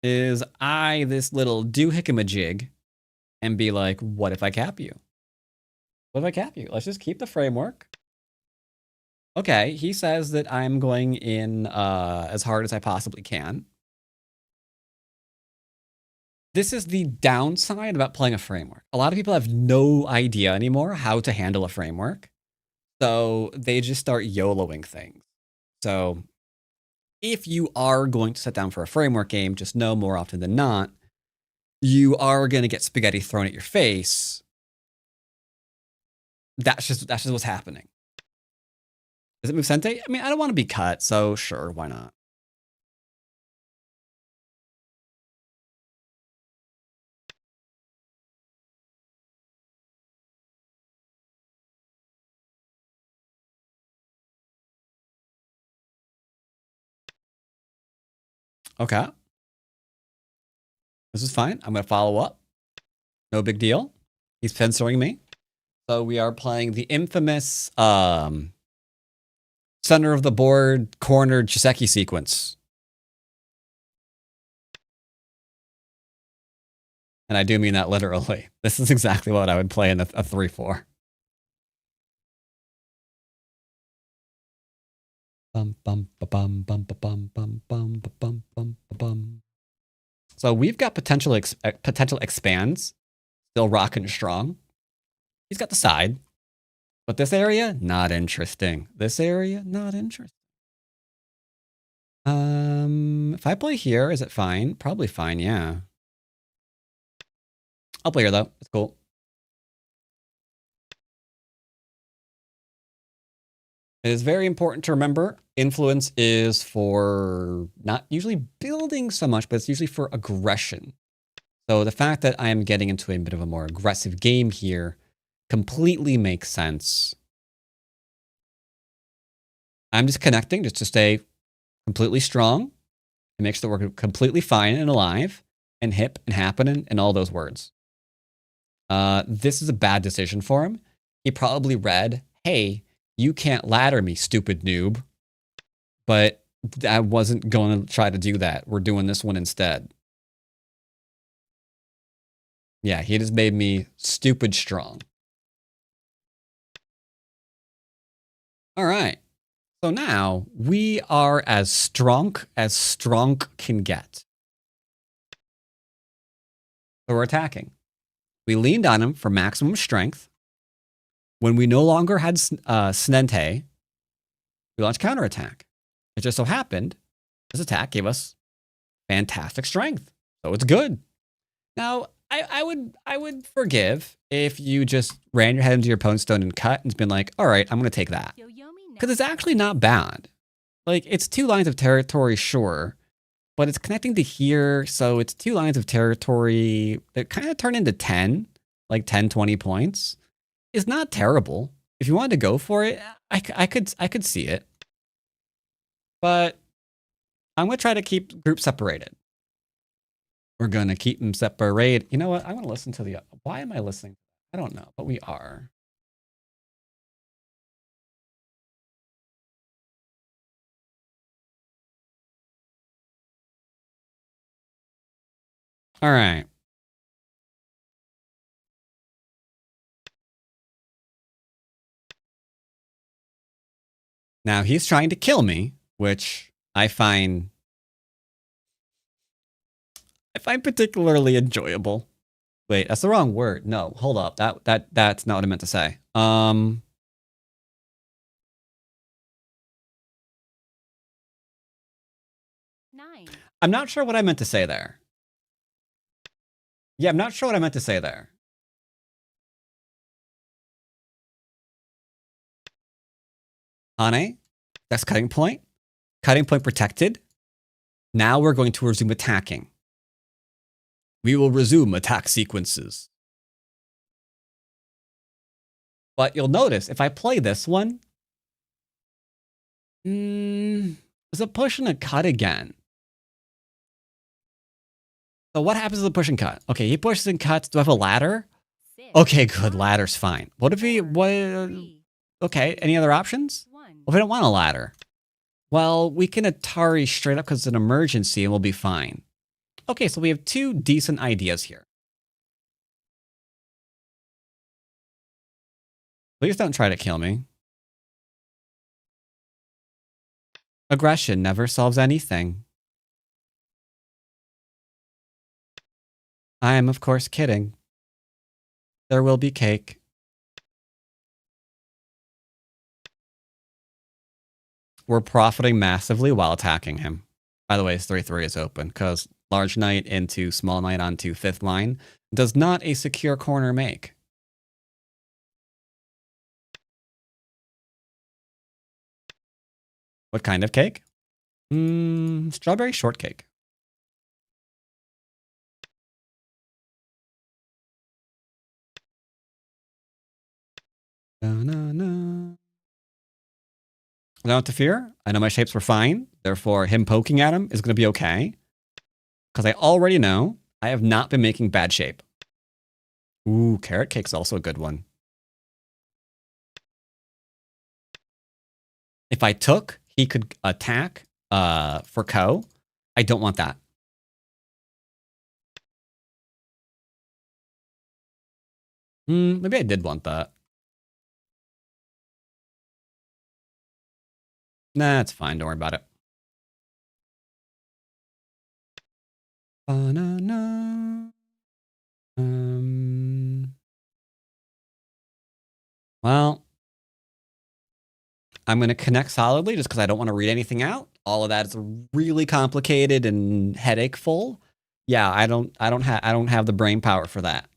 is this little do-hickamajig and be like, what if I cap you? What if I cap you? Let's just keep the framework. Okay, he says that I'm going in as hard as I possibly can. This is the downside about playing a framework. A lot of people have no idea anymore how to handle a framework. So they just start YOLOing things. So if you are going to sit down for a framework game, just know more often than not, you are going to get spaghetti thrown at your face. That's just what's happening. Does it move Sente? I mean, I don't want to be cut, so sure, why not? Okay. This is fine. I'm going to follow up. No big deal. He's penciling me. So we are playing the infamous center of the board corner joseki sequence. And I do mean that literally. This is exactly what I would play in a 3-4. So we've got potential expands still rocking strong. He's got the side, but this area not interesting. This area not interesting. If I play here, is it fine? Probably fine, yeah. I'll play here though. It's cool. It is very important to remember influence is for not usually building so much, but it's usually for aggression. So the fact that I am getting into a bit of a more aggressive game here completely makes sense. I'm just connecting just to stay completely strong and make sure that we're completely fine and alive and hip and happening and all those words. This is a bad decision for him. He probably read, hey, you can't ladder me, stupid noob. But I wasn't going to try to do that. We're doing this one instead. Yeah, he just made me stupid strong. All right. So now we are as strong can get. So we're attacking. We leaned on him for maximum strength. When we no longer had Snente, we launched counterattack. It just so happened this attack gave us fantastic strength. So it's good. Now, I would forgive if you just ran your head into your opponent's stone and cut and been like, all right, I'm going to take that. Because it's actually not bad. Like, it's 2 lines of territory, sure, but it's connecting to here, so it's 2 lines of territory that kind of turn into 10, like 10, 20 points. It's not terrible. If you wanted to go for it, I could see it. But I'm going to try to keep groups separated. We're going to keep them separated. You know what? I'm going to listen to the... Why am I listening? I don't know, but we are. All right. Now he's trying to kill me, which I find particularly enjoyable. Wait, that's the wrong word. No, hold up. That's not what I meant to say. 9. I'm not sure what I meant to say there. Yeah, I'm not sure what I meant to say there. Hane, that's cutting point. Cutting point protected. Now we're going to resume attacking. We will resume attack sequences. But you'll notice, if I play this one, it's a push and a cut again. So what happens to the push and cut? Okay, he pushes and cuts. Do I have a ladder? 6. Okay, good. Ladder's fine. What if he... 3. Okay, any other options? 1. Well, if I don't want a ladder. Well, we can Atari straight up because it's an emergency and we'll be fine. Okay, so we have 2 decent ideas here. Please don't try to kill me. Aggression never solves anything. I am, of course, kidding. There will be cake. We're profiting massively while attacking him. By the way, his 3-3 is open because large knight into small knight onto 5th line does not a secure corner make. What kind of cake? Strawberry shortcake. No. I don't have to fear. I know my shapes were fine. Therefore, him poking at him is going to be okay. Because I already know I have not been making bad shape. Ooh, carrot cake's also a good one. If I took, he could attack for Ko. I don't want that. Maybe I did want that. Nah, it's fine. Don't worry about it. Well, I'm going to connect solidly just because I don't want to read anything out. All of that is really complicated and headache full. Yeah, I don't have the brain power for that.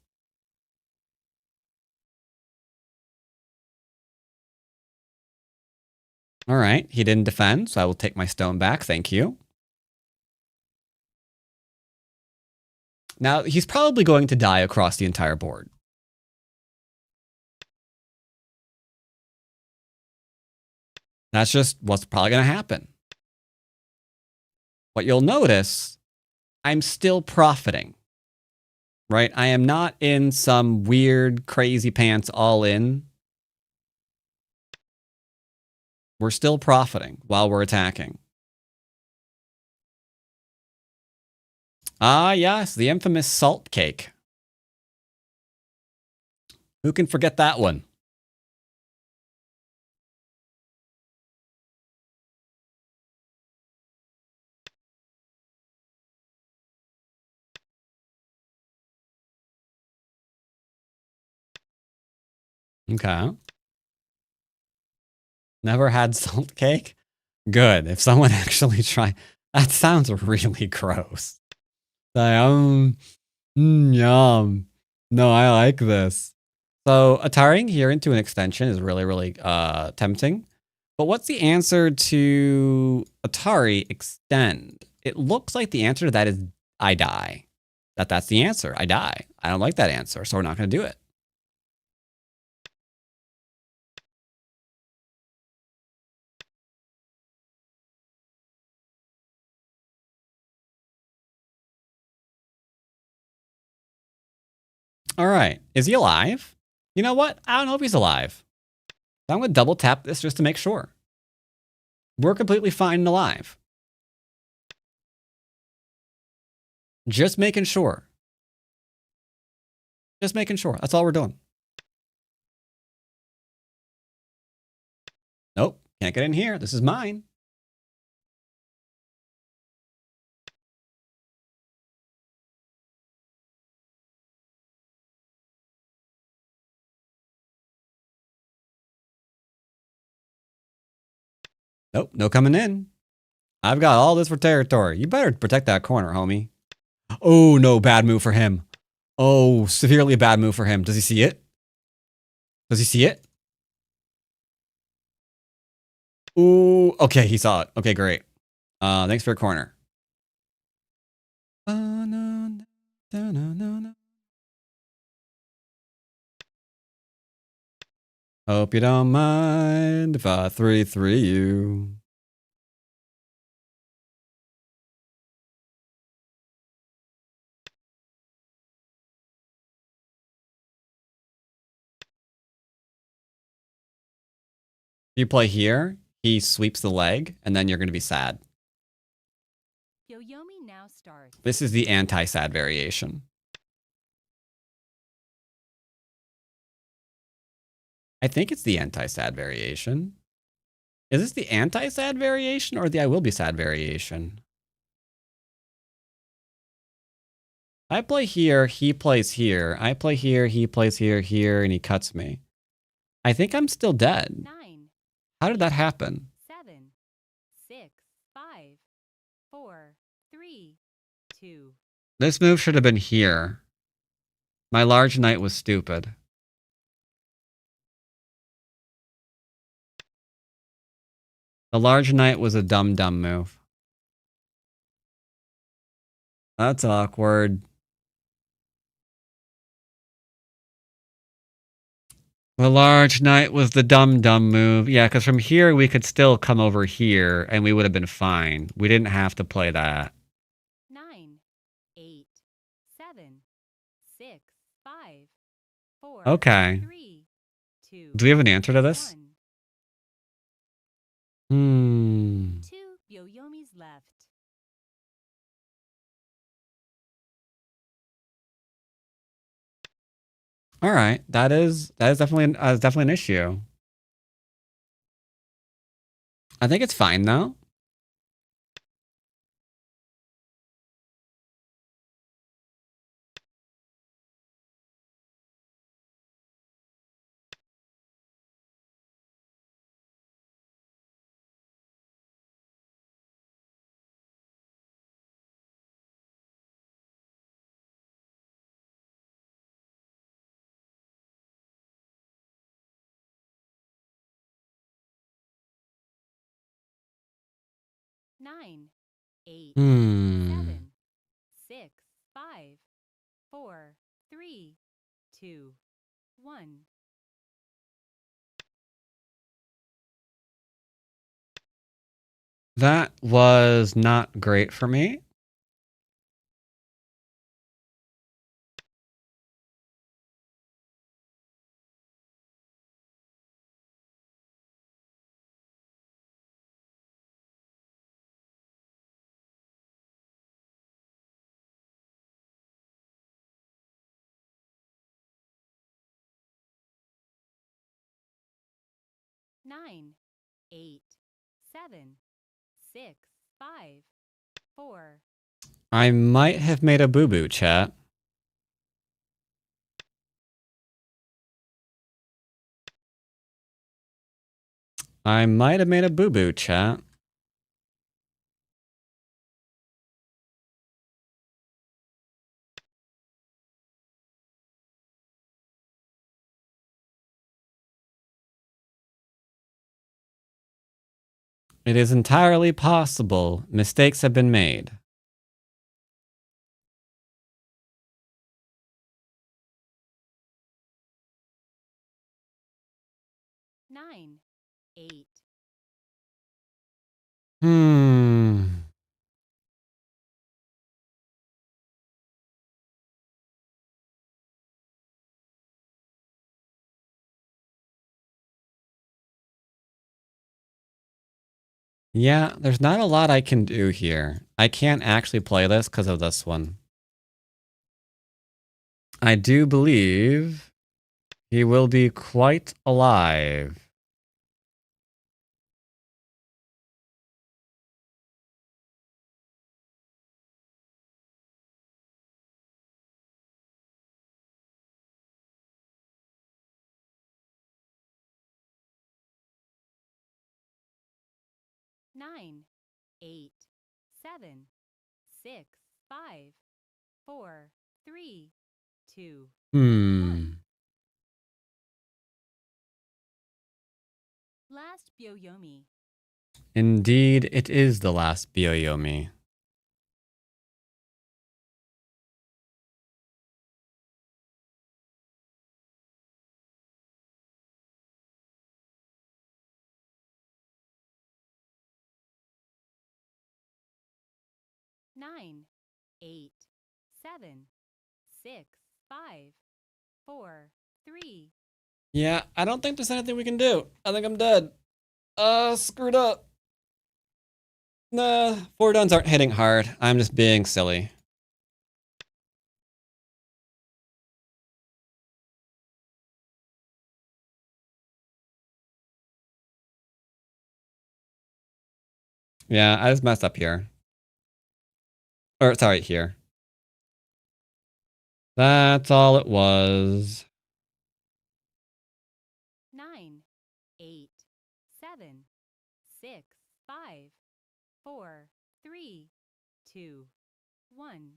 All right. He didn't defend, so I will take my stone back. Thank you. Now, he's probably going to die across the entire board. That's just what's probably going to happen. What you'll notice, I'm still profiting. Right? I am not in some weird, crazy pants all in. We're still profiting while we're attacking. Ah, yes, the infamous salt cake. Who can forget that one? Okay. Never had salt cake? Good. If someone actually tried... That sounds really gross. Like, yum. No, I like this. So, attiring here into an extension is really, really tempting. But what's the answer to Atari extend? It looks like the answer to that is I die. That's the answer. I die. I don't like that answer, so we're not going to do it. All right. Is he alive? You know what? I don't know if he's alive. I'm going to double tap this just to make sure. We're completely fine and alive. Just making sure. Just making sure. That's all we're doing. Nope. Can't get in here. This is mine. Nope. No coming in. I've got all this for territory. You better protect that corner, homie. Oh, no. Bad move for him. Oh, severely bad move for him. Does he see it? Does he see it? Ooh. Okay, he saw it. Okay, great. Thanks for your corner. Hope you don't mind if I 3-3 you. If you play here, he sweeps the leg, and then you're going to be sad. Yoyomi now starts. This is the anti-sad variation. I think it's the anti-sad variation. Is this the anti-sad variation or the I will be sad variation? I play here, he plays here. I play here, he plays here, here, and he cuts me. I think I'm still dead. 9. How did that happen? 7. 6. 5. 4. 3. 2. This move should have been here. My large knight was stupid. The large knight was a dumb move. That's awkward. The large knight was the dumb move. Yeah, because from here we could still come over here and we would have been fine. We didn't have to play that. 9. 8. 7. 6. 5. 4. Okay. 3. 2. Do we have an answer to this? 1. 2 Yoyomis left. All right. That is definitely an issue. I think it's fine though. 9, 8, Hmm. 7, 6, 5, 4, 3, 2, 1. That was not great for me. Nine, 8, 7, 6, 5, 4. I might have made a boo-boo, chat. I might have made a boo-boo, chat. It is entirely possible mistakes have been made. Nine, 8. Hmm. Yeah, there's not a lot I can do here. I can't actually play this because of this one. I do believe he will be quite alive. Nine, 8, 7, 6, 5, 4, 3, 2, Hmm. 1. Last Byoyomi. Indeed, it is the last Byoyomi. Nine, 8, 7, 6, 5, 4, 3. Yeah, I don't think there's anything we can do. I think I'm dead. Screwed up. Nah, 4 duns aren't hitting hard. I'm just being silly. Yeah, I just messed up here. Or, sorry, here. That's all it was. 9, 8, 7, 6, 5, 4, 3, 2, 1.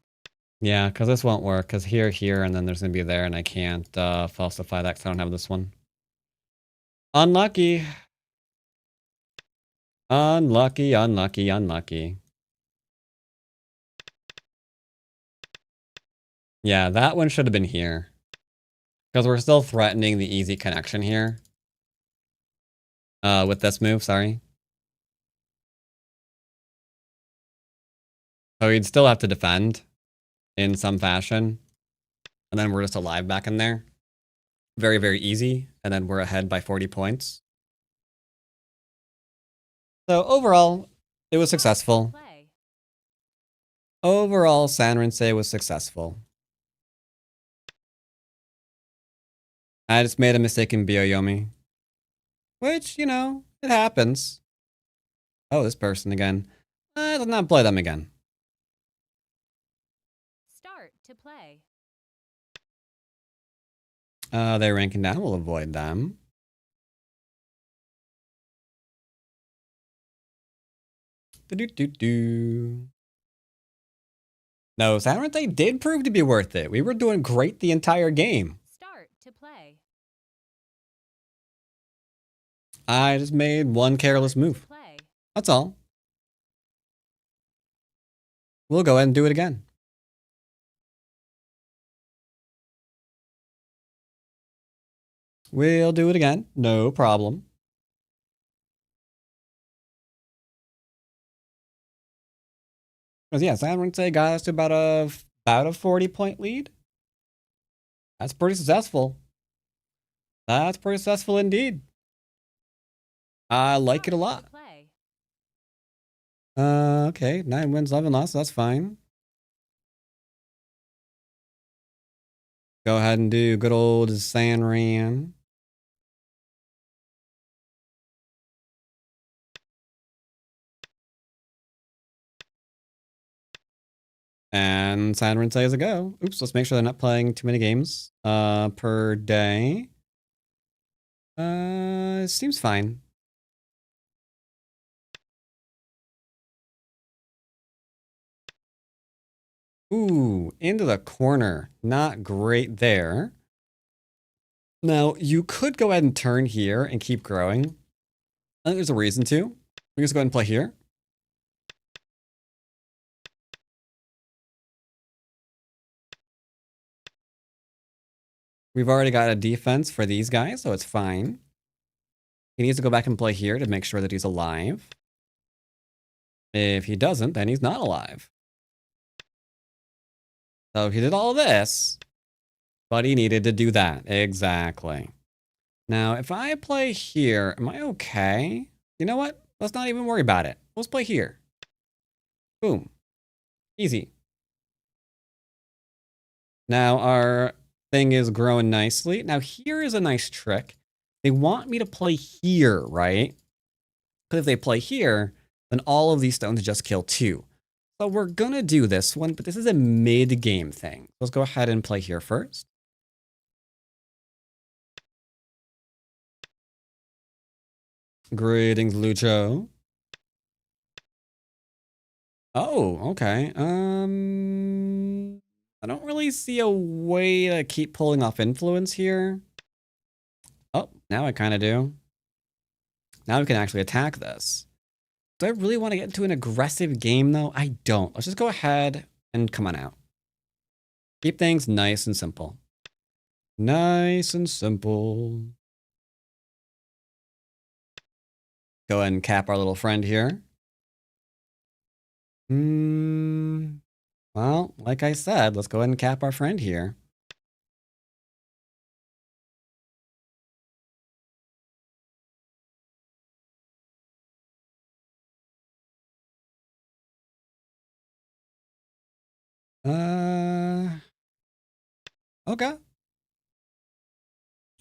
Yeah, because this won't work. Because here, and then there's going to be there, and I can't falsify that because I don't have this one. Unlucky. Unlucky, unlucky, unlucky. Yeah, that one should have been here. Because we're still threatening the easy connection here. With this move, sorry. So you'd still have to defend in some fashion. And then we're just alive back in there. Very, very easy. And then we're ahead by 40 points. So overall, it was successful. Play. Overall, Sanrinsei was successful. I just made a mistake in Byoyomi. Which, you know, it happens. Oh, this person again. Let's not play them again. Start to play. They're ranking down. We'll avoid them. Do-do-do-do. No, Sanrinsei did prove to be worth it. We were doing great the entire game. Start to play. I just made one careless move. Play. That's all. we'll go ahead and do it again. We'll do it again. No problem. Because yeah, San Rinse got us to about a 40-point lead. That's pretty successful. That's pretty successful indeed. I like it a lot. Okay, 9 wins, 11 losses. That's fine. Go ahead and do good old San Ran. And San Rinse is a go. Oops, let's make sure they're not playing too many games per day. Seems fine. Ooh, into the corner. Not great there. Now, you could go ahead and turn here and keep growing. I think there's a reason to. We can just go ahead and play here. We've already got a defense for these guys, so it's fine. He needs to go back and play here to make sure that he's alive. If he doesn't, then he's not alive. So he did all of this, but he needed to do that. Exactly. Now, if I play here, am I okay? You know what? Let's not even worry about it. Let's play here. Boom. Easy. Now, our thing is growing nicely. Now, here is a nice trick. They want me to play here, right? Because if they play here, then all of these stones just kill 2. So we're going to do this one, but this is a mid-game thing. Let's go ahead and play here first. Greetings, Lucho. Oh, okay. I don't really see a way to keep pulling off influence here. Oh, now I kind of do. Now we can actually attack this. Do I really want to get into an aggressive game, though? I don't. Let's just go ahead and come on out. Keep things nice and simple. Nice and simple. Go ahead and cap our little friend here. Well, like I said, let's go ahead and cap our friend here. Okay.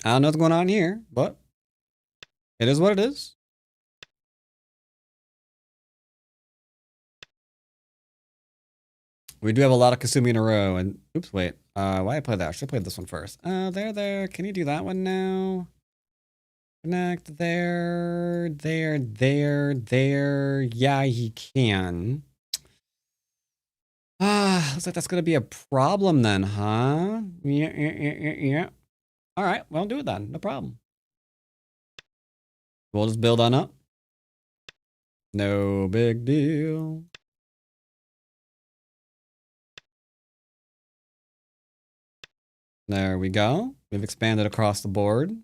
I don't know what's going on here, but it is what it is. We do have a lot of Kasumi in a row, and oops, wait. Why I play that? I should have played this one first. There. Can you do that one now? Connect there. Yeah, he can. Looks like that's gonna be a problem then, huh? Yeah. All right, well, do it then. No problem. We'll just build on up. No big deal. There we go. We've expanded across the board.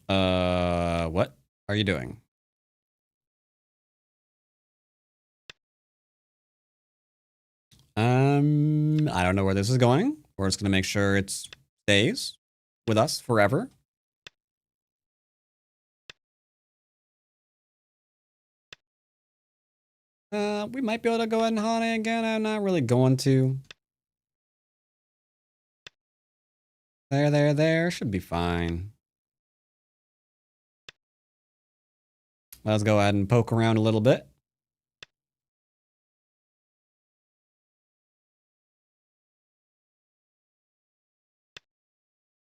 What are you doing? I don't know where this is going. We're just gonna make sure it stays with us forever. We might be able to go ahead and holiday again. I'm not really going to. There. Should be fine. Let's go ahead and poke around a little bit.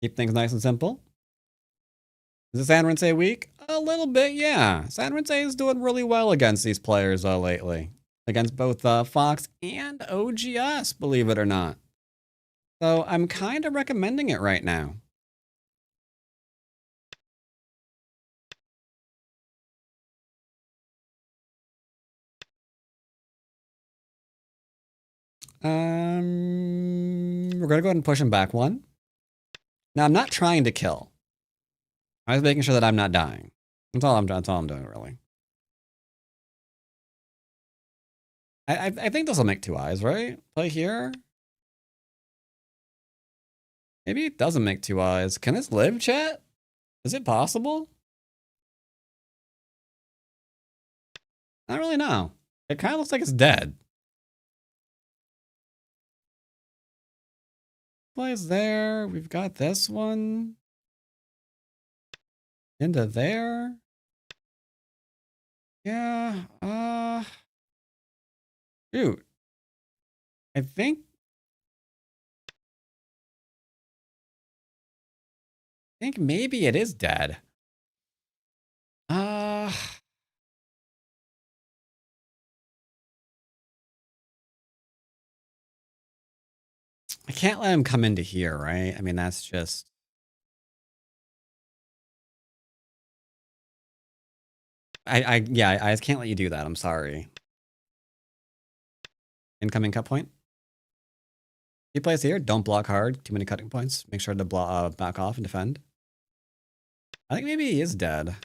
Keep things nice and simple. Is this San Rinse weak? A little bit, yeah. San Rinse is doing really well against these players lately. Against both Fox and OGS, believe it or not. So I'm kind of recommending it right now. We're gonna go ahead and push him back one. Now I'm not trying to kill. I was making sure that I'm not dying. That's all I'm doing, really. I think this will make 2 eyes, right? Play here. Maybe it doesn't make 2 eyes. Can this live, chat? Is it possible? I don't really know. It kind of looks like it's dead. Plays there. We've got this one. Into there. Yeah. Shoot. I think maybe it is dead. I can't let him come into here, right? I mean, that's just... I just can't let you do that. I'm sorry. Incoming cut point. He plays here. Don't block hard. Too many cutting points. Make sure to back off and defend. I think maybe he is dead.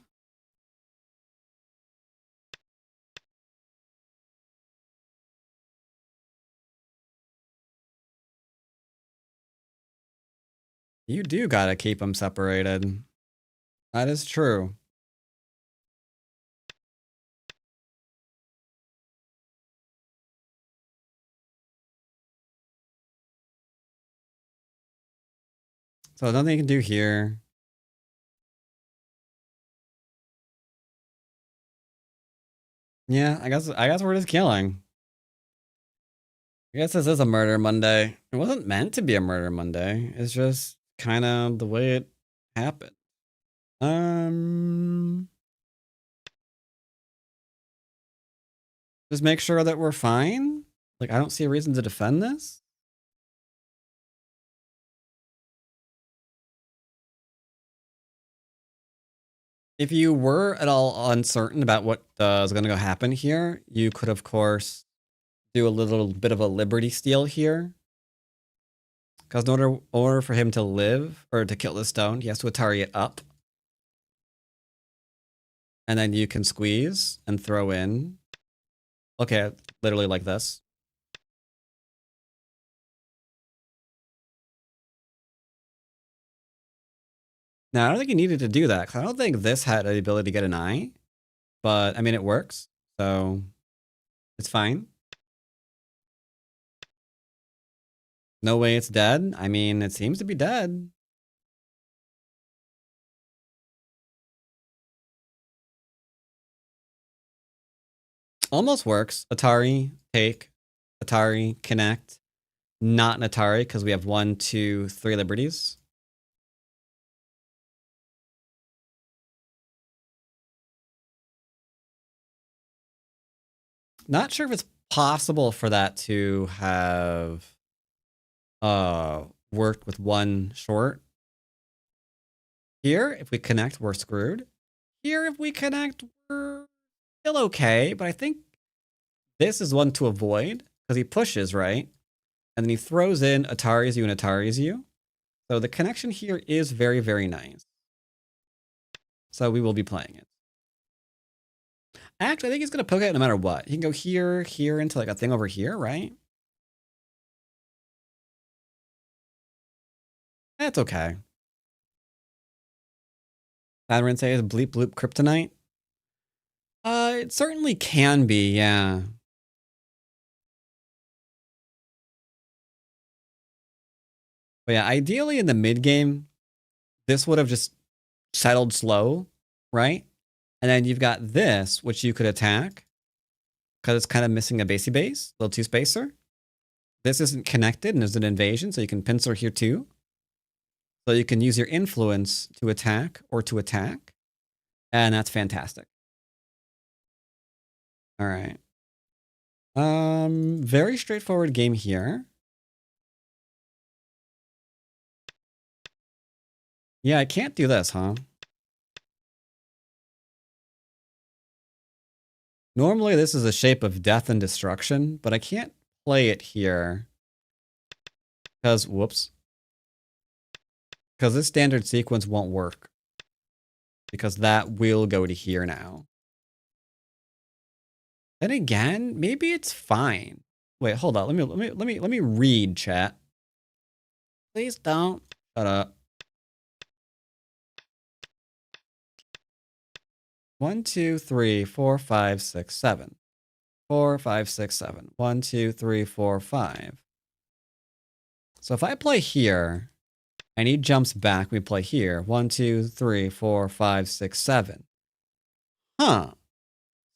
You do gotta keep them separated. That is true. So nothing you can do here. Yeah, I guess we're just killing. I guess this is a murder Monday. It wasn't meant to be a murder Monday. It's just kind of the way it happened. Just make sure that we're fine. Like, I don't see a reason to defend this. If you were at all uncertain about what is going to go happen here, you could, of course, do a little bit of a liberty steal here. Because in order for him to live, or to kill the stone, he has to Atari it up. And then you can squeeze and throw in. Okay, literally like this. Now, I don't think you needed to do that, because I don't think this had the ability to get an eye. But, I mean, it works, so it's fine. No way it's dead. I mean, it seems to be dead. Almost works. Atari, take. Atari, connect. Not an Atari, because we have 1, 2, 3 liberties. Not sure if it's possible for that to have worked with 1 short. Here, if we connect, we're screwed. Here, if we connect, we're still okay, but I think this is one to avoid, because he pushes, right? And then he throws in Ataris you and Ataris you. So the connection here is very, very nice. So we will be playing it. Actually, I think he's going to poke it no matter what. He can go here, here, into like a thing over here, right? That's okay. Dwyrin says bleep bloop kryptonite. It certainly can be, yeah. But yeah, ideally in the mid game, this would have just settled slow, right? And then you've got this, which you could attack because it's kind of missing a basey base, little 2 spacer. This isn't connected and there's an invasion, so you can pincer here too. So you can use your influence to attack or to attack. And that's fantastic. All right. Very straightforward game here. Yeah, I can't do this, huh? Normally this is a shape of death and destruction, but I can't play it here. Because, whoops. Because this standard sequence won't work. Because that will go to here now. Then again, maybe it's fine. Wait, hold on. Let me read, chat. Please don't. Shut up. 1, 2, 3, 4, 5, 6, 7. 4, 5, 6, 7. 1, 2, 3, 4, 5. So if I play here, and he jumps back, we play here. 1, 2, 3, 4, 5, 6, 7. Huh.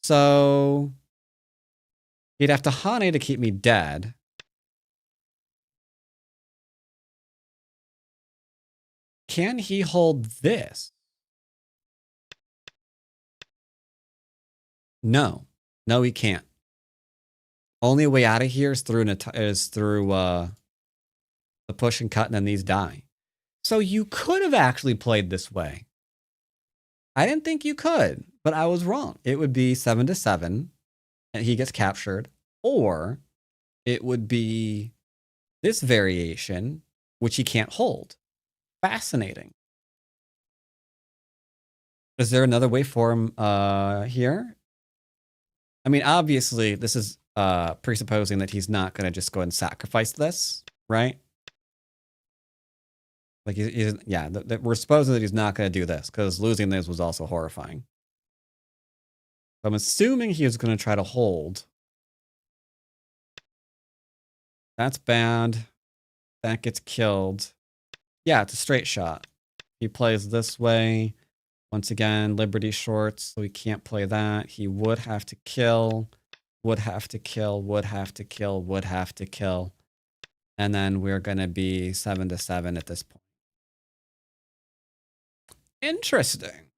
So he'd have to Hane to keep me dead. Can he hold this? No. No, he can't. Only way out of here is through the push and cut, and then these die. So you could have actually played this way. I didn't think you could, but I was wrong. It would be 7 to 7, and he gets captured, or it would be this variation, which he can't hold. Fascinating. Is there another way for him here? I mean, obviously, this is presupposing that he's not going to just go and sacrifice this, right? Like, yeah, we're supposing that he's not going to do this, because losing this was also horrifying. So I'm assuming he was going to try to hold. That's bad. That gets killed. Yeah, it's a straight shot. He plays this way. Once again, Liberty shorts, so he can't play that. He would have to kill, would have to kill, would have to kill, would have to kill. And then we're going to be 7 to 7 at this point. Interesting.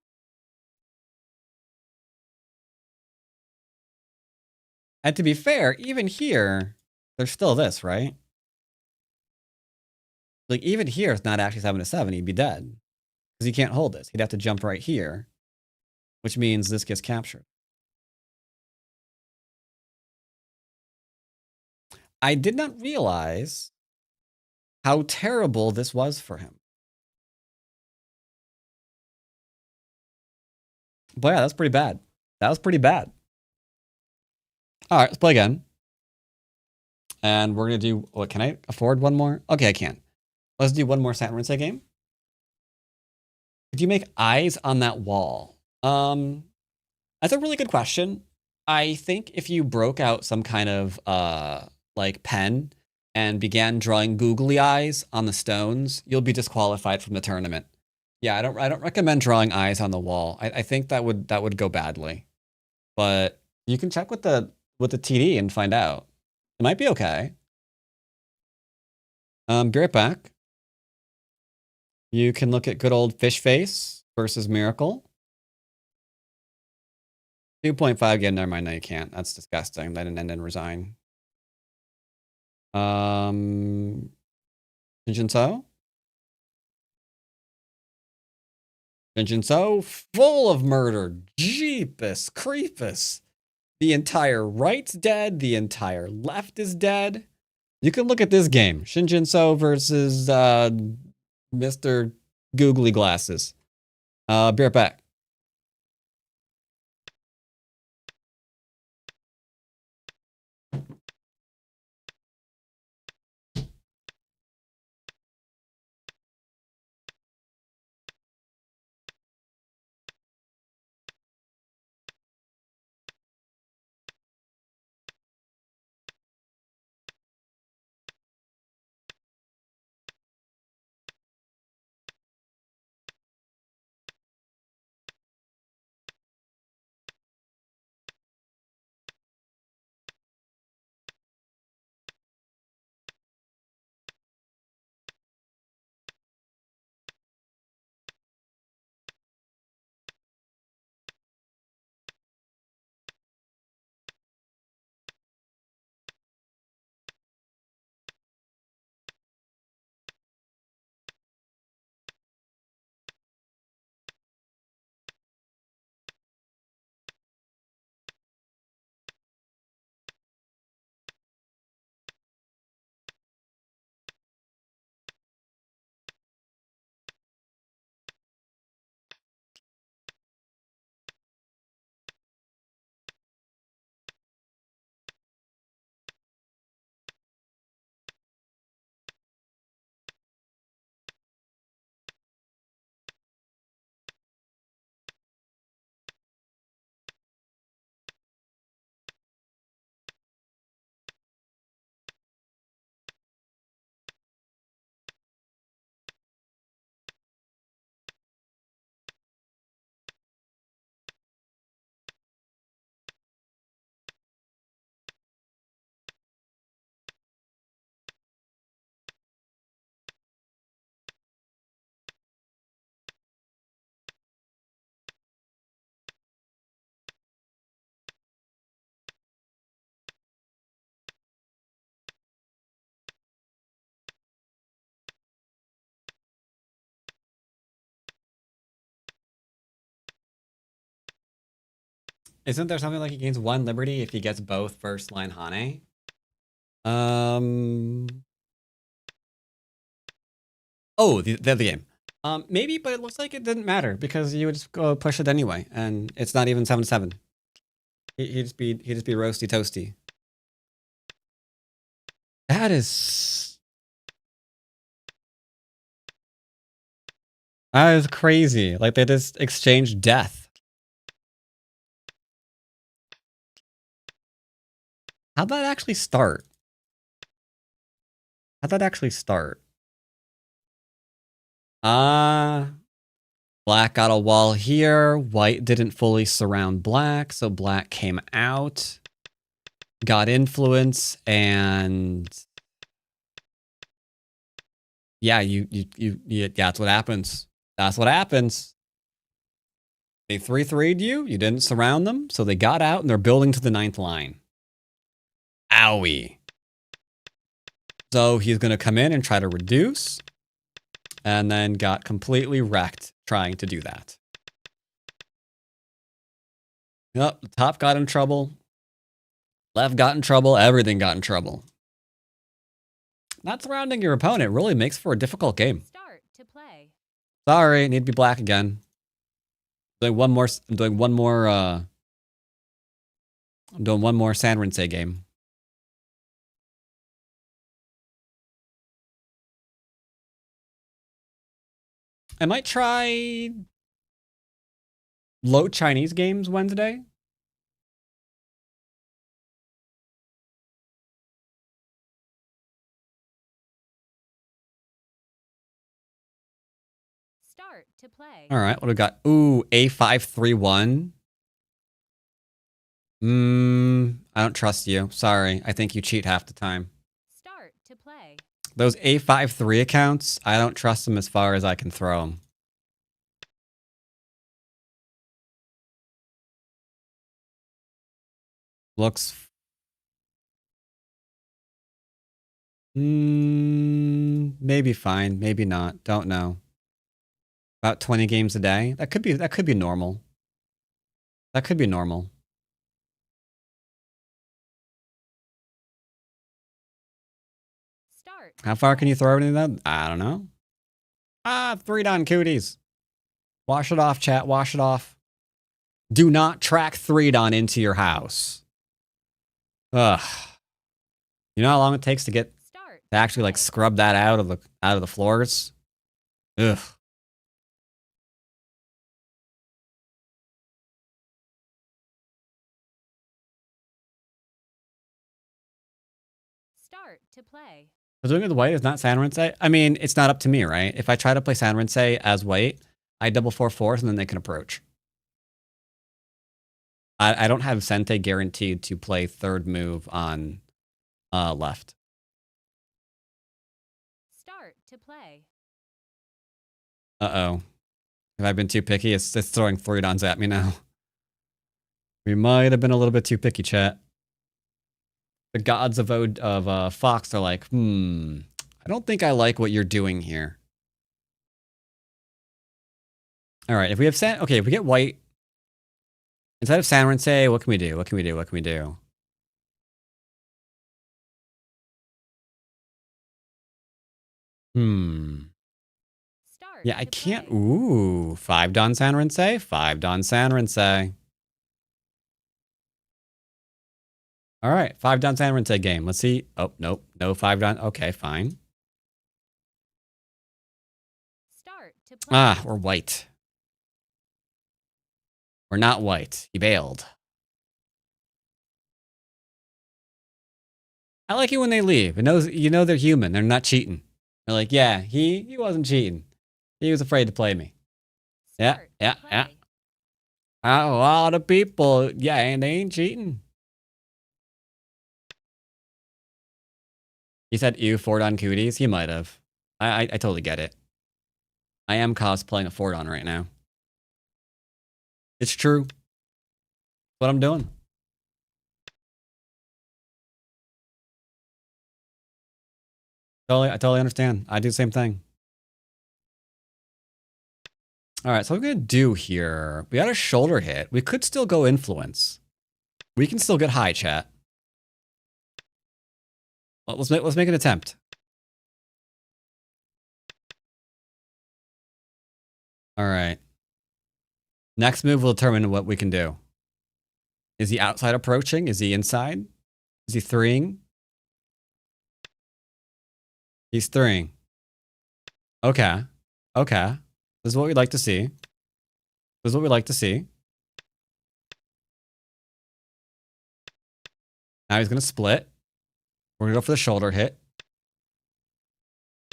And to be fair, even here, there's still this, right? Like, even here, it's not actually 7 to 7. He'd be dead. Because he can't hold this. He'd have to jump right here. Which means this gets captured. I did not realize how terrible this was for him. But yeah, that's pretty bad. That was pretty bad. All right, let's play again. And we're going to do... What, can I afford one more? Okay, I can. Let's do one more Saturn Rinse game. Could you make eyes on that wall? That's a really good question. I think if you broke out some kind of like pen and began drawing googly eyes on the stones, you'll be disqualified from the tournament. Yeah, I don't recommend drawing eyes on the wall. I think that would go badly. But you can check with the TD and find out. It might be okay. Be right back. You can look at good old fish face versus miracle. 2.5 again. Never mind. No, you can't. That's disgusting. Then and then resign. Jinjinso? Jinjinso, full of murder. Jeepus creepus. The entire right's dead. The entire left is dead. You can look at this game. Shinjinso versus Mr. Googly Glasses. Be right back. Isn't there something like he gains 1 liberty if he gets both first line Hane? Oh, the game. Maybe, but it looks like it didn't matter because you would just go push it anyway, and it's not even 7-7. He'd just be roasty toasty. That is crazy. Like they just exchanged death. How'd that actually start? Black got a wall here. White didn't fully surround black, so black came out, got influence, and yeah, that's what happens. That's what happens. They 3-3'd you. You didn't surround them, so they got out and they're building to the 9th line. Owie. So he's going to come in and try to reduce, and then got completely wrecked trying to do that. Yep, the top got in trouble. Left got in trouble. Everything got in trouble. Not surrounding your opponent really makes for a difficult game. Start to play. Sorry, need to be black again. I'm doing one more Sanrinse game. I might try low Chinese games Wednesday. Start to play. All right, what do we got? Ooh, A5-3-1. I don't trust you. Sorry, I think you cheat half the time. Start to play. Those A5-3 accounts, I don't trust them as far as I can throw them. Looks... maybe fine, maybe not. Don't know. About 20 games a day. That could be normal. That could be normal. Start. How far can you throw it in that? I don't know. 3-don cooties. Wash it off, chat. Wash it off. Do not track 3-don into your house. Ugh. You know how long it takes to get to actually like scrub that out of the floors? Ugh. Start to play. Doing it with white is not Sanrinse. I mean, it's not up to me, right? If I try to play Sanrinse as white, I double 4/4 and then they can approach. I don't have Sente guaranteed to play 3rd move on left. Start to play. Uh-oh. Have I been too picky? It's throwing 3-dons at me now. We might have been a little bit too picky, chat. The gods of Fox are like, I don't think I like what you're doing here. All right, if we have if we get white, instead of Sanrinse, what can we do? What can we do? Start. Yeah, I can't. Ooh, 5-don Sanrinse, 5-don Sanrinse. All right, 5-don Sanrinse game. Let's see. Oh, nope. No 5-don. Okay, fine. Start to play. We're white. We're not white. He bailed. I like it when they leave. You know they're human. They're not cheating. They're like, yeah, he wasn't cheating. He was afraid to play me. Yeah. A lot of people, yeah, and they ain't cheating. He said, ew, 4-don cooties. He might have. I totally get it. I am cosplaying a 4-don right now. It's true. That's what I'm doing. I totally understand. I do the same thing. All right, so what we're going to do here, we got a shoulder hit. We could still go influence. We can still get high, chat. Well, let's make an attempt. All right. Next move will determine what we can do. Is he outside approaching? Is he inside? Is he threeing? He's threeing. Okay. Okay. This is what we'd like to see. This is what we'd like to see. Now he's going to split. We're going to go for the shoulder hit.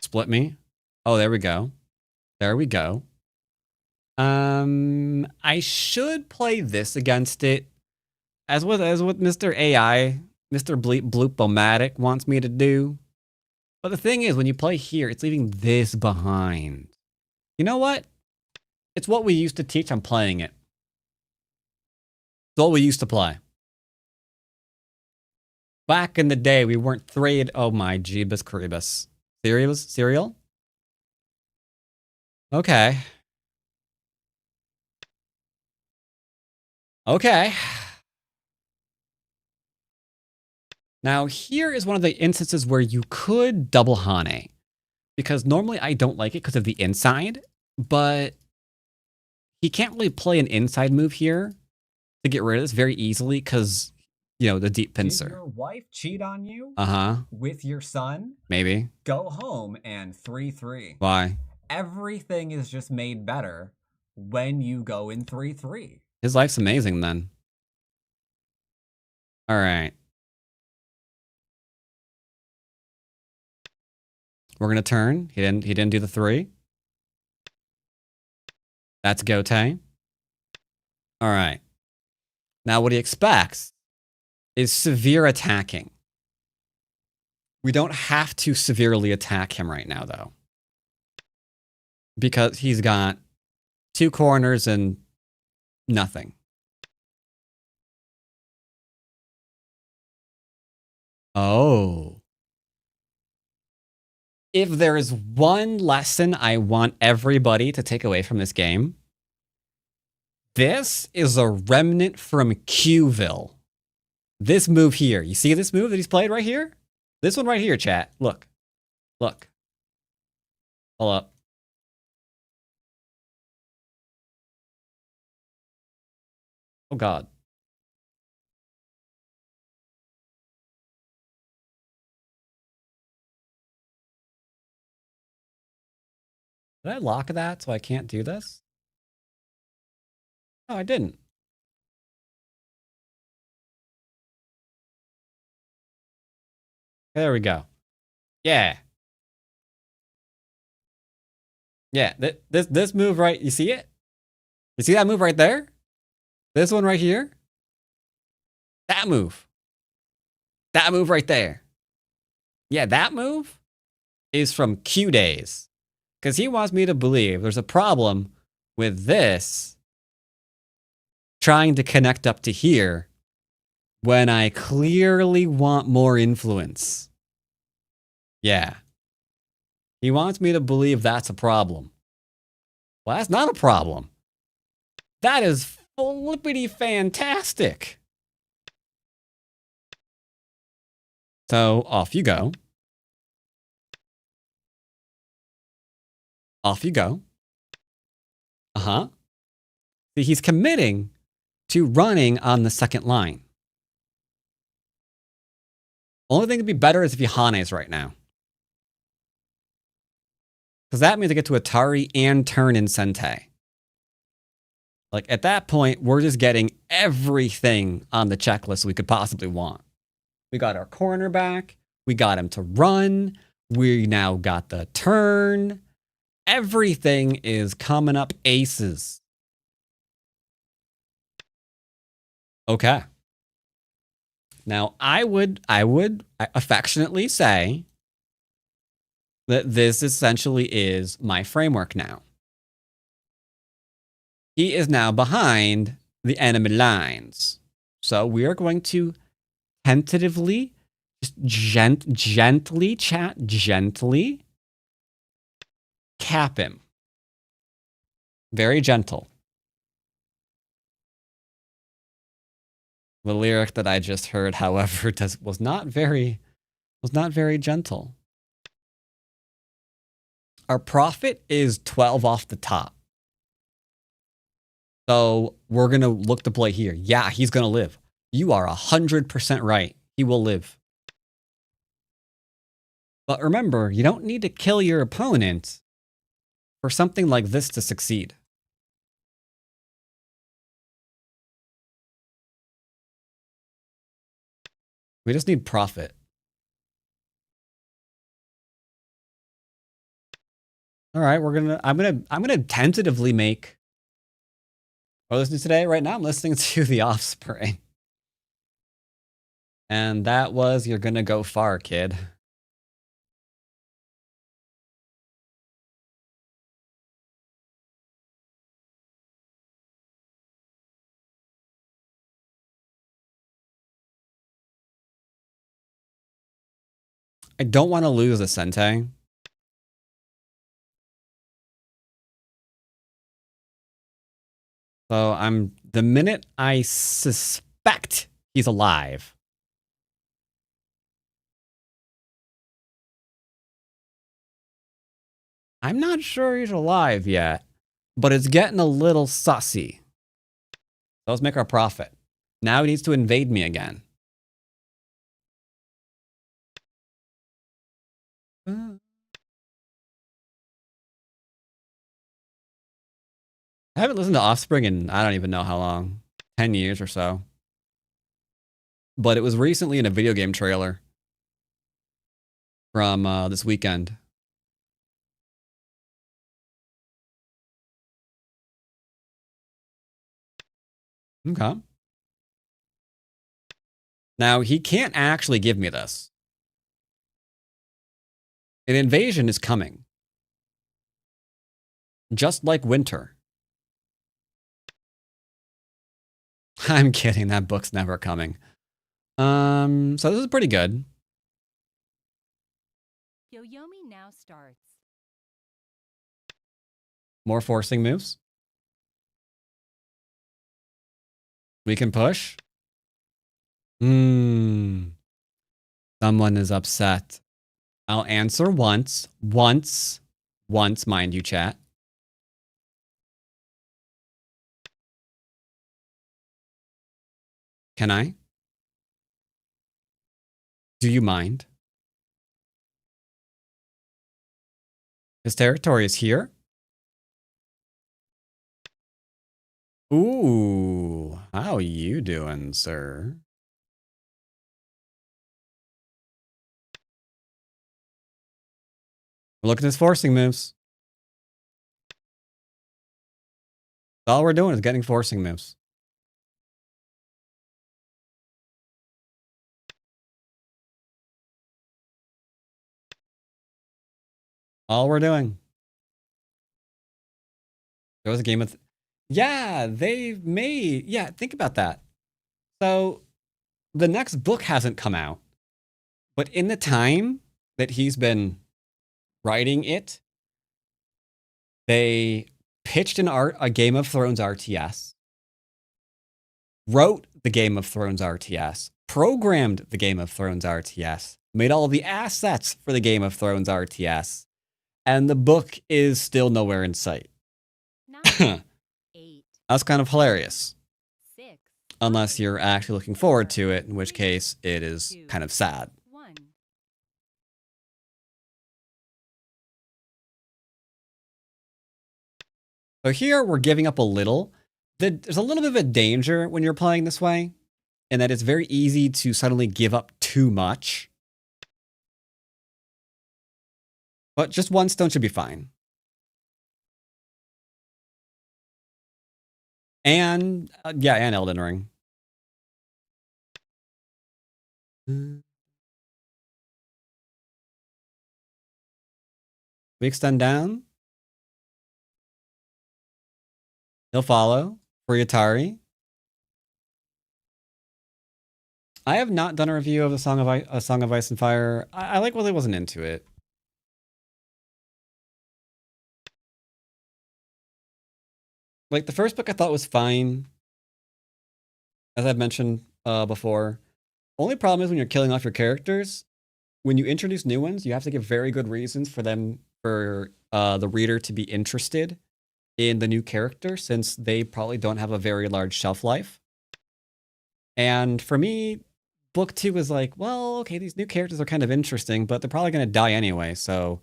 Split me. Oh, there we go. There we go. I should play this against it. As with Mr. AI, Mr. Bloop-O-Matic wants me to do. But the thing is, when you play here, it's leaving this behind. You know what? It's what we used to teach. I'm playing it. It's what we used to play. Back in the day, we weren't three. Oh my Jeebus Caribus. Cereal? Okay. Okay. Now, here is one of the instances where you could double Hane. Because normally I don't like it because of the inside. But he can't really play an inside move here to get rid of this very easily because, you know, the deep pincer. Did your wife cheat on you? Uh-huh. With your son? Maybe. Go home and 3-3. Why? Everything is just made better when you go in 3-3. His life's amazing then. All right. We're going to turn. He didn't do the 3. That's Gote. All right. Now what he expects is severe attacking. We don't have to severely attack him right now, though. Because he's got 2 corners and nothing. Oh. If there is one lesson I want everybody to take away from this game, this is a remnant from Qville. This move here. You see this move that he's played right here? This one right here, chat. Look. Look. Hold up. Oh, God. Did I lock that so I can't do this? No, I didn't. There we go. Yeah. Yeah, this move right, you see it? You see that move right there? This one right here? That move. That move right there. Yeah, that move is from Q days. Because he wants me to believe there's a problem with this trying to connect up to here when I clearly want more influence. Yeah. He wants me to believe that's a problem. Well, that's not a problem. That is flippity fantastic. So off you go. Off you go. Uh-huh. See, he's committing to running on the second line. Only thing to be better is if he Hanes right now. Because that means I get to Atari and turn in Sentei. Like, at that point, we're just getting everything on the checklist we could possibly want. We got our cornerback. We got him to run. We now got the turn. Everything is coming up aces. Okay. Now, I would affectionately say that this essentially is my framework now. He is now behind the enemy lines. So we are going to tentatively, just gently cap him. Very gentle. The lyric that I just heard, however, was not very gentle. Our profit is 12 off the top. So we're going to look to play here. Yeah, he's going to live. You are 100% right. He will live. But remember, you don't need to kill your opponent for something like this to succeed. We just need profit. All right, I'm gonna tentatively make. What listening today? Right now, I'm listening to The Offspring, and that was "You're Gonna Go Far, Kid." I don't want to lose a Sente. So the minute I suspect he's alive. I'm not sure he's alive yet, but it's getting a little sussy. So let's make our profit. Now he needs to invade me again. I haven't listened to Offspring in I don't even know how long. 10 years or so. But it was recently in a video game trailer from this weekend. Okay. Now, he can't actually give me this. An invasion is coming. Just like winter. I'm kidding, that book's never coming. So this is pretty good. Yoyomi now starts. More forcing moves. We can push. Someone is upset. I'll answer once, mind you, chat. Can I? Do you mind? His territory is here? Ooh, how you doing, sir? Look at his forcing moves. All we're doing is getting forcing moves. All we're doing. There was a game of... Yeah, they've made... Yeah, think about that. So, the next book hasn't come out. But in the time that he's been writing it, they pitched a Game of Thrones RTS, wrote the Game of Thrones RTS, programmed the Game of Thrones RTS, made all the assets for the Game of Thrones RTS, and the book is still nowhere in sight. 9, 8, That's kind of hilarious. 6, Unless you're actually looking forward to it, in which case it is 2, kind of sad. 1. So here we're giving up a little. There's a little bit of a danger when you're playing this way, in that it's very easy to suddenly give up too much. But just one stone should be fine. And, yeah, and Elden Ring. We extend down. He'll follow. Free Atari. I have not done a review of A Song of Ice and Fire. I like Willie wasn't into it. Like, the first book I thought was fine. As I've mentioned before. Only problem is when you're killing off your characters, when you introduce new ones, you have to give very good reasons for them, for the reader to be interested in the new character, since they probably don't have a very large shelf life. And for me, book 2 is like, well, okay, these new characters are kind of interesting, but they're probably going to die anyway, so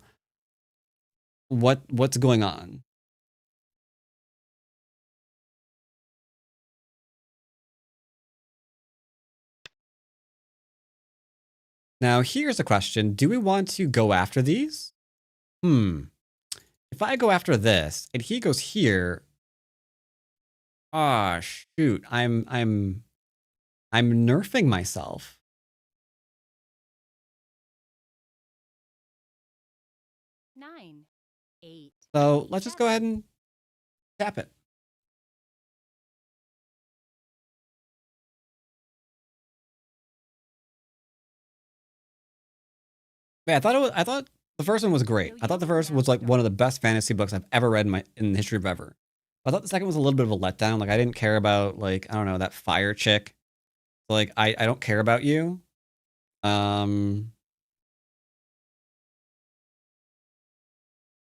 what's going on? Now, here's a question. Do we want to go after these? If I go after this and he goes here, ah, shoot, I'm nerfing myself. 9, 8. So let's just go ahead and tap it. Yeah, I thought the first one was great. I thought the first was like one of the best fantasy books I've ever read in the history of ever. I thought the second was a little bit of a letdown. Like, I didn't care about, like, I don't know, that fire chick. So, like, I don't care about you. And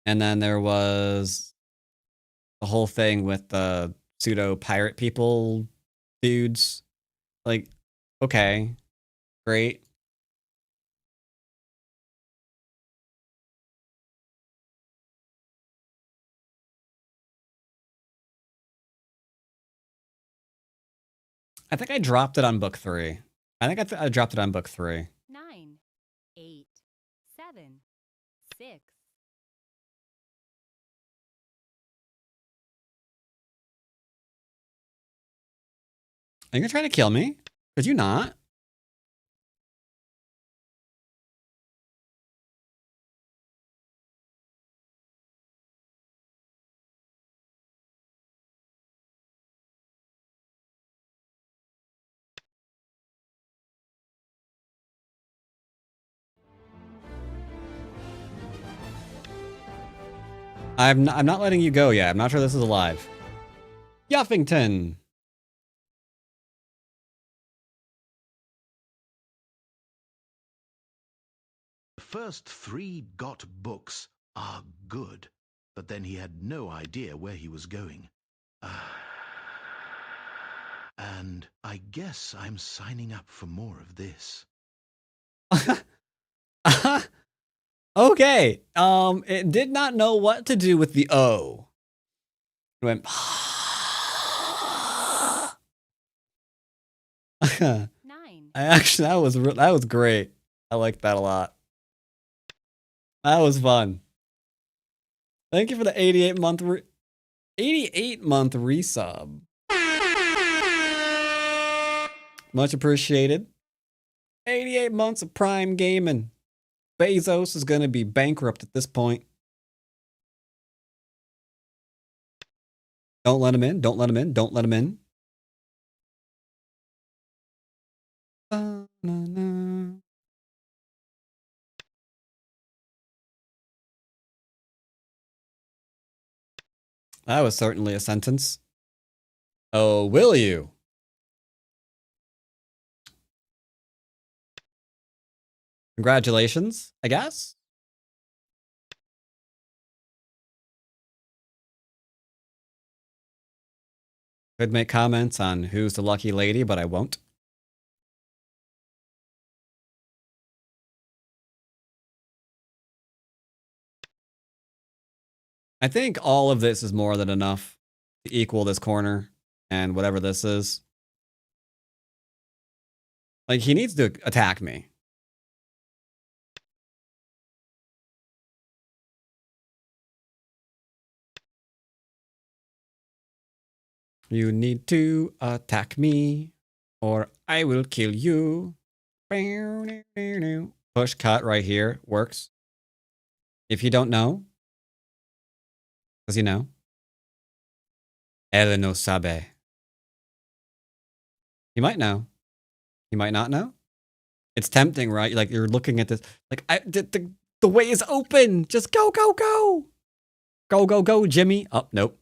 then there was the whole thing with the pseudo pirate people dudes. Like, okay, great. I think I dropped it on book 3. I think I dropped it on book 3. 9, 8, 7, 6. Are you gonna try to kill me? Could you not? I'm not letting you go yet. I'm not sure this is alive. Yuffington. The first 3 got books are good, but then he had no idea where he was going. And I guess I'm signing up for more of this. Okay. It did not know what to do with the O. It went. 9. Actually, that was great. I liked that a lot. That was fun. Thank you for the 88-month resub. Much appreciated. 88 months of Prime gaming. Bezos is going to be bankrupt at this point. Don't let him in. Don't let him in. Don't let him in. That was certainly a sentence. Oh, will you? Congratulations, I guess. Could make comments on who's the lucky lady, but I won't. I think all of this is more than enough to equal this corner and whatever this is. Like, he needs to attack me. You need to attack me, or I will kill you. Push cut right here works. If you don't know, does he know? Él no sabe. He might know. He might not know. It's tempting, right? Like, you're looking at this. Like, the way is open. Just go, go, go. Go, go, go, Jimmy. Oh, nope.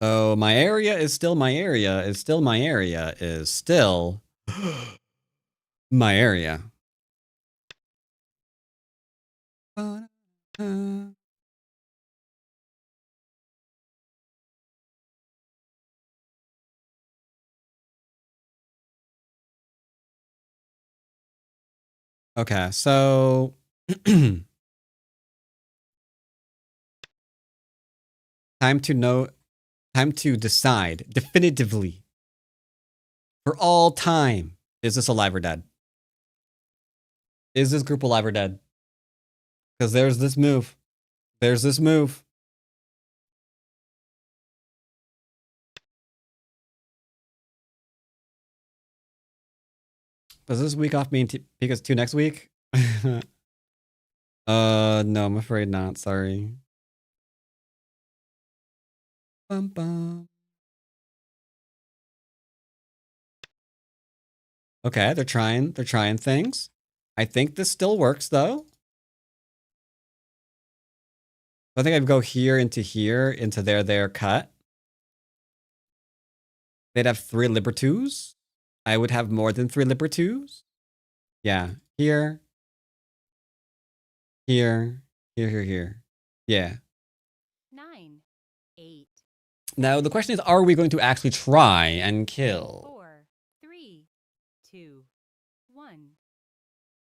Oh, my area is still my area, is still my area, is still my area. Okay, so time to decide definitively for all time. Is this alive or dead? Is this group alive or dead? Because there's this move. There's this move. Does this week off mean Pika's 2 next week? No, I'm afraid not. Sorry. Bum, bum. Okay, they're trying things. I think this still works though. I think I'd go here, into their cut. They'd have 3 liberties. I would have more than 3 liberties. Yeah, here. Here. Yeah. 9, 8, Now the question is, are we going to actually try and kill? 4, 3, 2, 1.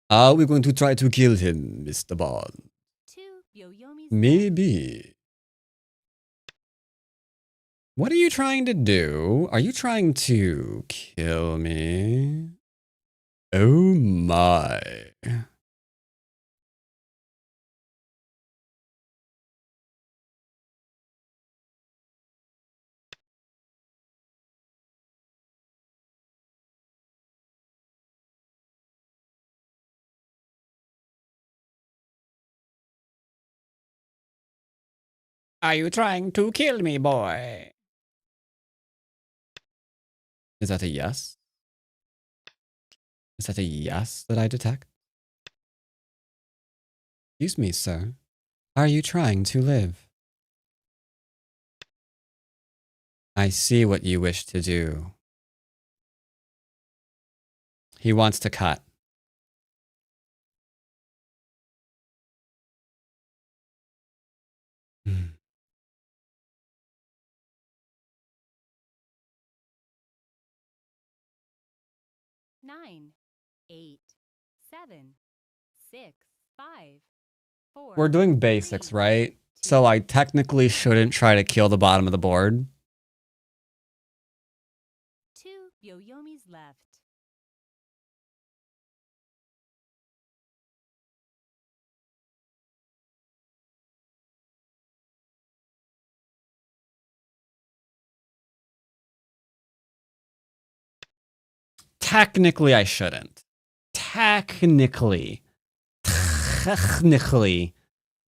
Are we going to try to kill him, Mr. Bond? 2 Yoyomi's Maybe. What are you trying to do? Are you trying to kill me? Oh my. Are you trying to kill me, boy? Is that a yes? Is that a yes that I detect? Excuse me, sir. Are you trying to live? I see what you wish to do. He wants to cut. Hmm. Nine, 8, 7, 6, 5, 4. We're doing basics, 3, right? 2. So I technically shouldn't try to kill the bottom of the board. 2 Yoyomi's left. Technically, I shouldn't. Technically,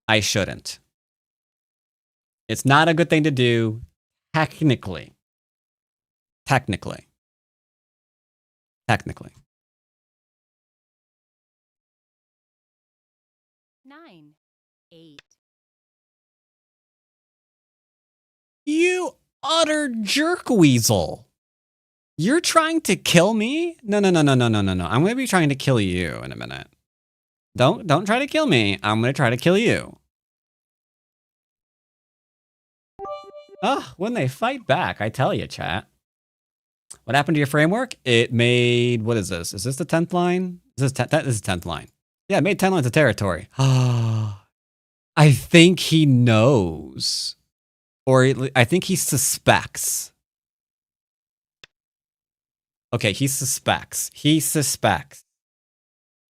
I shouldn't. It's not a good thing to do. Technically. 9, 8. You utter jerk weasel. You're trying to kill me? No. I'm going to be trying to kill you in a minute. Don't try to kill me. I'm going to try to kill you. Oh, when they fight back, I tell you, chat. What happened to your framework? It made, what is this? Is this the 10th line? This is 10th line. Yeah, it made 10 lines of territory. I think he knows. Or I think he suspects. Okay, he suspects. He suspects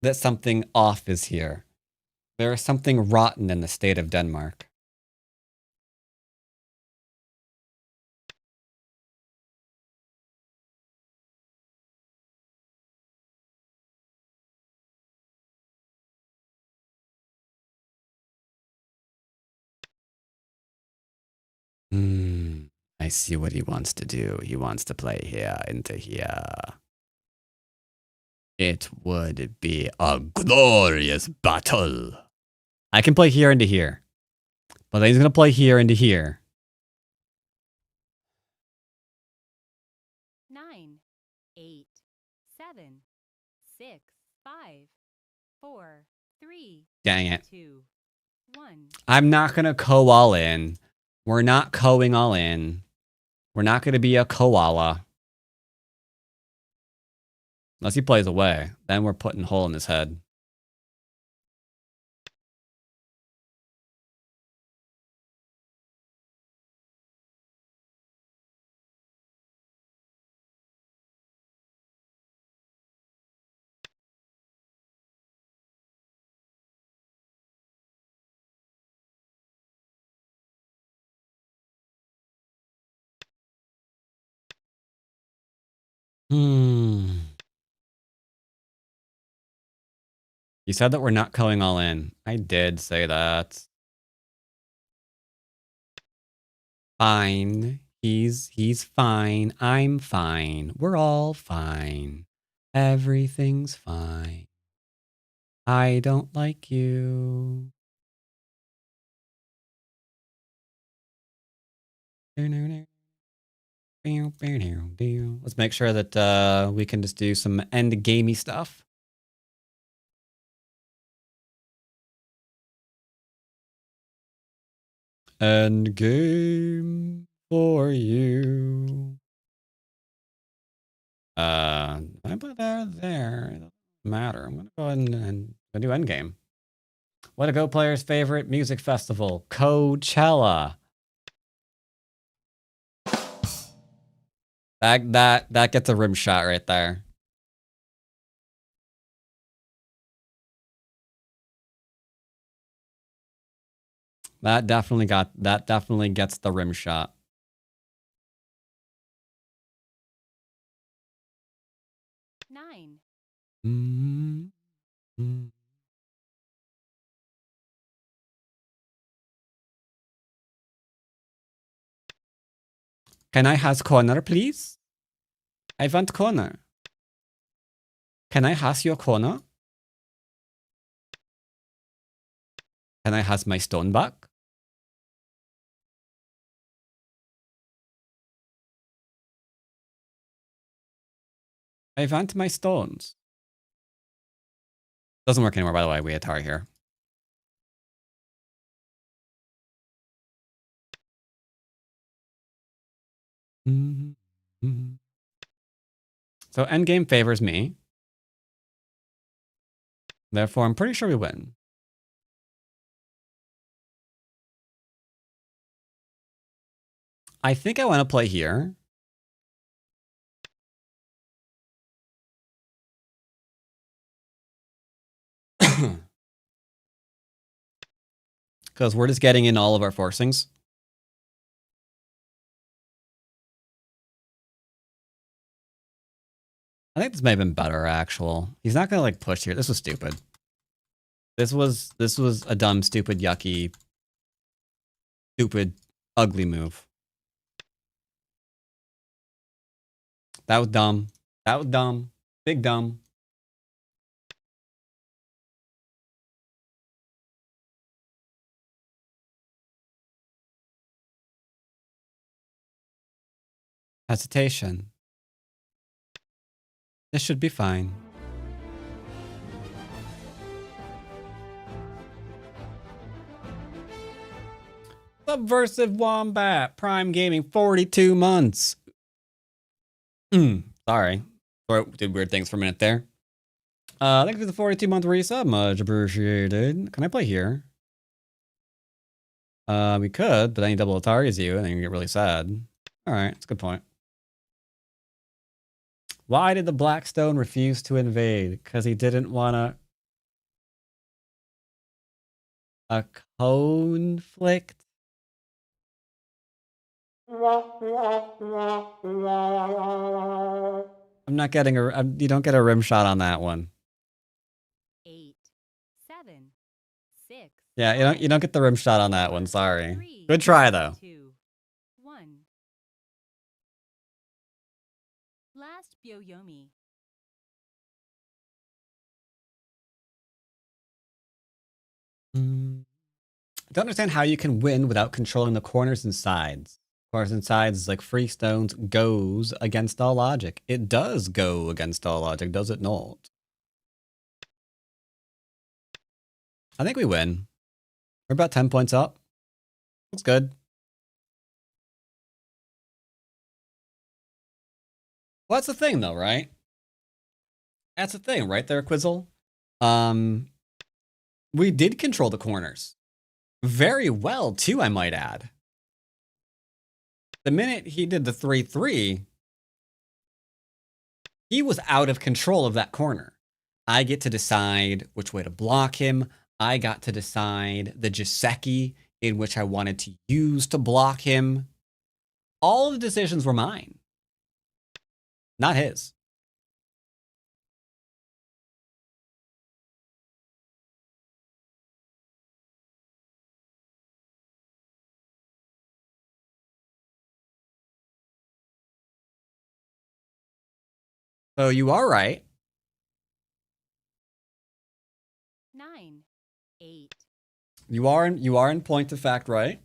that something off is here. There is something rotten in the state of Denmark. I see what he wants to do. He wants to play here into here. It would be a glorious battle. I can play here into here. But then he's going to play here into here. 9, 8, 7, 6, 5, 4, 3, Dang it. 2, 1. I'm not going to co all in. We're not coing all in. We're not going to be a koala. Unless he plays away. Then we're putting a hole in his head. You said that we're not going all in. I did say that. Fine. He's fine. I'm fine. We're all fine. Everything's fine. I don't like you. Let's make sure that we can just do some endgamey stuff. Endgame for you. I put that there. It doesn't matter. I'm gonna go ahead and do endgame. What a Go player's favorite music festival? Coachella. That gets a rim shot right there. That definitely gets the rim shot. Nine. Can I has corner, please? I want corner. Can I has your corner? Can I has my stone back? I want my stones. Doesn't work anymore, by the way. We Atari here. So endgame favors me. Therefore, I'm pretty sure we win. I think I want to play here. Because we're just getting in all of our forcings. I think this may have been better, actual. He's not gonna like push here. This was stupid. This was a dumb, stupid, yucky, stupid, ugly move. That was dumb. That was dumb. Big dumb. Hesitation. This should be fine. Subversive Wombat. Prime Gaming 42 months. Sorry. Did weird things for a minute there. Thank you for the 42-month resub. Much appreciated. Can I play here? We could, but then you double Atari's you, and then you get really sad. Alright, that's a good point. Why did the Blackstone refuse to invade? Because he didn't want a conflict? I'm not getting you don't get a rim shot on that one. 8, 7, 6. Yeah, you don't get the rim shot on that one, sorry. 3, Good try though. 2, 1. Last Byoyomi. I don't understand how you can win without controlling the corners and sides. Partisan sides is like free stones goes against all logic. It does go against all logic, does it not? I think we win. We're about 10 points up. That's good. Well, that's the thing though, right? That's the thing, right there, Quizzle? We did control the corners. Very well, too, I might add. The minute he did the 3-3, he was out of control of that corner. I get to decide which way to block him. I got to decide the joseki in which I wanted to use to block him. All the decisions were mine, not his. So you are right. 9, 8. You are in point of fact right.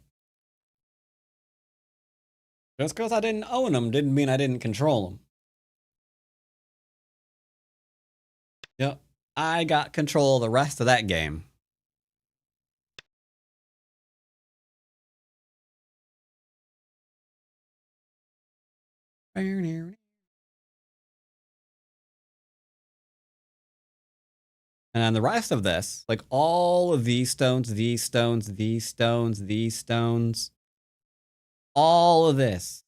Just because I didn't own them didn't mean I didn't control them. Yep. I got control of the rest of that game. And then the rest of this, like all of these stones, these stones, these stones, these stones, all of this,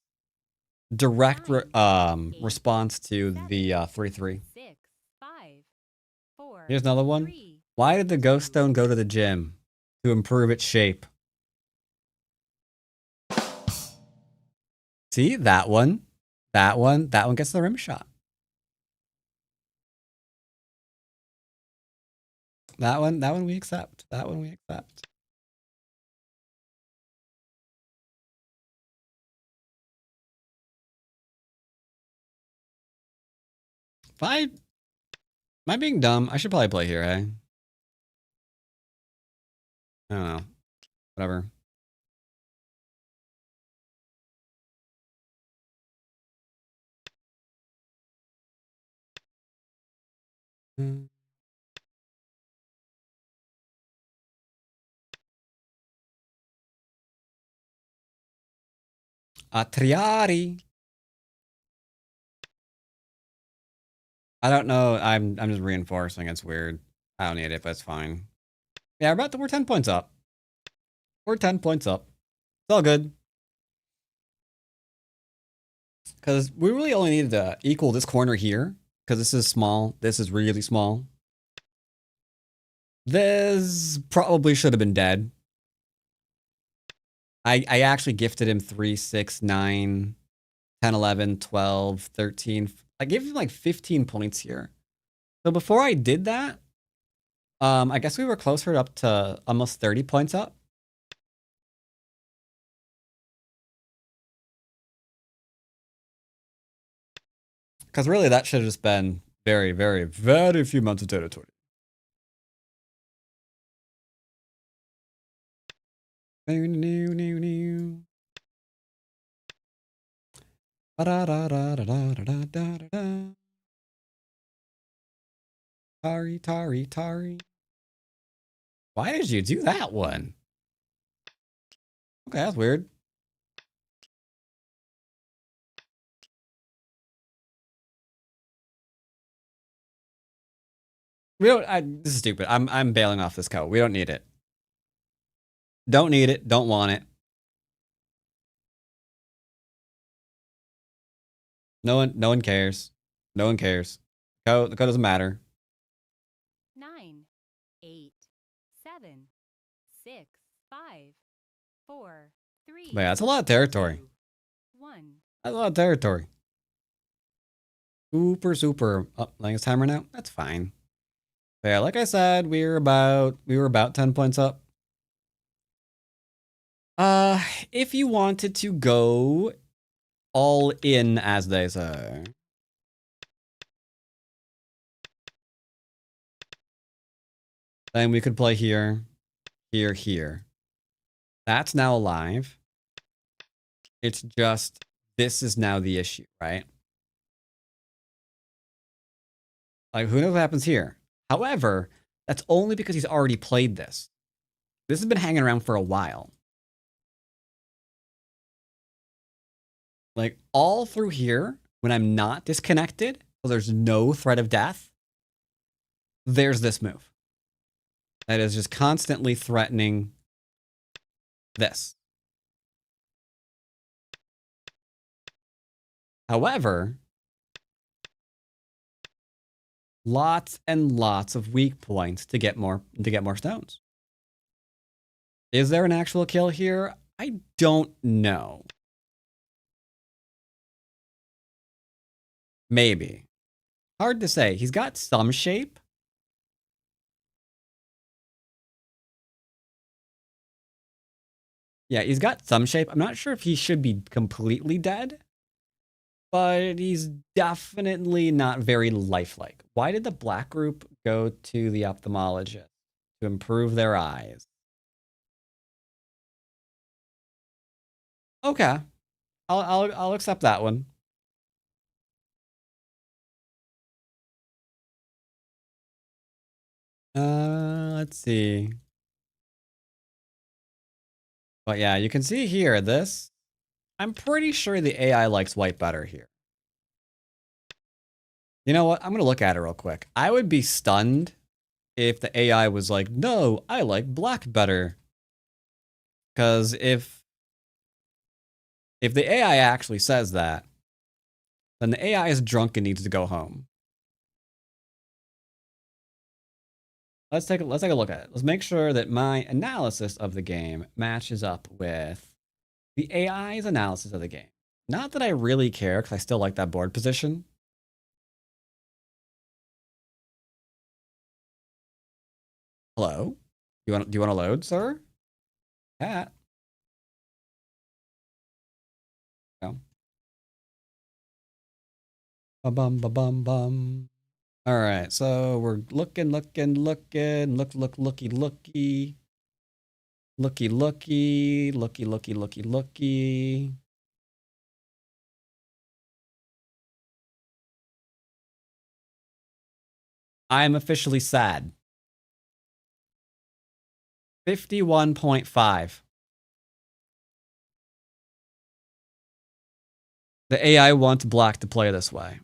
direct response to the 3-3. 6, 5, 4. Here's another one. 3, Why did the ghost stone go to the gym? To improve its shape. See, that one gets the rim shot. That one we accept. That one we accept. Am I being dumb? I should probably play here, eh? I don't know. Whatever. Atriari. I don't know. I'm just reinforcing. It's weird. I don't need it, but it's fine. Yeah, we're 10 points up. We're 10 points up. It's all good. Because we really only needed to equal this corner here. Because this is small. This is really small. This probably should have been dead. I actually gifted him 3, 6, 9, 10, 11, 12, 13. I gave him like 15 points here. So before I did that, I guess we were closer up to almost 30 points up. Because really that should have just been very, very, very few months of territory. Tari. Why did you do that one? Okay, that's weird. We don't. This is stupid. I'm bailing off this coat. We don't need it. Don't need it. Don't want it. No one cares. No one cares. The code doesn't matter. 9, 8, 7, 6, 5, 4, 3. But yeah, that's a lot of territory. 2, 1. That's a lot of territory. Super. Oh, like it's timer now. That's fine. But yeah, like I said, we were about 10 points up. If you wanted to go all in, as they say. Then we could play here. That's now alive. It's just, this is now the issue, right? Like, who knows what happens here? However, that's only because he's already played this. This has been hanging around for a while. Like, all through here, when I'm not disconnected, so there's no threat of death, there's this move. That is just constantly threatening this. However, lots and lots of weak points to get more stones. Is there an actual kill here? I don't know. Maybe. Hard to say. He's got some shape. Yeah, he's got some shape. I'm not sure if he should be completely dead, but he's definitely not very lifelike. Why did the black group go to the ophthalmologist to improve their eyes? Okay, I'll accept that one. Let's see. But yeah, you can see here this. I'm pretty sure the AI likes white better here. You know what? I'm going to look at it real quick. I would be stunned if the AI was like, no, I like black better. Because if the AI actually says that, then the AI is drunk and needs to go home. Let's take a look at it. Let's make sure that my analysis of the game matches up with the AI's analysis of the game. Not that I really care, because I still like that board position. Hello? Do you want to load, sir? Cat. No. Bum bum bum bum. All right, so we're looking, looky. I'm officially sad. 51.5. The AI wants black to play this way.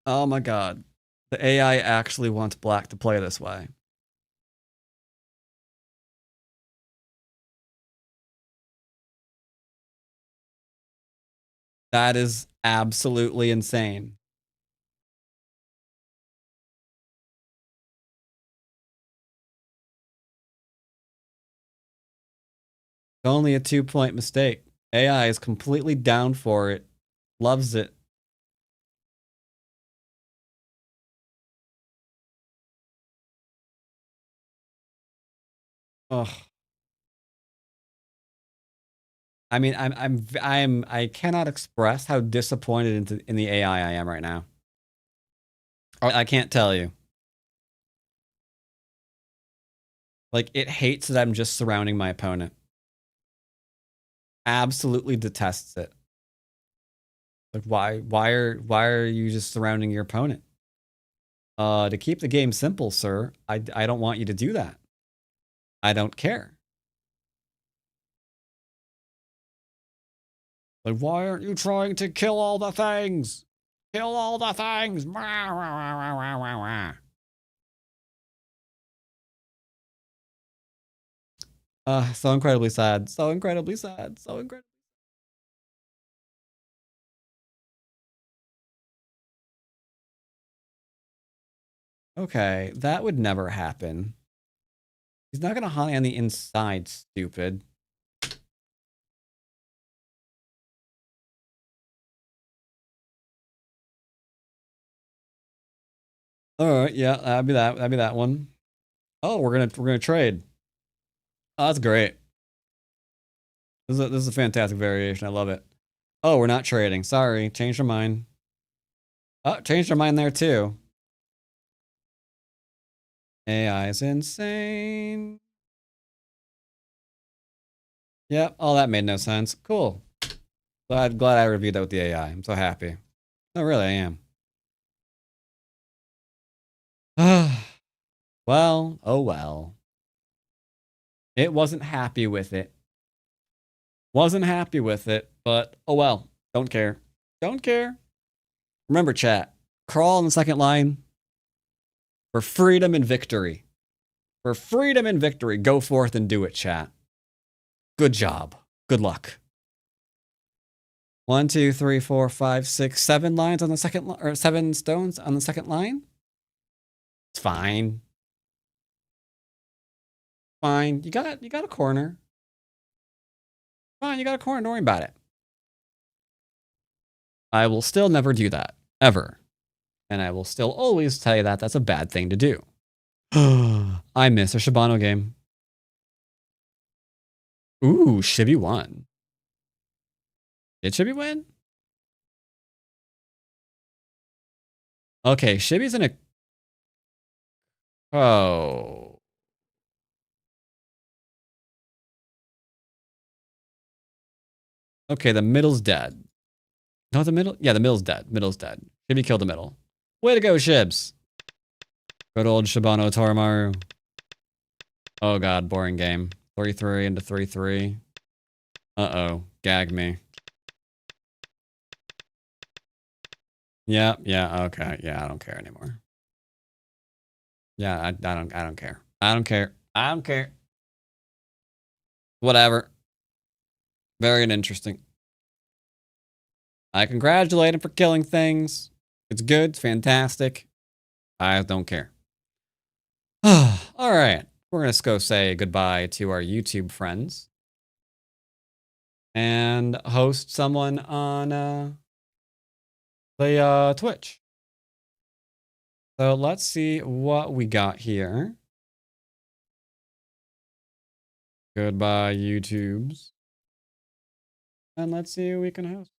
Oh my god. The AI actually wants black to play this way. That is absolutely insane. Only a 2-point mistake. AI is completely down for it. Loves it. Ugh. I mean, I cannot express how disappointed in the AI I am right now. I can't tell you. Like, it hates that I'm just surrounding my opponent. Absolutely detests it. Like, why are you just surrounding your opponent? To keep the game simple, sir, I don't want you to do that. I don't care. Like, why aren't you trying to kill all the things? Kill all the things! So incredibly sad. So incredibly sad. So incredibly. Okay, that would never happen. He's not gonna honey on the inside, stupid. All right, yeah, that'd be that one. Oh, we're gonna trade. Oh, that's great. This is a fantastic variation. I love it. Oh, we're not trading. Sorry, changed our mind. Oh, changed our mind there too. AI is insane. Yep, all that made no sense. Cool. Glad I reviewed that with the AI. I'm so happy. No, really, I am. Well, oh well. It wasn't happy with it. Wasn't happy with it, but oh well. Don't care. Don't care. Remember, chat. Crawl on the second line. For freedom and victory. For freedom and victory. Go forth and do it, chat. Good job. Good luck. 1, 2, 3, 4, 5, 6, 7 lines on the second line, or 7 stones on the second line. It's fine. Fine. You got a corner. Fine, you got a corner. Don't worry about it. I will still never do that. Ever. And I will still always tell you that that's a bad thing to do. I miss a Shibano game. Ooh, Shibi won. Did Shibi win? Okay, Shibi's in a... Oh. Okay, the middle's dead. No, the middle? Yeah, the middle's dead. Middle's dead. Shibi killed the middle. Way to go, Shibs. Good old Shibano Torimaru. Oh god, boring game. 3-3 into 3-3. Uh-oh. Gag me. Yeah, okay. Yeah, I don't care anymore. Yeah, I don't care. I don't care. I don't care. Whatever. Very interesting. I congratulate him for killing things. It's good. It's fantastic. I don't care. All right. We're going to go say goodbye to our YouTube friends. And host someone on the Twitch. So let's see what we got here. Goodbye, YouTubes. And let's see who we can host.